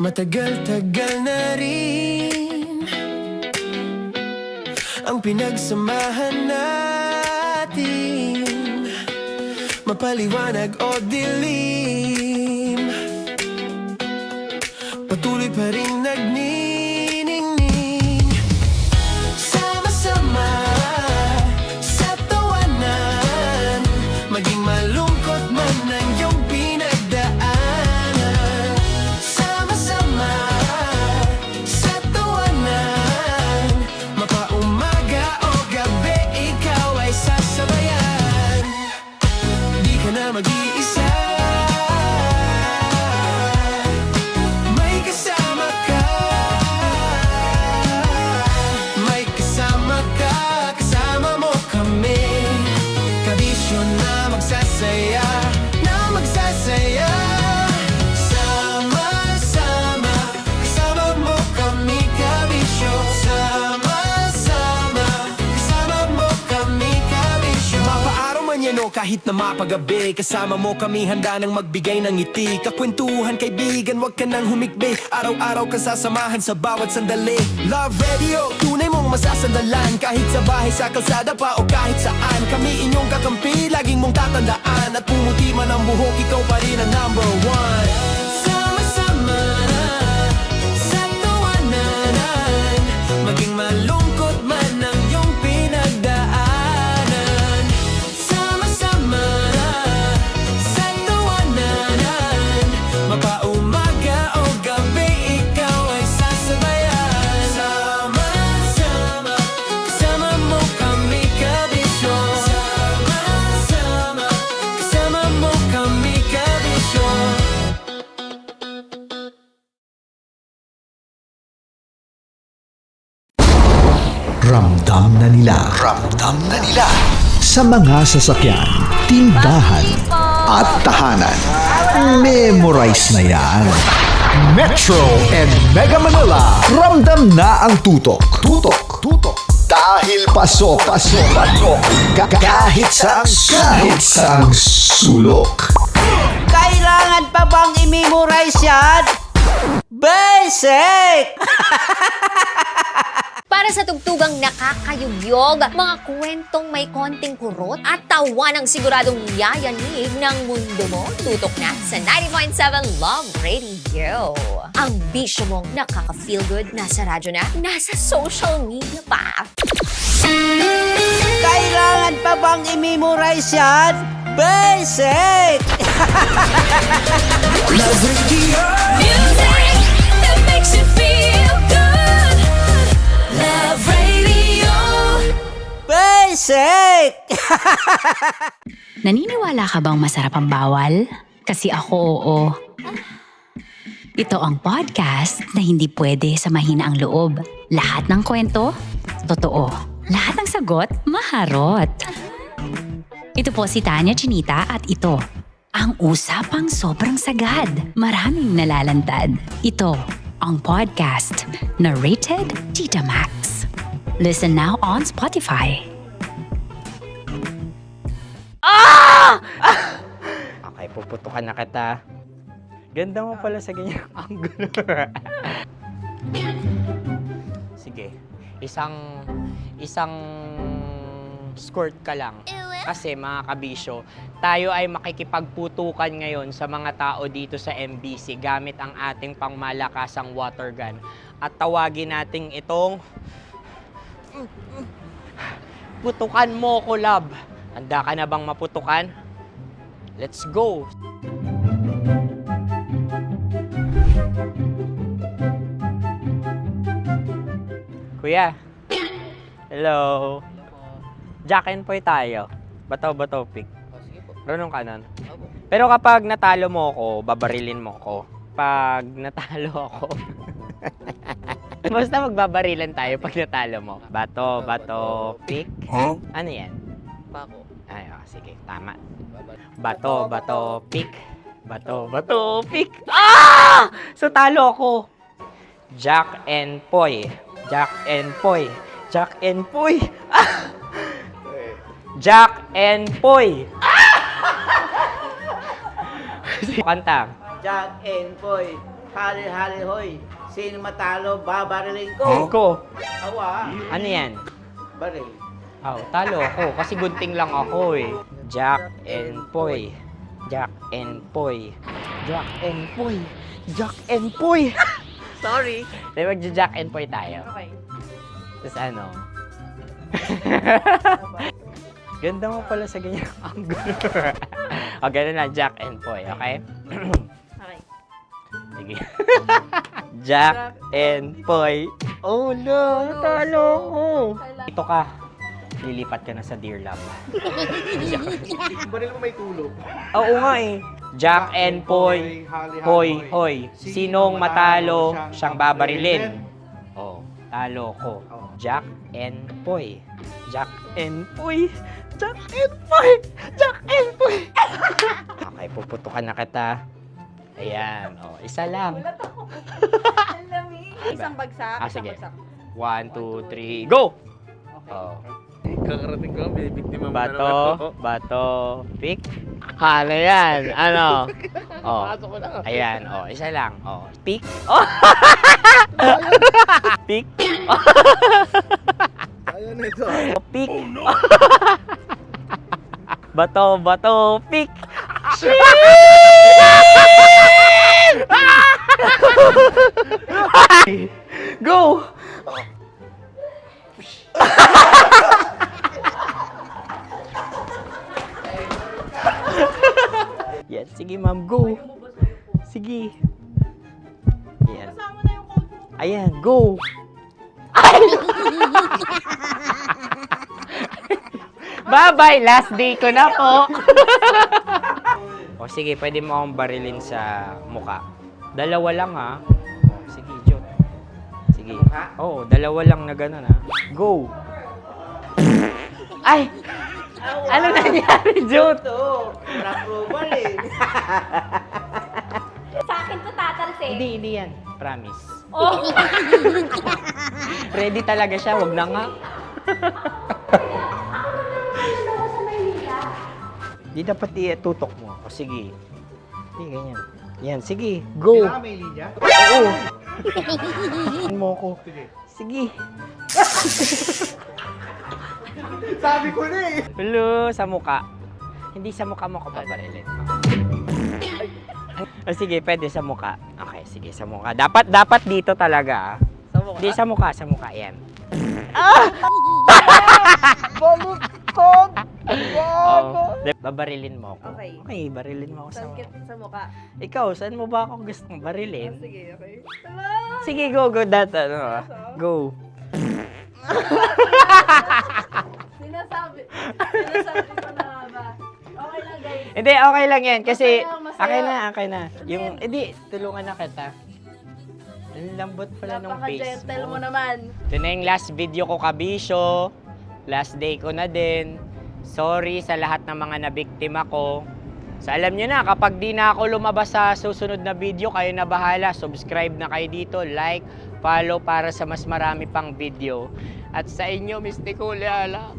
Matagal-tagal na rin ang pinagsamahan natin, mapaliwanag o dilim, patuloy pa rin nagniningning. Sama-sama sa tawanan, maging malungkot man ang iyong pinagdaanan. Sama-sama sa tawanan, mapaumaga o gabi, kahit na mapagabi. Kasama mo kami handa nang magbigay ng ngiti. Kakwentuhan kaibigan, wag ka nang humikbi. Araw-araw kasasamahan sa bawat sandali. Love Radio, tunay mong masasandalan. Kahit sa bahay, sa kalsada pa o kahit saan. Kami inyong kakampi, laging mong tatandaan. At pumuti man ang buhok, ikaw pa rin ang number one. Sama-sama sa tawanan, maging malungkot man ang iyong pinagdaanan. Sama-sama sa tawanan, mapaumaga o gabi, ikaw ay sasabayan. Sama-sama, kasama mo kami kabisyo. Sama-sama, kasama mo kami kabisyo. Ramdam na nila sa mga sasakyan, tindahan at tahanan. Memorize na yan. Metro and Mega Manila, ramdam na ang tutok. Dahil pasok. Kahit saang sulok. Kailangan pa bang i-memorize yan? Basic! Para sa tugtugang nakakayugyog, mga kwentong may konting kurot at tawa ng siguradong yayanig ng mundo mo, tutok na sa 90.7 Love Radio. Ang bisyo mong nakaka-feel good, nasa radyo na, nasa social media pa. Kailangan pa bang i-memorize yan? Basic! Love Radio. Music that makes you feel good. Love Radio. Basic! Naniniwala ka bang masarap ang bawal? Kasi ako oo. Ito ang podcast na hindi pwede samahin ang loob. Lahat ng kwento, totoo. Lahat ng sagot, maharot. Ito po si Tanya Chinita at ito, ang usapang sobrang sagad. Maraming nalalantad. Ito, ang podcast na Rated Tita Max. Listen now on Spotify. Okay, puputukan na kita. Ganda mo pala sa ganyang angulo. Sige, isang skirt ka lang. Kasi mga kabisyo, tayo ay makikipagputukan ngayon sa mga tao dito sa MBC gamit ang ating pangmalakasang water gun. At tawagin natin itong putukan mo ko, love. Handa ka na bang maputukan? Let's go! Kuya. Hello. Jack and Poy tayo. Bato-bato pick. Runong ka nun. Pero kapag natalo mo ako, babarilin mo ako. Pag natalo ako, basta magbabarilan tayo pag natalo mo. Bato, pick. Huh? Ano yan? Bako. Ay, sige, tama. Bato, pick. Bato, pick. Ah! So talo ako. Jack and Poy. Jack and Poy. Jack and Poy. Ah! Jack and Poy. Kanta. Jack and Poy, hali-hali hoy. Sino matalo, babariling Ko. Awa. Ano yan? Baril. Oh, talo ako kasi gunting lang ako eh. Jack and Poy. Jack and Poy. Jack and Poy. Jack and Poy. Sorry. Di magja-Jack and Poy tayo. Okay. Tapos ano? Ganda mo pala sa ganyang angulo. O, ganun na, Jack and Poy, okay? Okay. Sige. Jack and Poy. Oh no, natalo ko. Ito ka. Lilipat ka na sa Dear Love. Baril mo may tulog. Oo nga eh. Jack and Poy. Hoy. Sinong matalo, siyang babarilin. Oh, talo ko. Jack and Poy. Jack and Poy. Jack and Poy. Jack and Poy. Okay, puputukan na kita. Ayan. Oh, isa lang. Ang lamig. Isang bagsak. Sige. 1, 2, 3, go! Oh. Kakarating ko, binibiktima mo na naman Bato, ako. bato, pick. Ano yan? Ano? Oh. Pasok ko na. Ayan, oh, isa lang. Oh, pick. Oh. Pick. Ayaw na ito. Oh, pick. Bato, bato, pick. Go! Yan, sige ma'am, go. Sige. Ayan. Ayan, go. Bye-bye, last day ko na po. O sige, pwede mo akong barilin sa muka. Dalawa lang ha. O, sige, Jot. Sige. Oo, dalawa lang na gano'n ha. Go. Ay! Ano nangyari, Jot? Approval eh. Sa akin to tatalsik. Hindi yan. Promise. Oh. Ready talaga siya, wag na nga. Di dapat tutok mo. O sige. Hindi, ganyan. Yan, sige. Go. Kailangan may linya? Oo. mo ko. Sige. Sabi ko na eh. Hello, sa muka. Hindi sa muka mo ko babarilin. O sige, pwede sa muka. Okay, sige, sa muka. Dapat dito talaga. Sa muka? Hindi, sa muka, yan. Baluktot! Oh, babarilin mo ako. Okay. Okay, barilin mo ako sa muka. Sa mukha. Ikaw, saan mo ba ako gustong barilin? Sige, okay. Sige, go, go. Sinasabi ko na ba? Okay lang, guys. Hindi, okay lang yan. Kasi, Masaya. okay na. Yung, hindi, tulungan na kita. Ang lambot pala ng face Napaka-gentle mo mo. naman. Ito na yung last video ko, kabisyo. Last day ko na din. Sorry sa lahat ng mga nabiktima ko. So alam nyo na, kapag di na ako lumabas sa susunod na video, kayo na bahala. Subscribe na kayo dito, like, follow para sa mas marami pang video. At sa inyo, Mistiko Leala.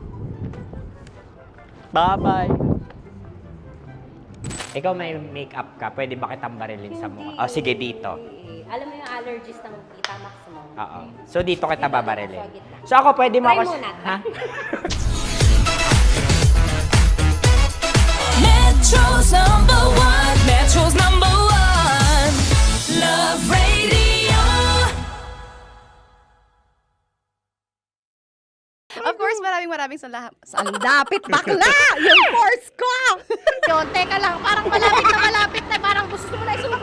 Bye-bye. Ikaw may makeup ka, pwede ba kitang barilin sa mukha? O sige, dito. Alam mo yung allergies ng Tita Max mo? Oo. So dito kita babarilin. So ako pwede mo Try ako... muna. Ha? Metro's number one. Metro's number one. Love Radio. Of course, maraming salamat. Ang dapit bakla! Yung course ko! Yun, teka lang, parang malapit na, parang gusto mo na isulat.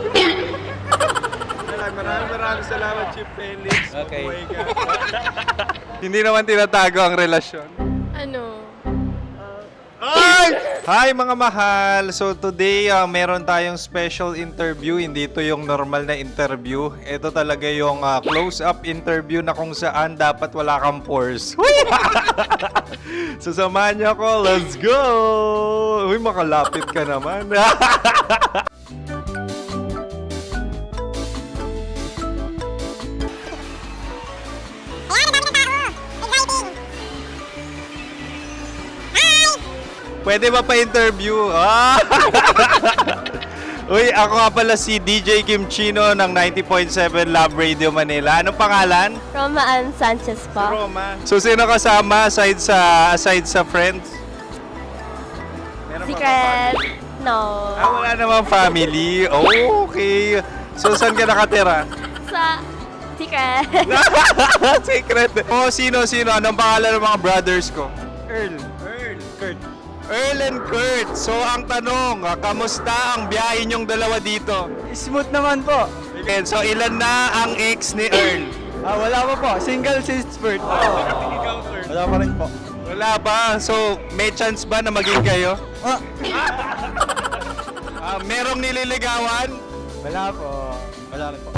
Maraming salamat, Chief Felix. Okay. Oh my God. Hindi naman tinatago ang relasyon. Ano? Ay! Hi mga mahal! So today, meron tayong special interview. Hindi ito yung normal na interview. Ito talaga yung close-up interview na kung saan dapat wala kang pores. So samahan niyo ako. Let's go! Uy, makalapit ka naman. Pwede ba pa-interview? Uy, ako nga pala si DJ Kim Chino ng 90.7 Love Radio Manila. Anong pangalan? Roma Ann Sanchez po. Roma. So, sino kasama aside sa friends? Meron ba Secret. No. wala namang family. Oh, okay. So, saan ka nakatira? Sa Secret. Secret. Oh, sino? Anong pangalan ng mga brothers ko? Earl, Kurt. Earl and Kurt. So, ang tanong, kamusta ang biyahe niyong dalawa dito? Smooth naman po. Okay, so ilan na ang ex ni Earl? Wala pa po. Single since birth. Wala pa rin po. Wala ba? So, may chance ba na maging kayo? Merong nililigawan? Wala po. Wala rin po.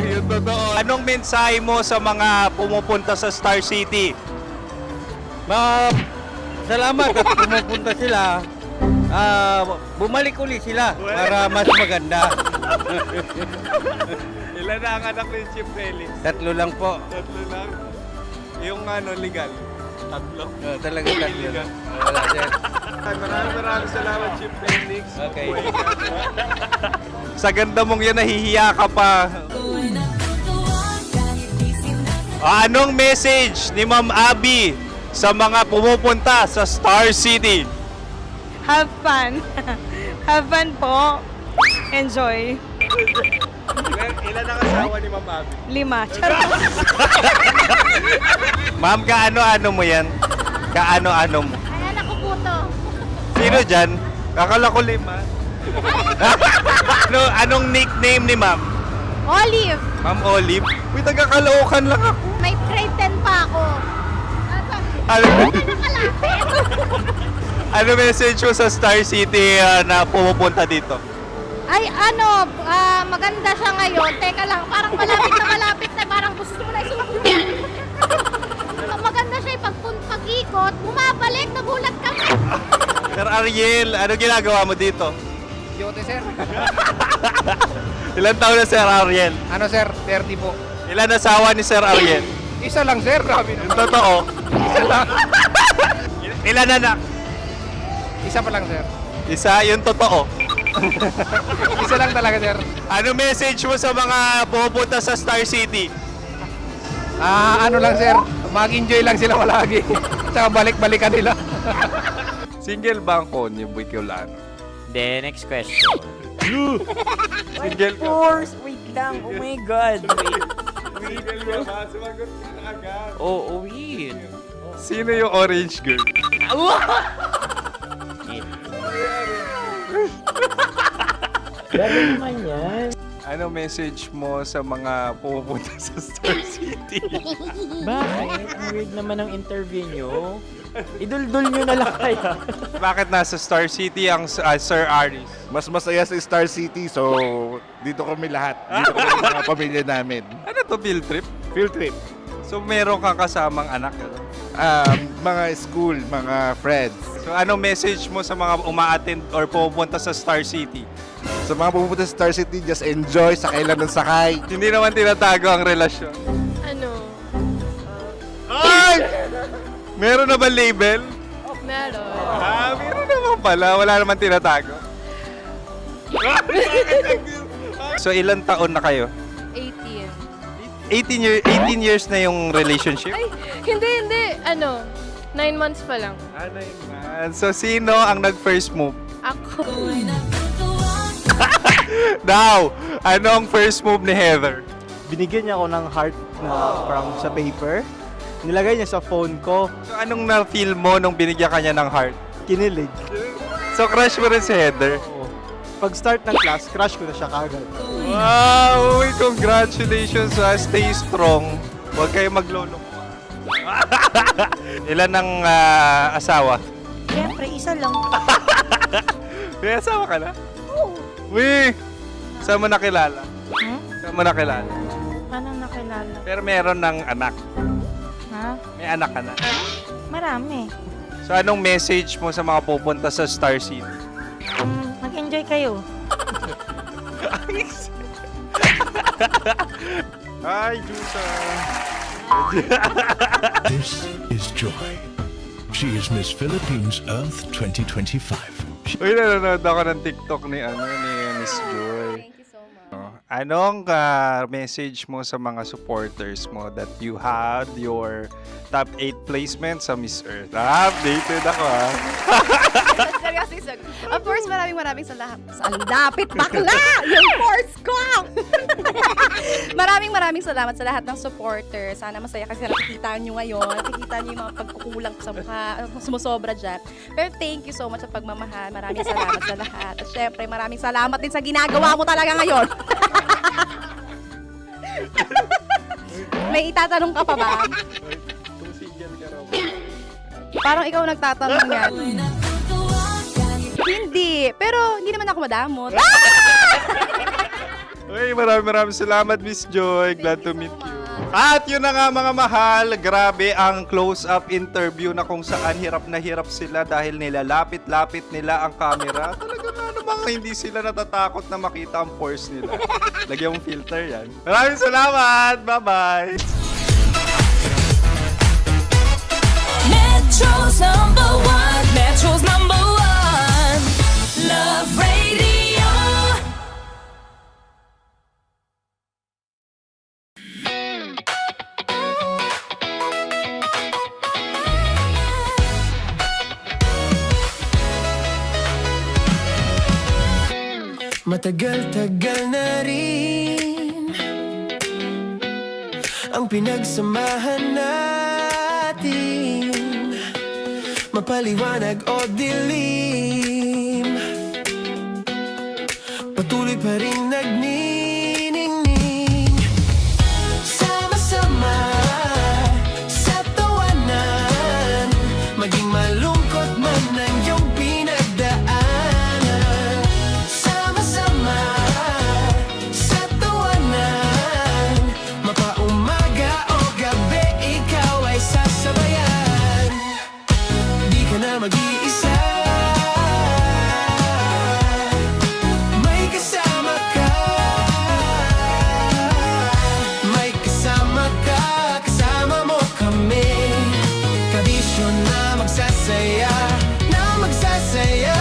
Yung totoo. Anong mensahe mo sa mga pumupunta sa Star City? Salamat at pumupunta sila. Bumalik uli sila para mas maganda. Ilan na ang anak ni Chief Felix? 3 lang po. 3 lang. Yung legal? Tatlo. Talaga tatlo. Wala, sir. Maraming salamat, Chief Felix. Okay. Sa ganda mong yan, nahihiya ka pa. Anong message ni Ma'am Abby sa mga pumupunta sa Star City? Have fun. Have fun po. Enjoy. Ilan ang asawa ni Ma'am Abby? 5. Charot. Ma'am, kaano-ano mo yan? Kaano-ano mo? Ay, anak ko po to. Sino dyan? Kakala ko 5. Anong nickname ni Ma'am? Olive, Ma'am Olive? Uy, taga-Caloocan lang ako. may grade 10 pa ako. Ano, Nakalapit. ano message mo sa Star City na pumupunta dito? Ay, ano, maganda siya ngayon. Teka lang, parang malapit na, parang gusto mo na isumakit. Maganda siya pag-ikot, bumabalik, nagulat kami. Sir Ariel, ano ginagawa mo dito? Yote, sir. Ilan taon na Sir Ariel? Ano, sir? 30 po. Ilan asawa ni Sir Ariel? Isa lang, sir. Grabe Yung totoo? Isa lang. Ilan anak? Isa pa lang, sir. Isa, yung totoo. Isa lang talaga, sir. Ano message mo sa mga pumupunta sa Star City? Ano lang, sir. Mag-enjoy lang sila palagi. Tsaka balik-balikan nila. Single ba ang konyo, Boy Kiolano? Then, next question. Single ka? Wait lang. Oh my God. Single ka ba? Sumagot ka na agad. Oh, wait. Sino yung orange girl? Gano'n naman yan. Ano message mo sa mga pumupunta sa Star City? Bakit? Ang weird naman ang interview nyo. Idul-dul nyo na lang kaya. Bakit nasa Star City ang Sir Aris? Mas masaya sa Star City, so dito kami lahat. Dito kami mga pamilya namin. Ano to, field trip? Field trip. So meron kang kasamang anak? Ano? Mga school, mga friends. So ano message mo sa mga uma-attend or pumupunta sa Star City? Sa mga pupunta sa Star City, just enjoy, sakay lang ng sakay. Hindi naman tinatago ang relasyon. Ano? Ay! Meron na ba label? Meron. Meron naman pala. Wala naman tinatago. So ilan taon na kayo? 18. 18 years na yung relationship? Ay, hindi. 9 months pa lang. So sino ang nag-first move? Ako. Now, ano ang first move ni Heather? Binigyan niya ako ng heart na from sa paper. Nilagay niya sa phone ko. So anong na-feel mo nung binigyan ka niya ng heart? Kinilig. So crush mo rin si Heather? Pag start ng class, crush ko na siya kagad. Wow! Congratulations! Stay strong. Huwag kayo maglolo. Ilan ang asawa? Siyempre, isa lang. May asawa ka na? Oo. Uy! Saan mo nakilala? Saan mo nakilala? Paano nakilala? Pero meron ng anak. Ha? May anak ka na. Marami. So anong message mo sa mga pupunta sa Star City? Mag-enjoy kayo. Hi, Jusa! This is Joy. She is Miss Philippines Earth 2025. Uy, nanonood ako ng TikTok ni Miss Joy. Thank you so much. Anong message mo sa mga supporters mo that you had your top 8 placement sa Miss Earth? Updated ako Seryously, of course, maraming salamat. Ang dapit bakla! Yung force ko! maraming salamat sa lahat ng supporters. Sana masaya kasi nakikita nyo ngayon. Nakikita nyo yung mga pagkukulang sa mukha. Sumusobra dyan. Pero thank you so much sa pagmamahal. Maraming salamat sa lahat. At syempre, maraming salamat din sa ginagawa mo talaga ngayon. May itatanong ka pa ba? Parang ikaw nagtatanong yan. Hindi. Pero hindi naman ako madamot. Uy, maraming salamat, Miss Joy. Glad to meet you. At yun na nga mga mahal, grabe ang close-up interview na kung saan hirap na hirap sila dahil nilalapit-lapit nila ang camera. Talaga na namang hindi sila natatakot na makita ang pores nila. Lagyan mong filter yan. Maraming salamat! Bye-bye! Matagal-tagal na rin ang pinagsamahan natin, mapaliwanag o dilim, patuloy pa rin nagniningning. Sama-sama sa tawanan, maging malungkot man ang iyong pinagdaanan. Sama-sama sa tawanan, mapaumaga o gabi, ikaw ay sasabayan. Di ka na mag-iisa, may kasama ka. May kasama ka, kasama mo kami. Kabisyo na magsasaya, na magsasaya.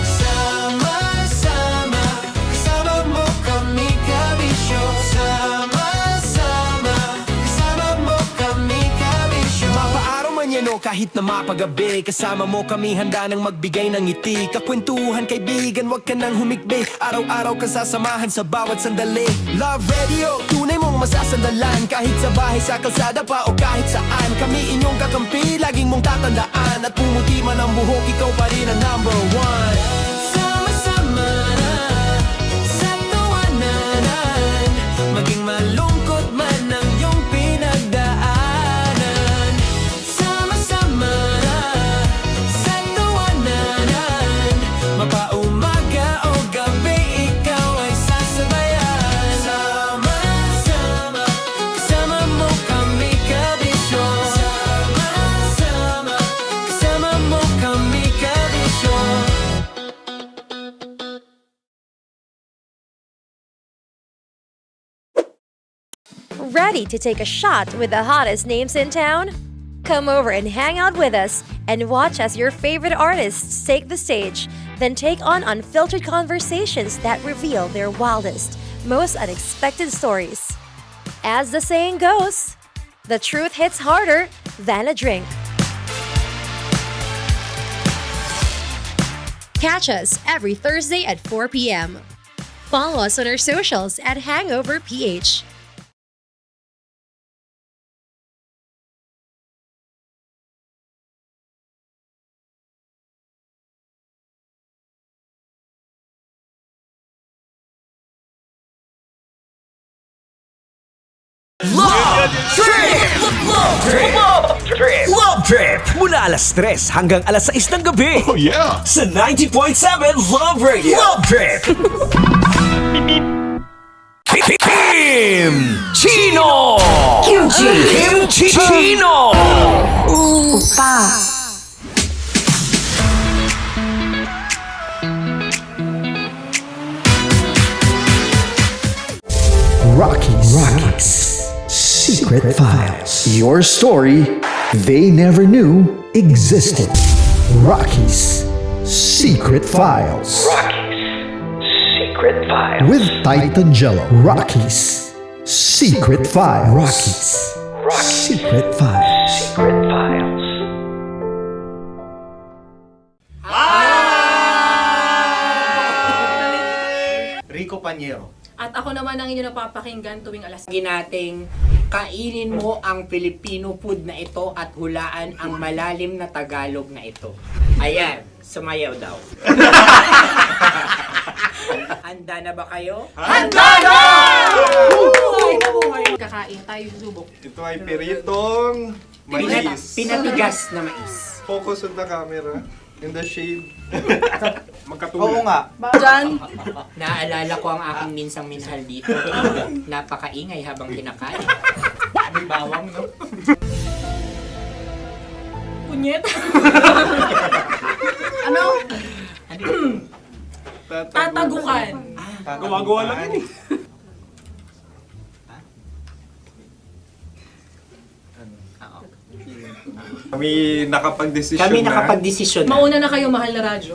Sama-sama, kasama mo kami, kabisyo. Sama-sama, kasama mo kami, kabisyo. Mapaaraw man yan o kahit na mapagabi, kasama mo kami, handa nang magbigay ng ngiti. Kakwentuhan, kaibigan, wag ka nang humikbi. Araw-araw ka sasamahan sa bawat sandali. Love Radio, tunay mong masasandalan. Kahit sa bahay, sa kalsada pa o kahit saan, kami inyong kakampi, laging mong tatandaan. At pumuti man ang buhok, ikaw pa rin ang number one. Sama-sama sa tawanan, maging malungkot man ang iyong pinagdaanan. Sama-sama sa tawanan, mapaumaga o gabi, ikaw ay sasabayan. Sama-sama, kasama mo kami, kabisyo. Sama-sama, kasama mo kami, kabisyo. Ready to take a shot with the hottest names in town? Come over and hang out with us and watch as your favorite artists take the stage, then take on unfiltered conversations that reveal their wildest, most unexpected stories. As the saying goes, the truth hits harder than a drink. Catch us every Thursday at 4 p.m. Follow us on our socials at Hangover PH. Love Trip! Love Trip! Mula alas 3 hanggang alas 6 ng gabi. Oh yeah! Sa 90.7 Love Radio. Love Trip! Kim Chino! Kim Chino! Upa. Rockies. Secret Files. Your story they never knew existed. Rockies Secret Files. Secret Files. With Titan Jello. Rockies Secret Files. Rockies Secret Files. Secret Files. Rico Panyero. At ako naman ang inyo napapakinggan tuwing alas. Ginating kainin mo ang Filipino food na ito at hulaan ang malalim na Tagalog na ito. Ayan, sumayaw daw. Handa na ba kayo? Handa na! Buhay na buhay! Kakain tayo subok. Ito ay piritong mais. Pinatigas na mais. Focus on the camera. In the shade. Oo nga. Diyan. Naalala ko ang aking minsang minahal dito. Napakaingay habang kinakain. May bawang, no? Punyet. Ano? Tatagukan. Gawa-gawa lang yun eh. Kami nakapag-desisyon na. Mauna na kayo, mahal na radyo.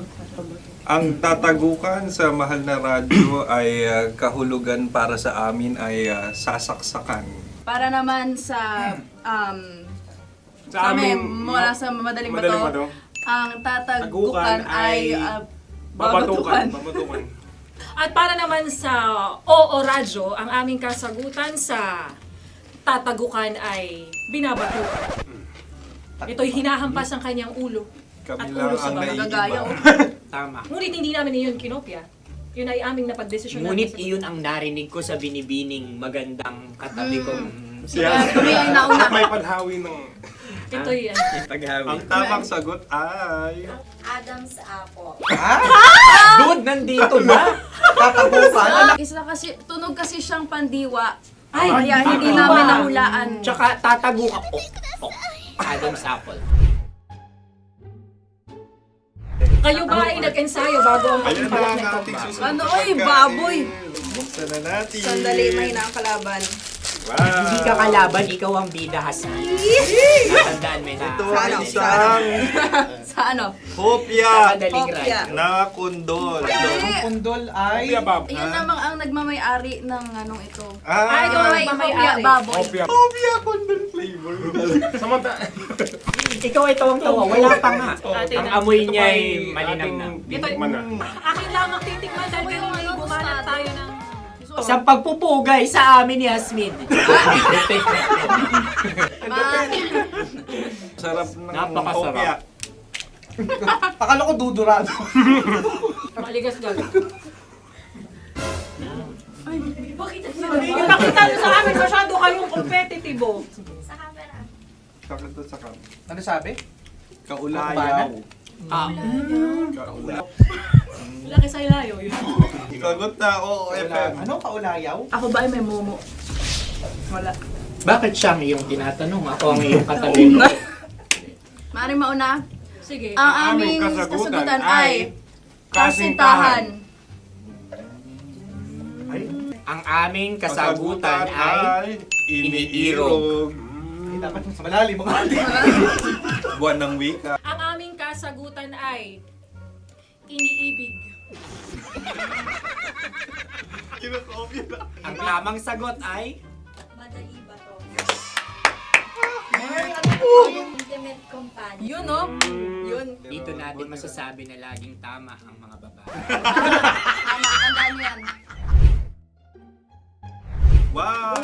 Ang tatagukan sa mahal na radyo ay kahulugan para sa amin ay sasaksakan. Para naman sa Sa amin, amin, mula sa madaling Madaling bato, Bato, ang tatagukan ay babatukan. babatukan. Babatukan. At para naman sa Oo Radyo, ang aming kasagutan sa tatagukan ay binabatukan. Ito'y hinahampas ang kanyang ulo. At Kami ulo lang sa ang baba. naiiba. Tama. Ngunit hindi namin iyon kinopya. Yun ay aming napagdesisyon. Ngunit iyon ang narinig ko sa binibining magandang katabi kong Kami ang nauna. May panhawi ng... Ito'y Ang tamang sagot ay... Adam's apple. Dude, nandito na! Isa kasi, tunog kasi siyang pandiwa. Ay, Kaya hindi pandiwa. namin nahulaan. Tsaka tatago ka. Adam's apple. Kayo ba ay nag-ensayo bago ang Ayan na pagpapalat ang nito? ating susunod Ano, na oy, pagkain. baboy. Buksan na natin. Sandali, may na ang kalaban. Wow. Hindi ka kalaban, ikaw ang bida, Hasmi. Natandaan mo na. Ito ay isang Sa ano? hopya Madaling Hopya. ride. na kundol. Hindi. Kundol ay... Yun namang ang nagmamayari ng anong ito. Ah, Ito ay hopya baboy. hopya kundol flavor. Ikaw ay tawang-tawa, wala pa nga. Ang amoy niya ay malinang na. Akin lang ang titikman dahil kayo ngayon bumalat tayo ng... Sa pagpupugay sa amin ni Hasmin. Sarap ng Napakasarap. hopya. Akala ko dudurado. Maligas gaga. Ay, bakit ipakita nyo sa amin masyado kayong competitive. Sa camera. Sakit to sa kam. Ano sabi? Kaulayaw. Laki sa ilayo yun. Sagot na, oo, FM. Ano kaulayaw? Ako ba ay may momo? Wala. Bakit siyang iyong tinatanong? Ako ang iyong katabi. Maaaring mauna. Sige. Ang aming kasagutan ay kasintahan. Ang aming kasagutan ay iniirog. Dapat sa malalim mo. Buwan ng wika. Ang aming kasagutan ay iniibig. Kinakopya na. Ang tamang sagot ay Madali ba to? Intimate companion. Yun, no? Yun. dito natin masasabi na laging tama ang mga babae. Tama, tandaan nyo yan. Wow!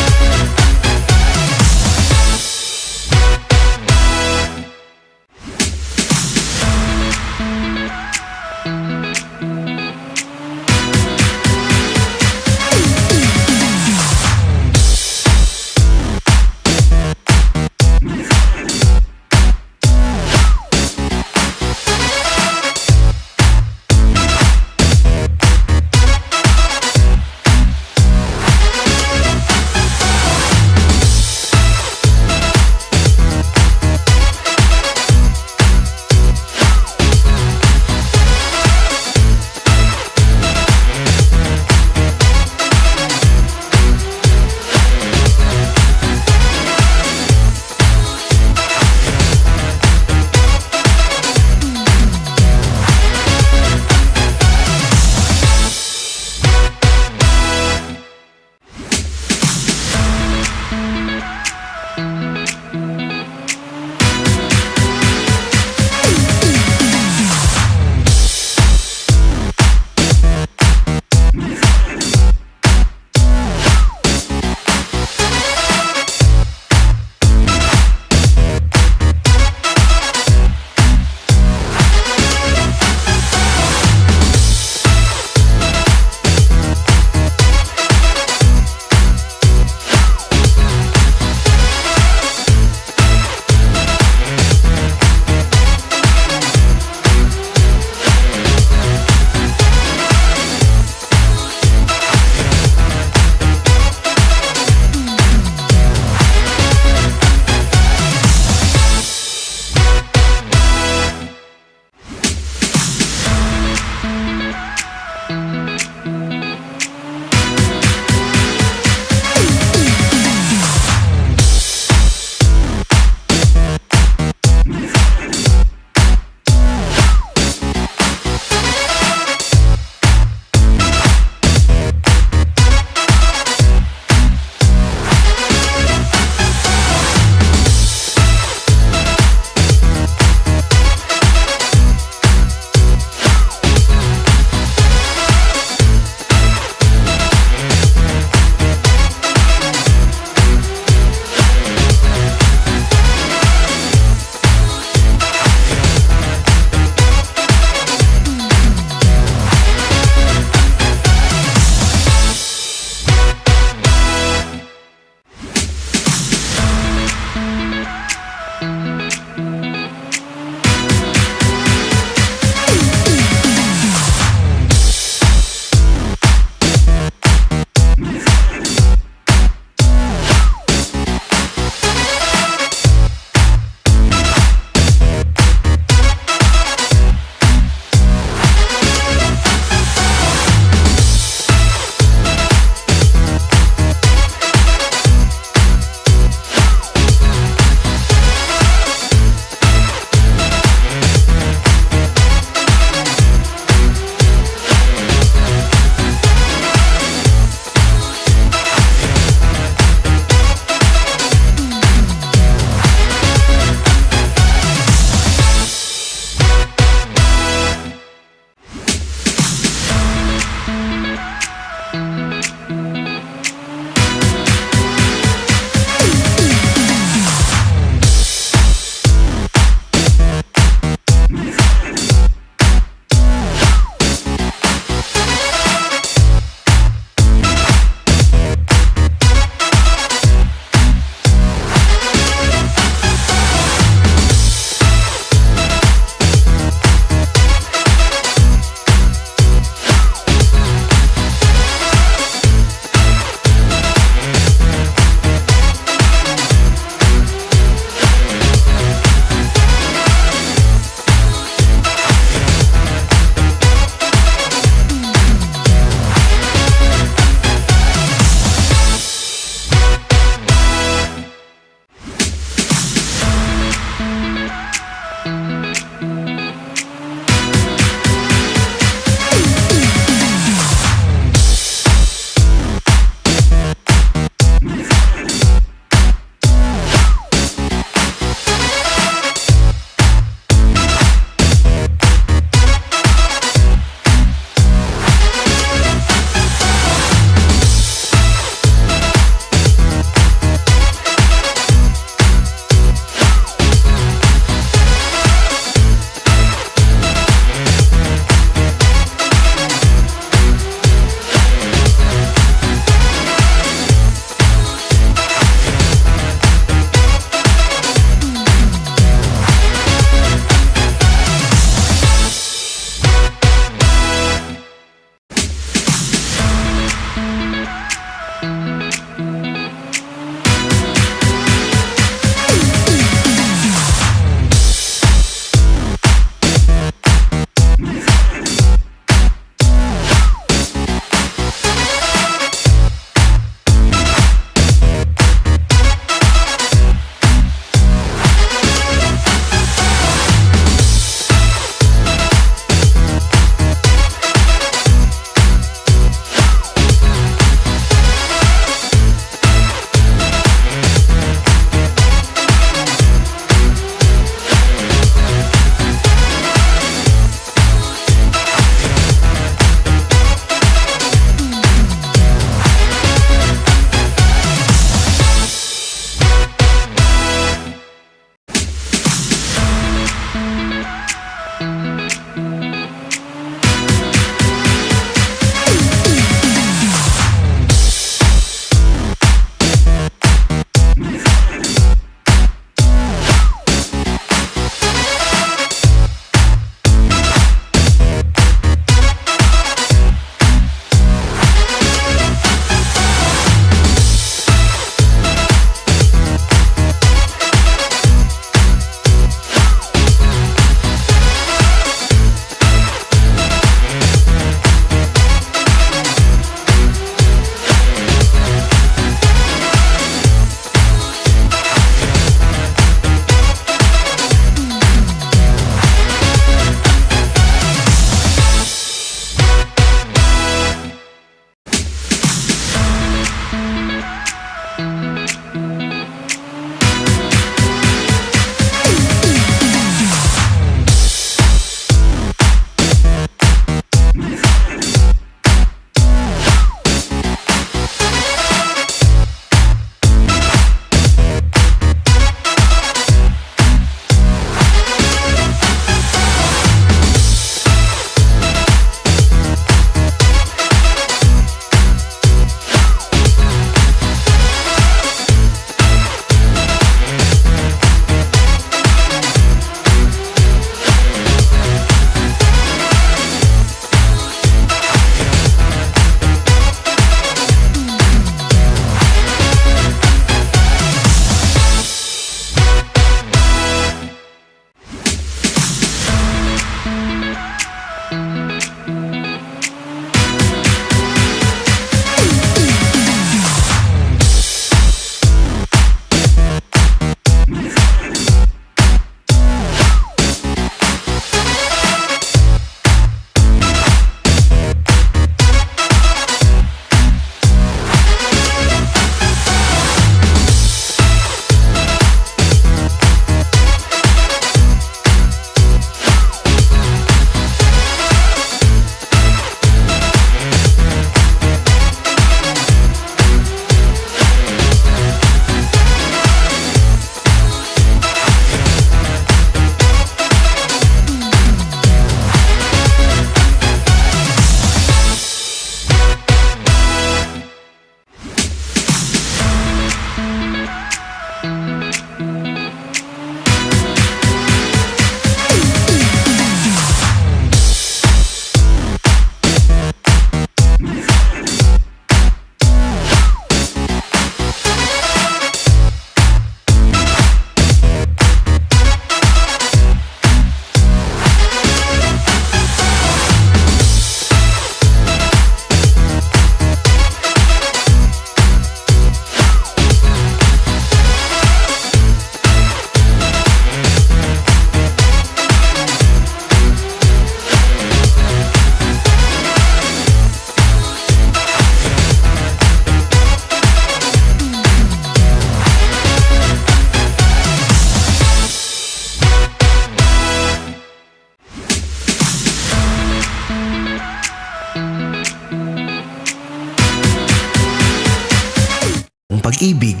pag-ibig,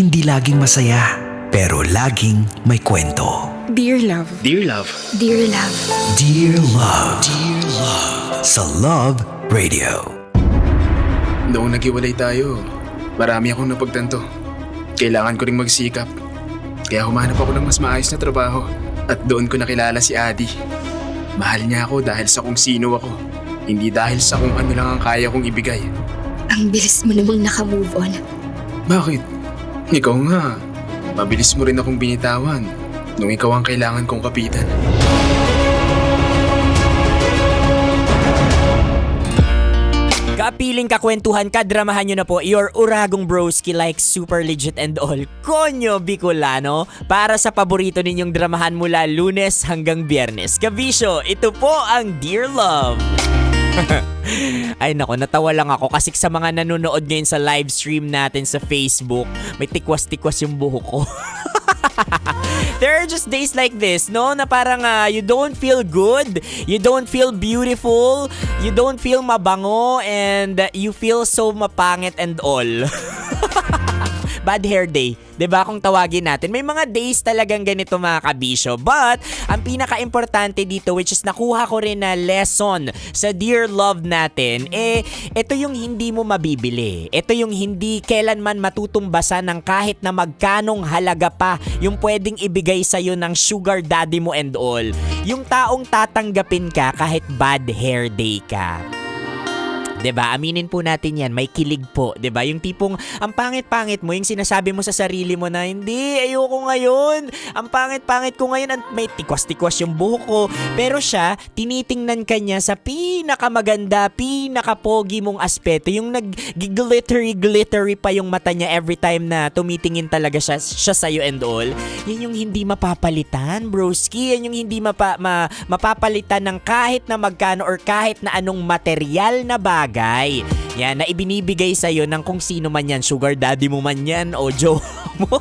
hindi laging masaya, pero laging may kwento. Dear Love. Dear Love. Dear Love. Dear Love. Dear Love. Sa Love Radio. Noong naghiwalay tayo, marami akong napagtanto. Kailangan ko ring magsikap. Kaya humanap ako ng mas maayos na trabaho. At doon ko nakilala si Adi. Mahal niya ako dahil sa kung sino ako. Hindi dahil sa kung ano lang ang kaya kong ibigay. Ang bilis mo namang nakamove on. Bakit? Ikaw nga. Mabilis mo rin akong binitawan nung ikaw ang kailangan kong kapitan. Kapiling, kakwentuhan, kadramahan nyo na po your Uragong Broski like super legit and all. Konyo Bicolano, para sa paborito ninyong dramahan mula Lunes hanggang Biyernes. Kabisyo, ito po ang Dear Love. Ay nako, natawa lang ako kasi sa mga nanonood ngayon sa live stream natin sa Facebook, may tikwas-tikwas yung buhok ko. There are just days like this, no? Na parang you don't feel good, you don't feel beautiful, you don't feel mabango, and you feel so mapangit and all. Bad hair day, 'di ba kung tawagin natin? May mga days talagang ganito mga kabisyo. But ang pinaka-importante dito, which is nakuha ko rin na lesson sa Dear Love natin, ito yung hindi mo mabibili. Ito yung hindi kailanman matutumbasan ng kahit na magkanong halaga pa yung pwedeng ibigay sa'yo ng sugar daddy mo and all. Yung taong tatanggapin ka kahit bad hair day ka. 'Di ba? Aminin po natin 'yan, may kilig po, 'di ba? Yung tipong ang pangit-pangit mo, yung sinasabi mo sa sarili mo na hindi, ayoko ngayon. Ang pangit-pangit ko ngayon, may tikwas-tikwas yung buhok ko. Pero siya, tinitingnan ka niya sa pinakamaganda, pinakapogi mong aspeto, yung nag-glittery pa yung mata niya every time na tumitingin talaga siya sa'yo and all. Yan yung hindi mapapalitan, broski. Yan yung hindi mapapalitan ng kahit na magkano or kahit na anong material na bagay. Yan, na ibinibigay sa'yo ng kung sino man yan, sugar daddy mo man yan o jowa mo.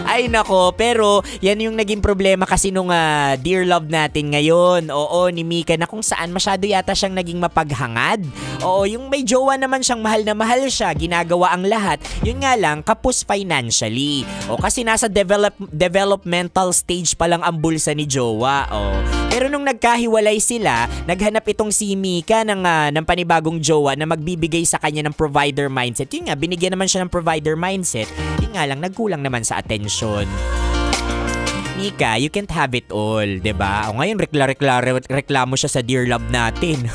Ay nako, pero yan yung naging problema kasi nung Dear Love natin ngayon. Oo, ni Mika, na kung saan masyado yata siyang naging mapaghangad. Oo, yung may jowa naman siyang mahal na mahal siya, ginagawa ang lahat. Yun nga lang, kapos financially. O kasi nasa developmental stage pa lang ang bulsa ni jowa. O, pero nung nagkahiwalay sila, naghanap itong si Mika ng panibagong jowa na magbibigay sa kanya ng provider mindset. Yun nga, binigyan naman siya ng provider mindset. Yun nga lang, nagkulang naman sa attention. Mika, you can't have it all, 'di ba? O ngayon reklamo siya sa Dear Love natin.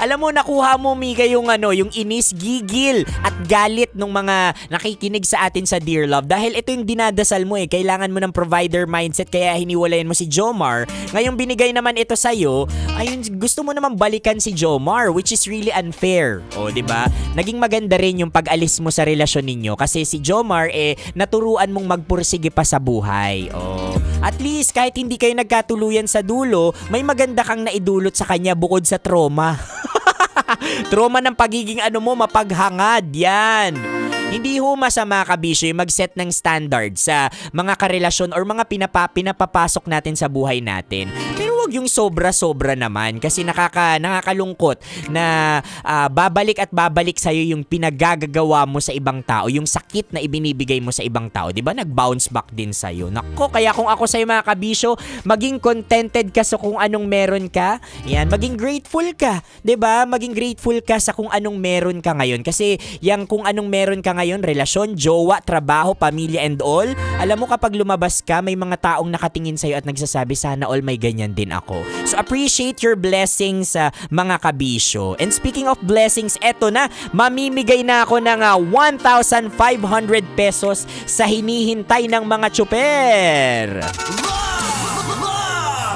Alam mo, nakuha mo, Mika, yung inis, gigil at galit ng mga nakikinig sa atin sa Dear Love. Dahil ito yung dinadasal mo kailangan mo ng provider mindset kaya hiniwalayan mo si Jomar. Ngayong binigay naman ito sa'yo, ayun, gusto mo naman balikan si Jomar, which is really unfair. O, di ba? Naging maganda rin yung pag-alis mo sa relasyon ninyo kasi si Jomar, naturuan mong magpursige pa sa buhay. O, at least, kahit hindi kayo nagkatuluyan sa dulo, may maganda kang naidulot sa kanya bukod sa trauma. Trauma ng pagiging mapaghangad. Yan. Hindi ho masama, kabisyo, yung mag-set ng standard sa mga karelasyon or mga pinapapasok natin sa buhay natin. Pero wag yung sobra-sobra naman kasi nakakalungkot na babalik at babalik sa'yo yung pinagagagawa mo sa ibang tao, yung sakit na ibinibigay mo sa ibang tao. Diba? Nag-bounce back din sa'yo. Nako, kaya kung ako sa'yo mga kabisyo, maging contented ka sa kung anong meron ka. Yan, maging grateful ka. Diba? Maging grateful ka sa kung anong meron ka ngayon. Kasi yung kung anong meron ka ngayon, relasyon, jowa, trabaho, pamilya and all, alam mo kapag lumabas ka, may mga taong nakatingin sa'yo at nagsasabi, sana all may ganyan din ako. So appreciate your blessings, mga kabisyo. And speaking of blessings, eto na, mamimigay na ako ng 1,500 pesos sa hinihintay ng mga tsuper.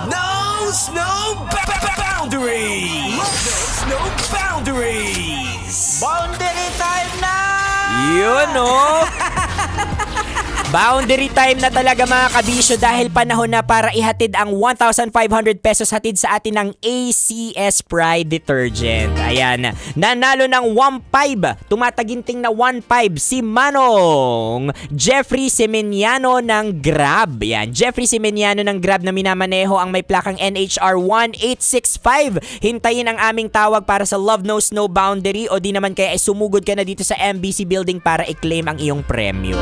Knows no boundaries. No boundaries. Boundary time na! Yun, no? Boundary time na talaga mga kabisyo dahil panahon na para ihatid ang 1,500 pesos hatid sa atin ng ACS Pride Detergent. Ayan, nanalo ng 1.5, tumataginting na 1.5 si Manong Jeffrey Semeniano ng Grab. Yan, Jeffrey Semeniano ng Grab na minamaneho ang may plakang NHR 1865. Hintayin ang aming tawag para sa Love Knows No Boundary o di naman kaya ay sumugod ka na dito sa MBC Building para i-claim ang iyong premyo.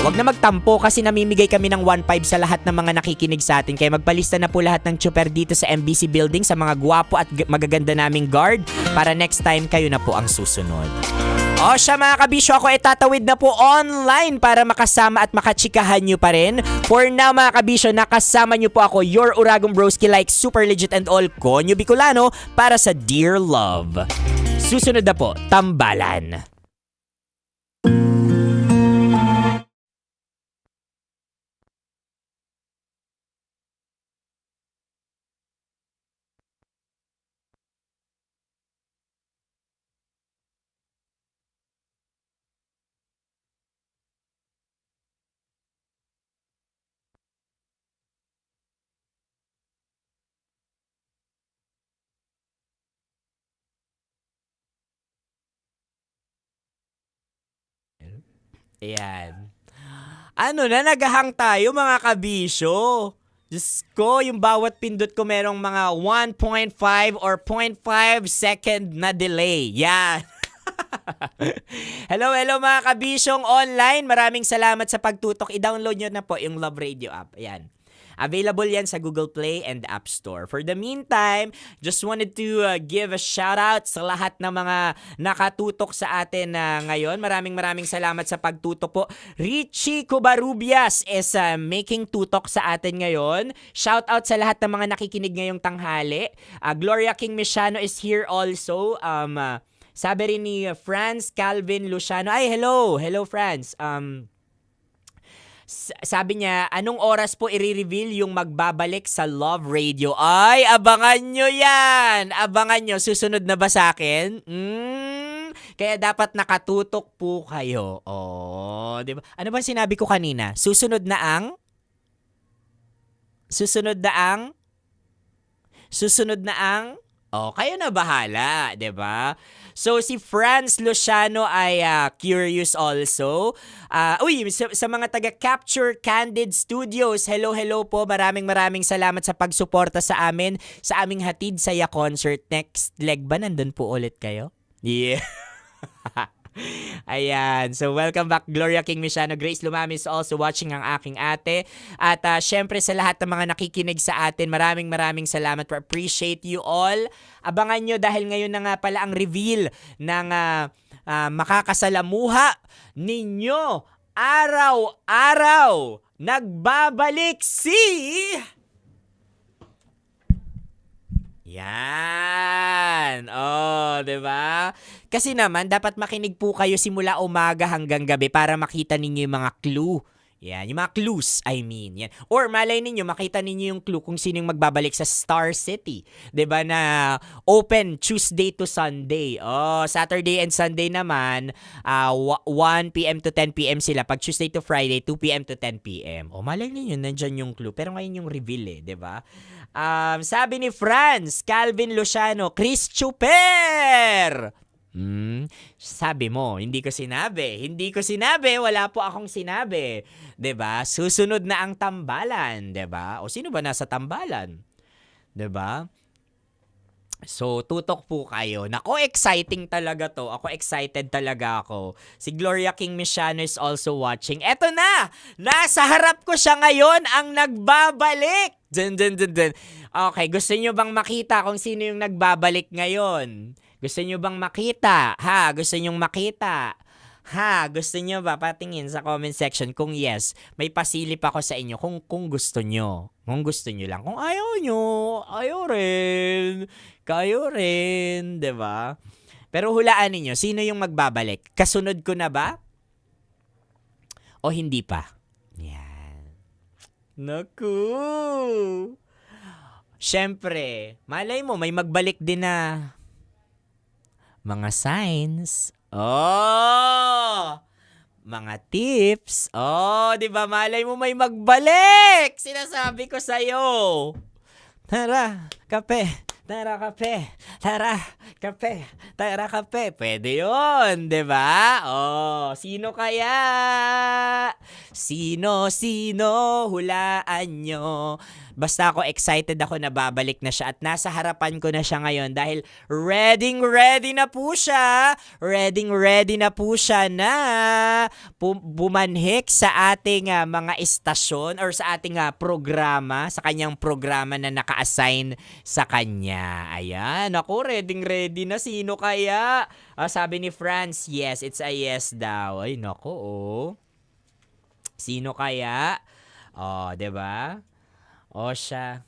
Huwag na magtampo kasi namimigay kami ng 1.5 sa lahat ng mga nakikinig sa atin. Kaya magpalista na po lahat ng chuper dito sa MBC Building sa mga gwapo at magaganda naming guard para next time kayo na po ang susunod. O siya mga kabisyo, ako ay tatawid na po online para makasama at makachikahan nyo pa rin. For now mga kabisyo, nakasama nyo po ako, your Uragong Broski like super legit and all Konyo Bicolano para sa Dear Love. Susunod na po, Tambalan. Ayan. Ano na, naghahang tayo mga kabisyo. Diyos ko, yung bawat pindot ko merong mga 1.5 or 0.5 second na delay. Yan. Hello mga kabisyong online. Maraming salamat sa pagtutok. I-download nyo na po yung Love Radio app. Ayan. Available yan sa Google Play and App Store. For the meantime, just wanted to give a shout out sa lahat ng mga nakatutok sa atin ngayon. Maraming salamat sa pagtutok po. Richie Cobarubias is making tutok sa atin ngayon. Shout out sa lahat ng mga nakikinig ngayong tanghali. Gloria King Mishano is here also. Sabi rin ni Franz Calvin Luciano. Ay, hello! Hello, Franz. Sabi niya, anong oras po i-reveal yung magbabalik sa Love Radio? Ay, abangan nyo yan! Abangan nyo. Susunod na ba sa akin? Kaya dapat nakatutok po kayo. Oh, di ba? Ano ba sinabi ko kanina? Susunod na ang? Oh, kayo na bahala, 'di ba? So si Franz Luciano ay curious also. Sa mga taga Capture Candid Studios, hello po. Maraming salamat sa pagsuporta sa amin sa aming Hatid Saya concert. Next leg ba nandun po ulit kayo? Yeah. Ayan. So, welcome back, Gloria King Mishano. Grace Lumami is also watching ang aking ate. At syempre sa lahat ng mga nakikinig sa atin, maraming salamat. Appreciate you all. Abangan nyo dahil ngayon na nga pala ang reveal ng makakasalamuha ninyo. Araw-araw, nagbabalik si... Yan. Oh, 'di ba? Kasi naman dapat makinig po kayo simula umaga hanggang gabi para makita ninyo yung mga clue. Yan, yung mga clues, I mean. Yan. Or malay ninyo, makita ninyo yung clue kung sino yung magbabalik sa Star City. 'Di ba na open Tuesday to Sunday. Oh, Saturday and Sunday naman, 1 p.m. to 10 p.m. sila. Pag Tuesday to Friday, 2 p.m. to 10 p.m. Oh, malay ninyo, nandyan yung clue. Pero ngayon yung reveal 'di ba? Sabi ni Franz Calvin Luciano, Chris Chuper! Sabi mo, hindi ko sinabi, wala po akong sinabi. 'Di ba? Susunod na ang tambalan, 'di ba? O sino ba nasa tambalan? 'Di ba? So, tutok po kayo. Nako, exciting talaga to. Excited talaga ako. Si Gloria King Mishano is also watching. Eto na! Nasa harap ko siya ngayon ang nagbabalik! Dun. Okay, gusto nyo bang makita kung sino yung nagbabalik ngayon? Gusto nyo bang makita? Gusto nyo makita? Gusto nyo ba? Patingin sa comment section kung yes. May pasilip ako sa inyo kung gusto nyo. Kung gusto nyo lang. Kung ayaw nyo, ayaw rin. Kayo rin, 'di ba? Pero hulaan niyo, sino yung magbabalik? Kasunod ko na ba? O hindi pa? Yan. Naku! Siyempre, malay mo, may magbalik din na mga signs. Oh! mga tips. Oh, di ba? Malay mo may magbalik. Sinasabi ko sa'yo. Tara, kape. Tara, kape. Tara, kape. Tara, kape. Pwede yun, di ba? Oh, sino kaya? Sino, hulaan nyo. Basta ako excited ako na babalik na siya at nasa harapan ko na siya ngayon dahil ready na po siya. Ready na po siya na bumanhik sa ating mga istasyon or sa ating programa, sa kanyang programa na naka-assign sa kanya. Ayan, ako ready na. Sino kaya? Sabi ni Franz, yes, it's a yes daw. Ay, nako, oh. Sino kaya? Oh, 'di ba? O siya.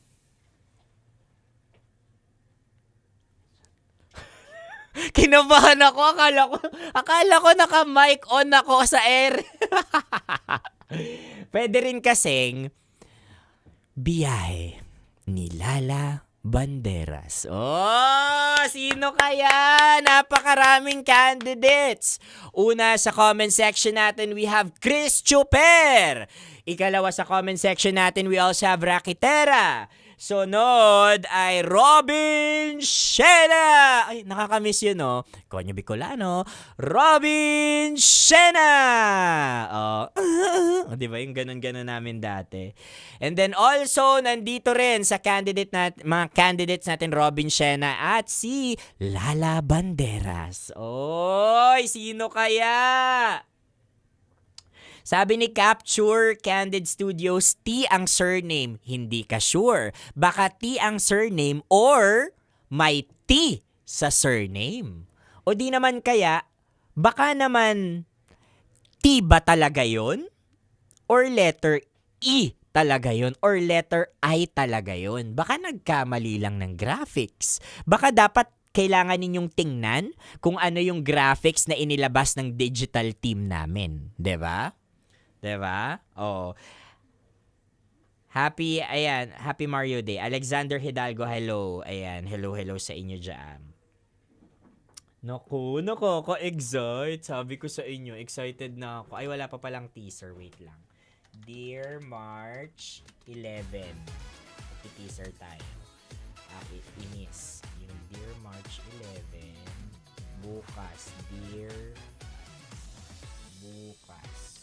Kinabahan ako. Akala ko naka-mic on ako sa air. Pwede rin kasing biyahe ni Lala Banderas. Oh, sino kaya? Napakaraming candidates. Una sa comment section natin, we have Chris Chuper. Ikalawa sa comment section natin, we also have Rakitera. Sunod ay Robin Shena. Ay, nakakamiss yun, no? Konyo Bicolano. Robin Shena. Oh, di ba? Yung ganun-ganun namin dati. And then also, nandito rin sa mga candidates natin, Robin Shena at si Lala Banderas. Oy, sino kaya? Sabi ni Capture Candid Studios, T ang surname. Hindi ka sure. Baka T ang surname or may T sa surname. O di naman kaya, baka naman T ba talaga yon? Or letter E talaga yon? Or letter I talaga yon? Baka nagkamali lang ng graphics. Baka dapat kailangan ninyong tingnan kung ano yung graphics na inilabas ng digital team namin. 'Di ba? Diba? Oh. Happy Mario Day. Alexander Hidalgo, hello. Ayan, hello sa inyo dyan. Naku, ka-excite. Sabi ko sa inyo, excited na ako. Ay, wala pa palang teaser. Wait lang. Dear March 11. Teaser tayo. Inis. Yung Dear March 11. Bukas. Dear bukas.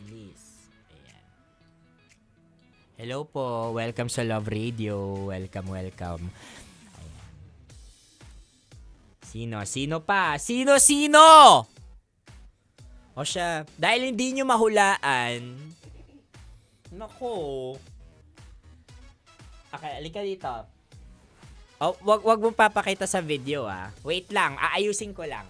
Ayan. Hello po. Welcome sa Love Radio. Welcome. Ayan. Sino pa? Sino? O siya, dahil hindi nyo mahulaan. Nako. Okay, alika dito. Oh, wag mo papakita sa video ah. Wait lang, aayusin ko lang.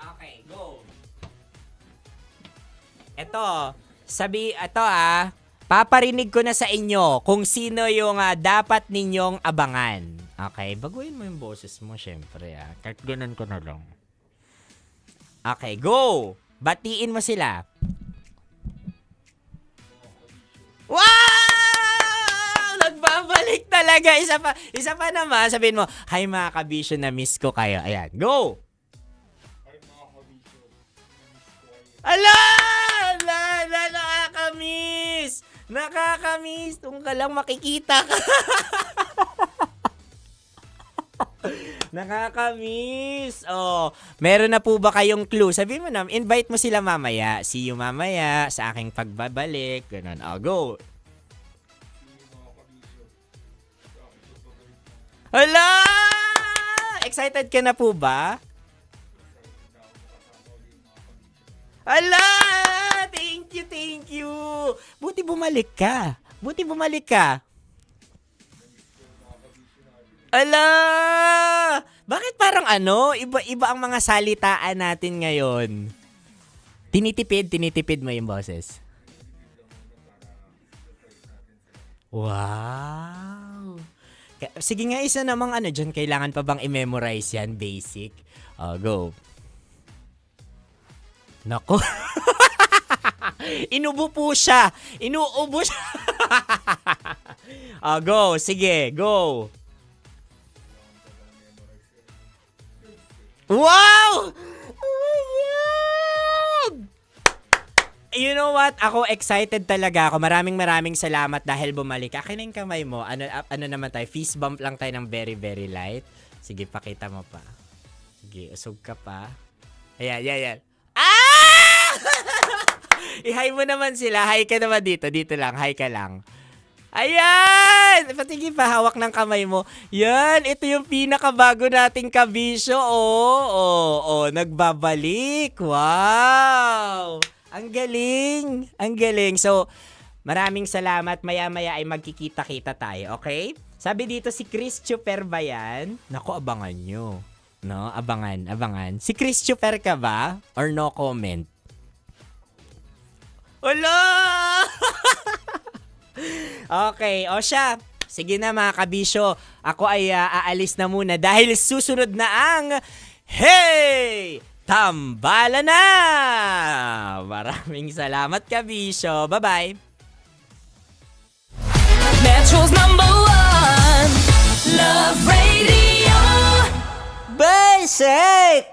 Okay, go. Ito paparinig ko na sa inyo kung sino yung dapat ninyong abangan. Okay, baguhin mo yung boses mo syempre kahit ganun ko na lang. Okay, go! Batiin mo sila. Wow! Nagbabalik talaga. Isa pa naman, sabihin mo, hi mga kabisyo, na-miss ko kayo. Ayan, go! Ala! Nakakamiss! Kung ka lang makikita ka. Nakakamiss. Oh, meron na po ba kayong clue? Sabihin mo na, invite mo sila mamaya. See you mamaya sa aking pagbabalik. Ganun. Oh, go. Hala! Excited ka na po ba? Hala! Thank you. Buti bumalik ka. Ala! Bakit parang iba ang mga salitaan natin ngayon? Tinitipid mo yung boses. Wow! Sige nga, isa namang dyan, kailangan pa bang i-memorize yan? Basic. Go. Nako. Inubo po siya. Inuubo siya. Go. Sige, go. Wow! Oh my God! You know what? Ako excited talaga ako. Maraming salamat dahil bumalik. Akin na yung kamay mo. Ano naman tayo? Fist bump lang tayo ng very, very light. Sige, pakita mo pa. Sige, usog ka pa. Ayan. Ah! I-hi mo naman sila. Hi ka naman dito. Dito lang. Hi ka lang. Ayan! Patingin pa, hawak ng kamay mo. Yan, ito yung pinakabago nating kabisyo. Nagbabalik. Wow! Ang galing. So, maraming salamat. Maya-maya ay magkikita-kita tayo, okay? Sabi dito si Chris Chuper ba yan? Naku, abangan nyo. No, abangan. Si Chris Chuper ka ba? Or no comment? Wala! Okay, o siya. Sige na mga kabisyo. Ako ay aalis na muna dahil susunod na ang Hey! Tambala na! Maraming salamat kabisyo. Bye-bye! Metro's #1 Love Radio. Basic!